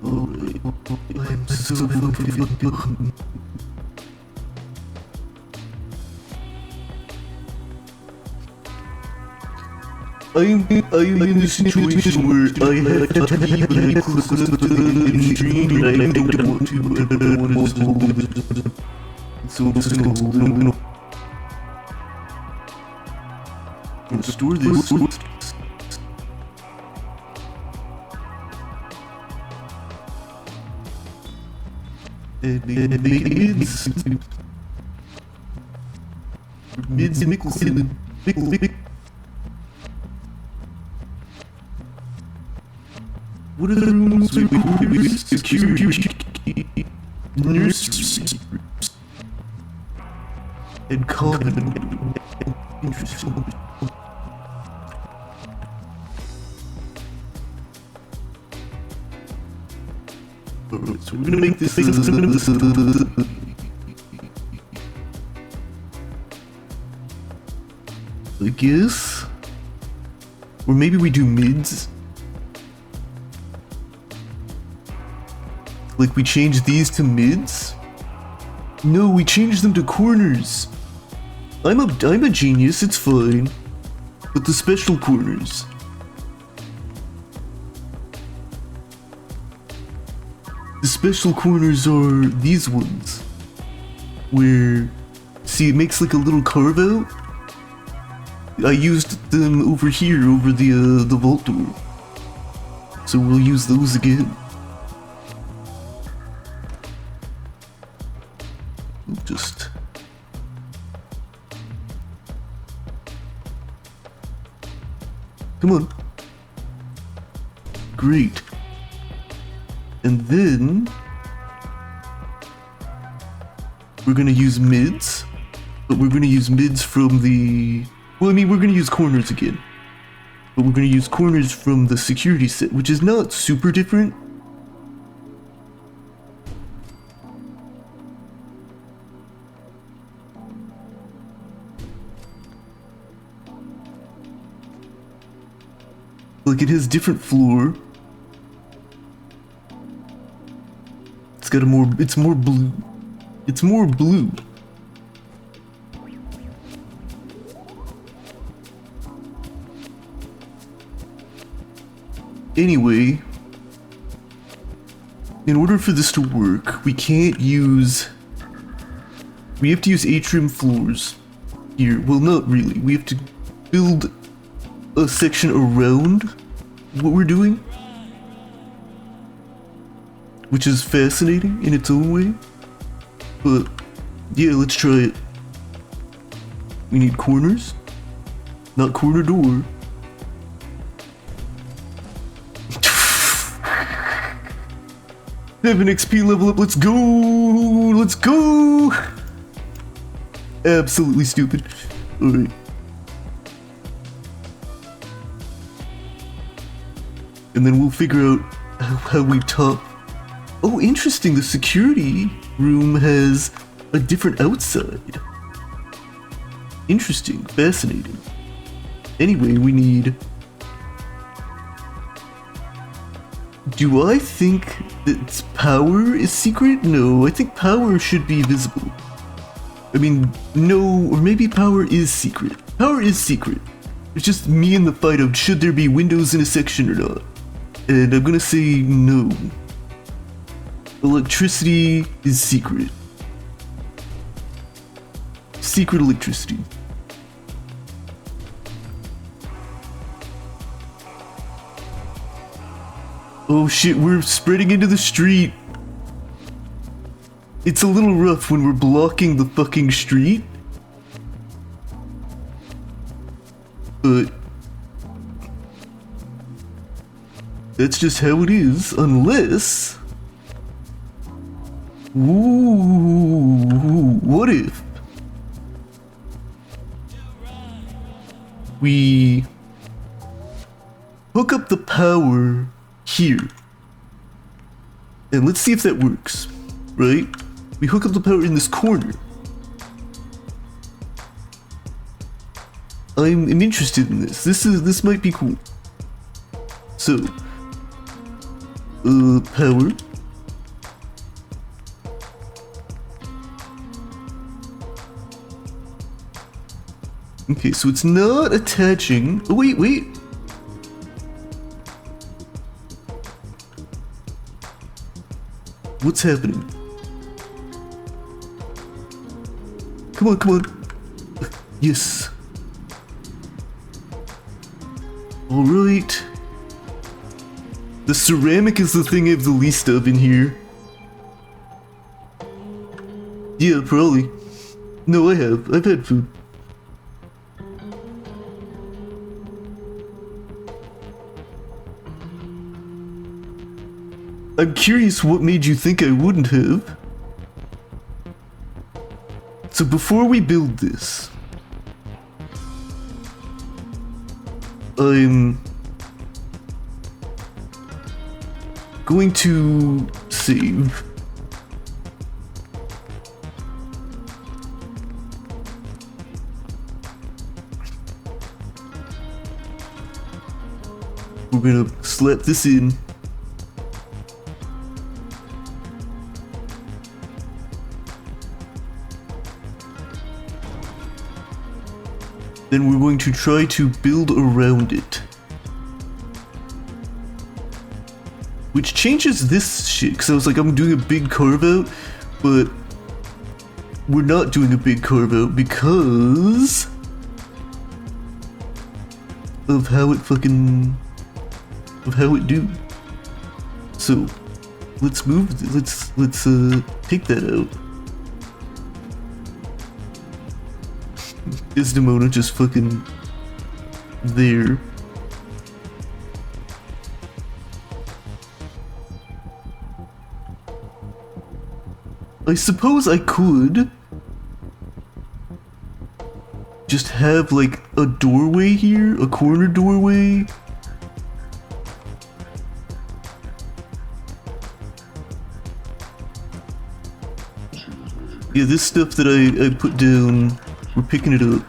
Alright, I'm so fucking done. I'm in a situation where I have to be very close enough to the end stream and I don't want to, I don't want to just hold it. So I'm just gonna hold it, I'm gonna store this. And mids. Mids Mickelson. What are the rooms with security? Nursery. And common. Interesting. Alright, so we're gonna make this I guess? Or maybe we do mids? Like we change these to mids? No, we change them to corners. I'm a genius, it's fine. But the special corners. The special corners are these ones. Where see, it makes like a little carve out. I used them over here, over the vault door. So we'll use those again. We'll just... Come on. Great. And then... we're gonna use mids. But we're gonna use mids from the... well, I mean, we're gonna use corners again. But we're gonna use corners from the security set, which is not super different. Like, it has different floor. It's got a more... it's more blue. It's more blue. Anyway, in order for this to work, we can't use... we have to use atrium floors here. Well, not really. We have to build a section around what we're doing, which is fascinating in its own way. But yeah, let's try it. We need corners, not corner door. 7 XP level up, let's go! Let's go! Absolutely stupid. Alright. And then we'll figure out how we top. Oh, interesting, the security room has a different outside. Interesting, fascinating. Anyway, we need... do I think that power is secret? No, I think power should be visible. I mean, no, or maybe power is secret. Power is secret. It's just me in the fight of should there be windows in a section or not. And I'm gonna say no. Electricity is secret. Secret electricity. Oh shit, we're spreading into the street. It's a little rough when we're blocking the fucking street. But that's just how it is, unless... ooh, what if we hook up the power here? And let's see if that works, right? We hook up the power in this corner. I'm interested in this. This might be cool. So, power. Okay, so it's not attaching. Oh, wait. What's happening? Come on. Yes. Alright. The ceramic is the thing I have the least of in here. Yeah, probably. No, I have. I've had food. I'm curious what made you think I wouldn't have. So before we build this, I'm going to save. We're gonna slap this in. Then we're going to try to build around it. Which changes this shit, because I was like, I'm doing a big carve out, but we're not doing a big carve out because of how it do. So let's take that out. Desdemona just fucking there. I suppose I could just have like a doorway here, a corner doorway. Yeah, this stuff that I put down, we're picking it up.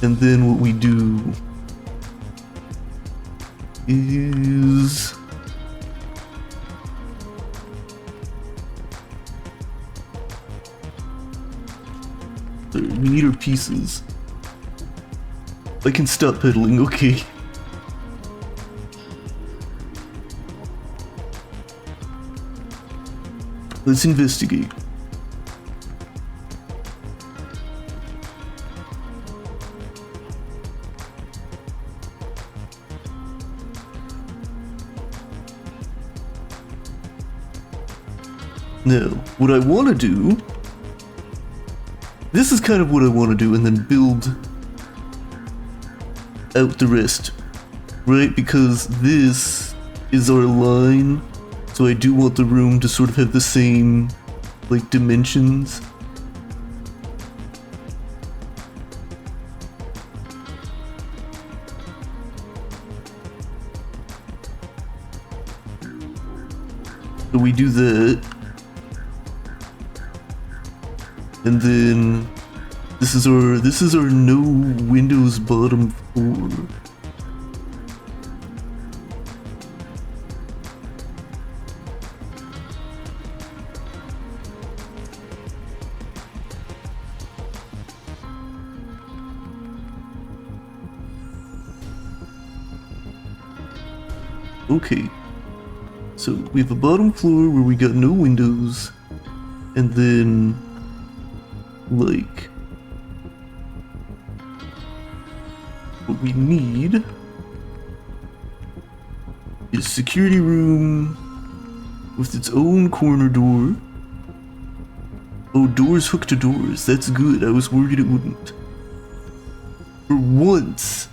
And then what we do is we need our pieces. I can stop pedaling, okay. Let's investigate. Now, what I want to do, this is kind of what I want to do, and then build out the rest, right? Because this is our line, so I do want the room to sort of have the same, like, dimensions. So we do that. And then this is our no windows bottom floor. Okay. So we have a bottom floor where we got no windows, and then like what we need is security room with its own corner door. Oh, doors hooked to doors. That's good. I was worried it wouldn't. For once,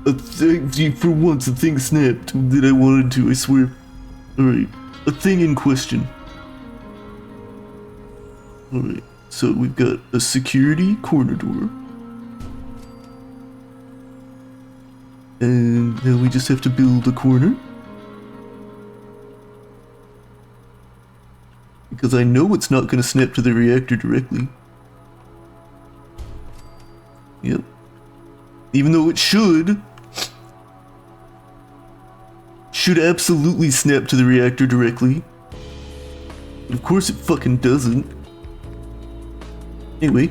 a thing snapped that I wanted to, I swear. Alright, a thing in question. Alright. So we've got a security corner door. And now we just have to build a corner. Because I know it's not going to snap to the reactor directly. Yep. Even though it should absolutely snap to the reactor directly. But of course it fucking doesn't. Anyway,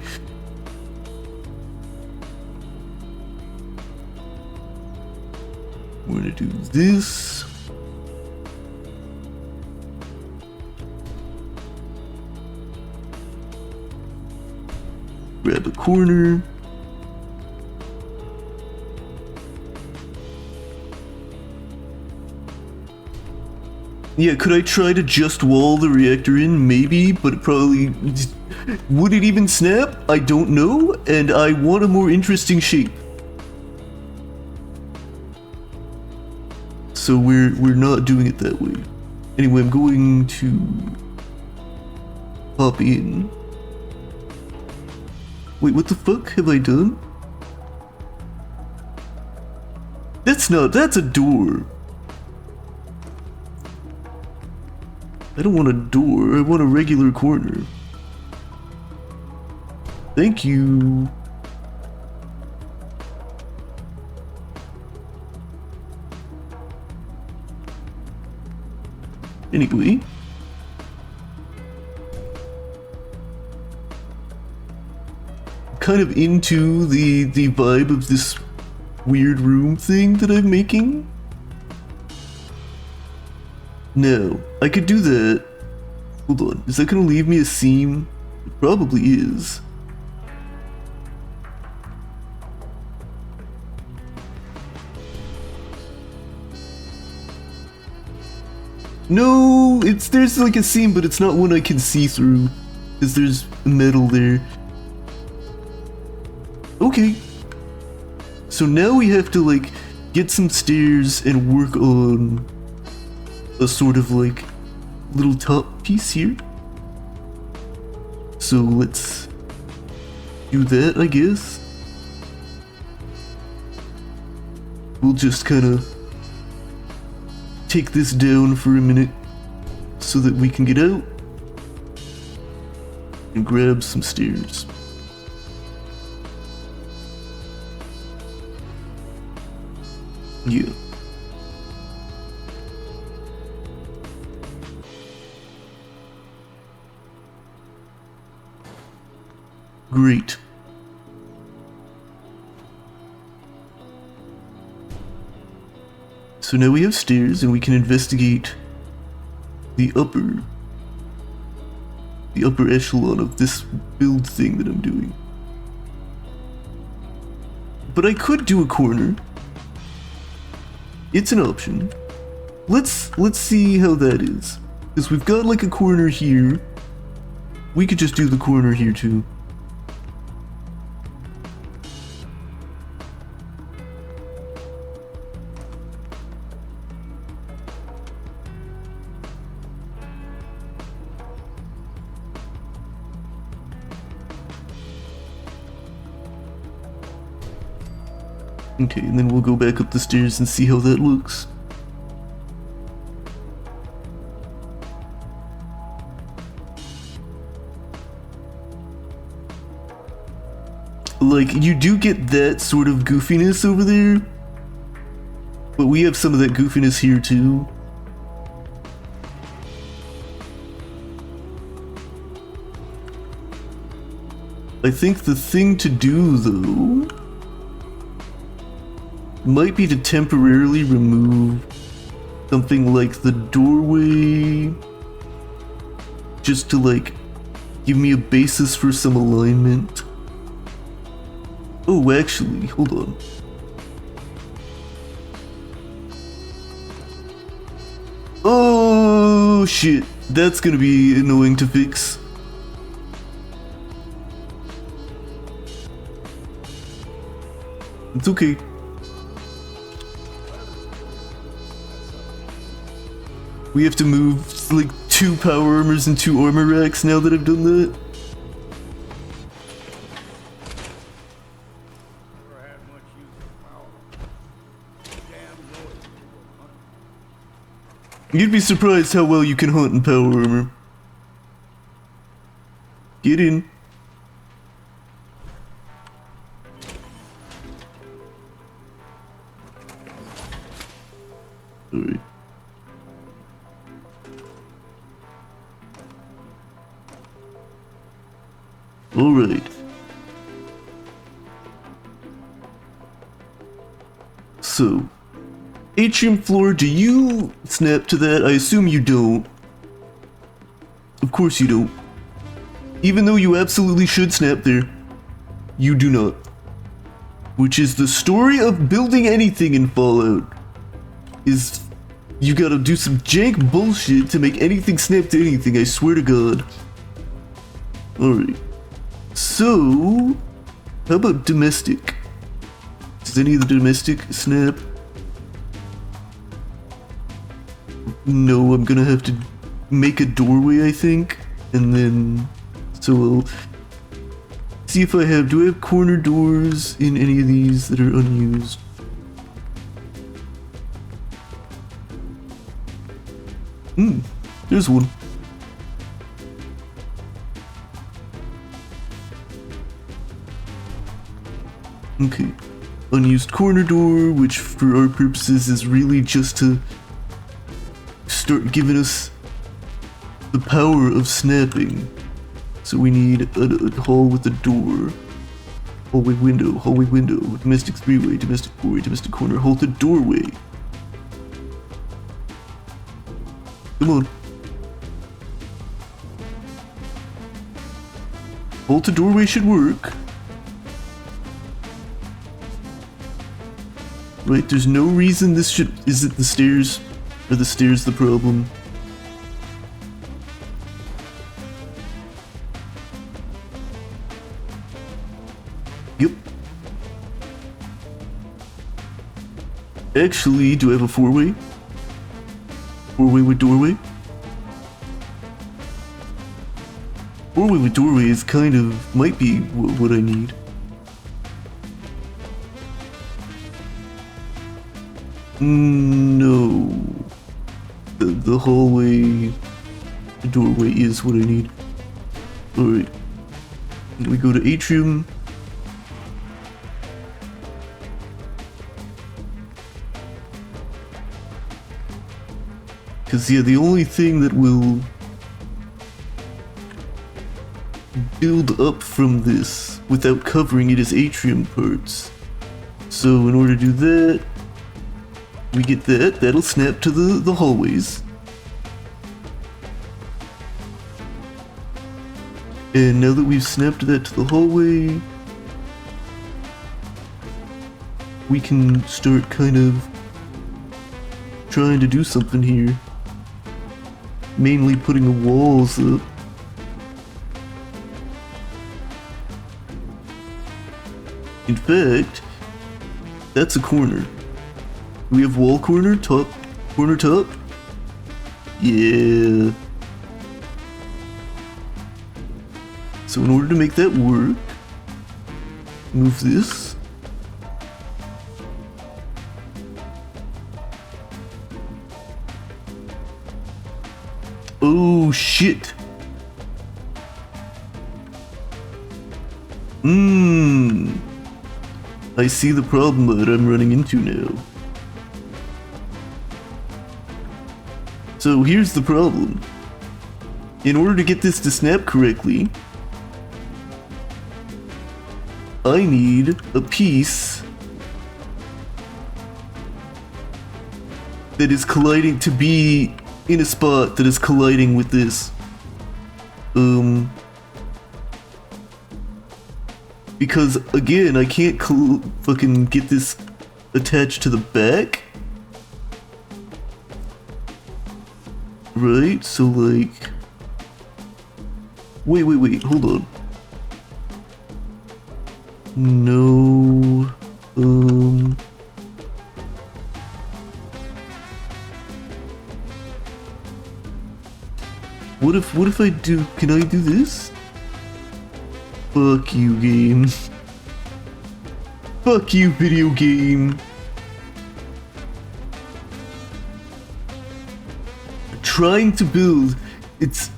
we're gonna do this. Grab a corner. Yeah, could I try to just wall the reactor in? Maybe, but it probably... Would it even snap? I don't know, and I want a more interesting shape. So we're not doing it that way. Anyway, I'm going to pop in. Wait, what the fuck have I done? That's a door. I don't want a door, I want a regular corner. Thank you. Anyway. Kind of into the vibe of this weird room thing that I'm making. Now, I could do that. Hold on, is that gonna leave me a seam? It probably is. No, there's like a seam, but it's not one I can see through, because there's metal there. Okay. So now we have to like get some stairs and work on a sort of like little top piece here. So let's do that, I guess. We'll just kind of take this down for a minute so that we can get out and grab some stairs. Yeah. Great. So now we have stairs and we can investigate the upper echelon of this build thing that I'm doing. But I could do a corner. It's an option. Let's see how that is. Because we've got like a corner here. We could just do the corner here too. Okay, and then we'll go back up the stairs and see how that looks. Like, you do get that sort of goofiness over there, but we have some of that goofiness here too. I think the thing to do though might be to temporarily remove something like the doorway, just to like give me a basis for some alignment. Oh, actually, hold on. Oh shit, that's gonna be annoying to fix. It's okay. We have to move like 2 power armors and 2 armor racks now that I've done that. You'd be surprised how well you can hunt in power armor. Get in. Alright. Alright. So, atrium floor, do you snap to that? I assume you don't. Of course you don't. Even though you absolutely should snap there, you do not. Which is the story of building anything in Fallout. Is you gotta do some jank bullshit to make anything snap to anything, I swear to God. Alright. So, how about domestic? Does any of the domestic snap? No, I'm gonna have to make a doorway, I think, and then, so I'll see if I have, do I have corner doors in any of these that are unused? There's one. Okay, unused corner door, which for our purposes is really just to start giving us the power of snapping. So we need a hall with a door. hallway window, domestic three-way, domestic four-way, domestic corner, halted doorway. Come on. Halted doorway should work. Right, there's no reason this should... Is it the stairs? Are the stairs the problem? Yep. Actually, do I have a four-way? Four-way with doorway? Four-way with doorway is kind of... might be what I need. No. The hallway... The doorway is what I need. Alright. We go to atrium. Because, yeah, the only thing that will build up from this without covering it is atrium parts. So in order to do that, we get that. That'll snap to the hallways. And now that we've snapped that to the hallway, we can start kind of trying to do something here. Mainly putting the walls up. In fact, that's a corner. We have wall corner, top, corner top. Yeah. So in order to make that work, move this. Oh shit. I see the problem that I'm running into now. So here's the problem. In order to get this to snap correctly, I need a piece that is colliding to be in a spot that is colliding with this. Because again, I can't fucking get this attached to the back. Right, so like... Wait, hold on. No... What if I do... Can I do this? Fuck you, game. Fuck you, video game. Trying to build, it's...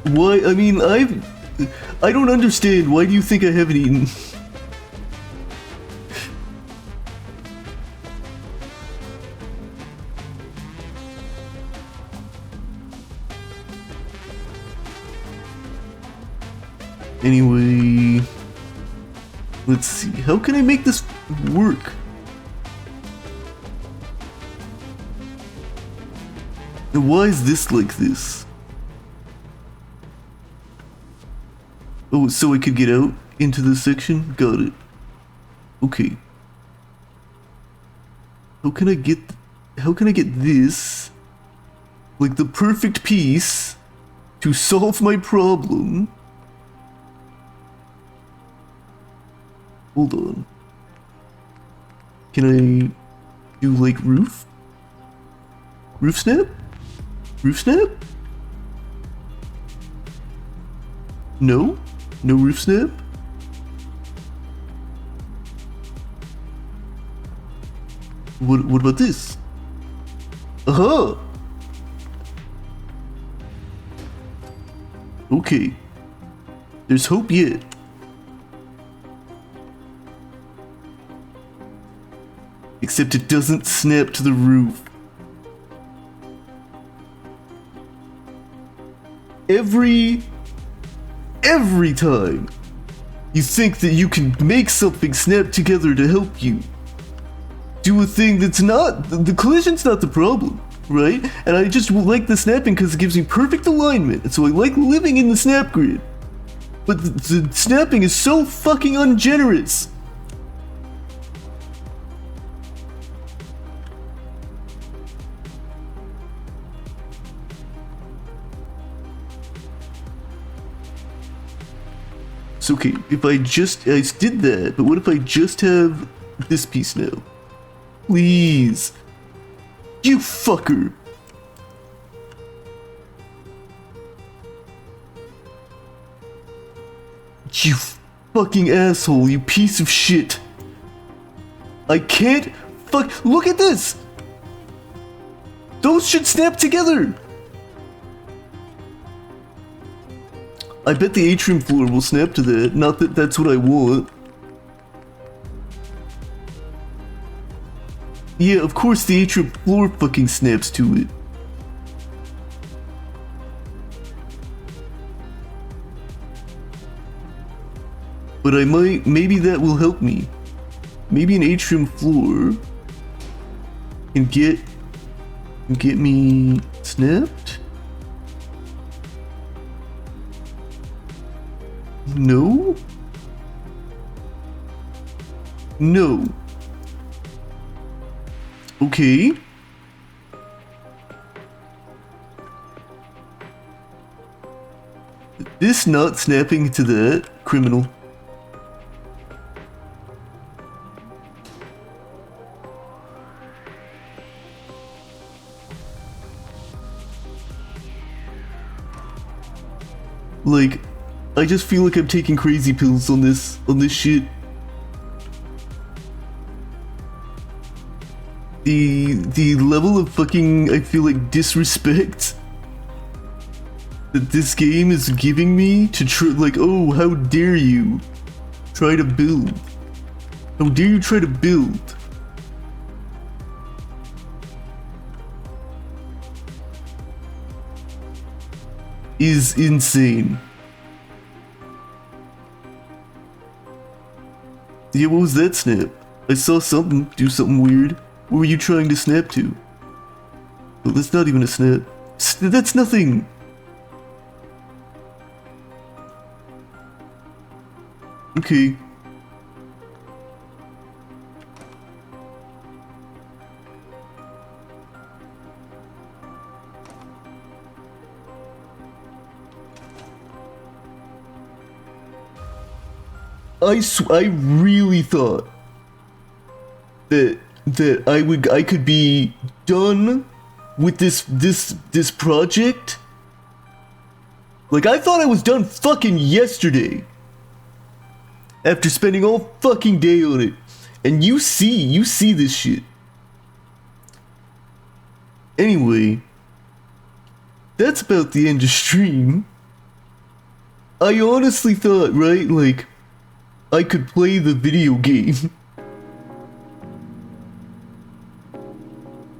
Why, I mean, I don't understand, why do you think I haven't eaten? Anyway, let's see, how can I make this work? And why is this like this? Oh, so I could get out into this section? Got it. Okay. How can I get this, like the perfect piece to solve my problem? Hold on. Can I do like roof? Roof snap? Roof snap? No? No roof snap? What about this? Aha! Okay. There's hope yet. Except it doesn't snap to the roof. Every time. You think that you can make something snap together to help you do a thing that's not, the collision's not the problem, right? And I just like the snapping because it gives me perfect alignment, and so I like living in the snap grid. But the snapping is so fucking ungenerous. So okay, if I did that, but what if I just have this piece now? Please. You fucker. You fucking asshole, you piece of shit. I can't look at this! Those should snap together! I bet the atrium floor will snap to that, not that that's what I want. Yeah, of course the atrium floor fucking snaps to it. But maybe that will help me. Maybe an atrium floor can get me snapped? No? No. Okay. This not snapping to that? Criminal. Like, I just feel like I'm taking crazy pills on this shit. The level of fucking, I feel like, disrespect that this game is giving me to like, oh, how dare you try to build? How dare you try to build? Is insane. Yeah, what was that snap? I saw something do something weird. What were you trying to snap to? Well, that's not even a snap. That's nothing! Okay. I really thought that I could be done with this project. Like, I thought I was done fucking yesterday after spending all fucking day on it. And you see this shit. Anyway, that's about the end of stream. I honestly thought, right, like, I could play the video game.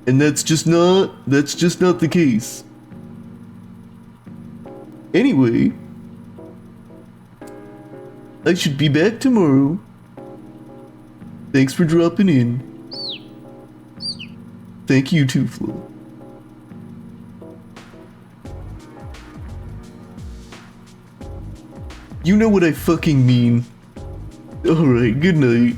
And that's just not the case. Anyway, I should be back tomorrow. Thanks for dropping in. Thank you too, Flo. You know what I fucking mean. Alright, good night.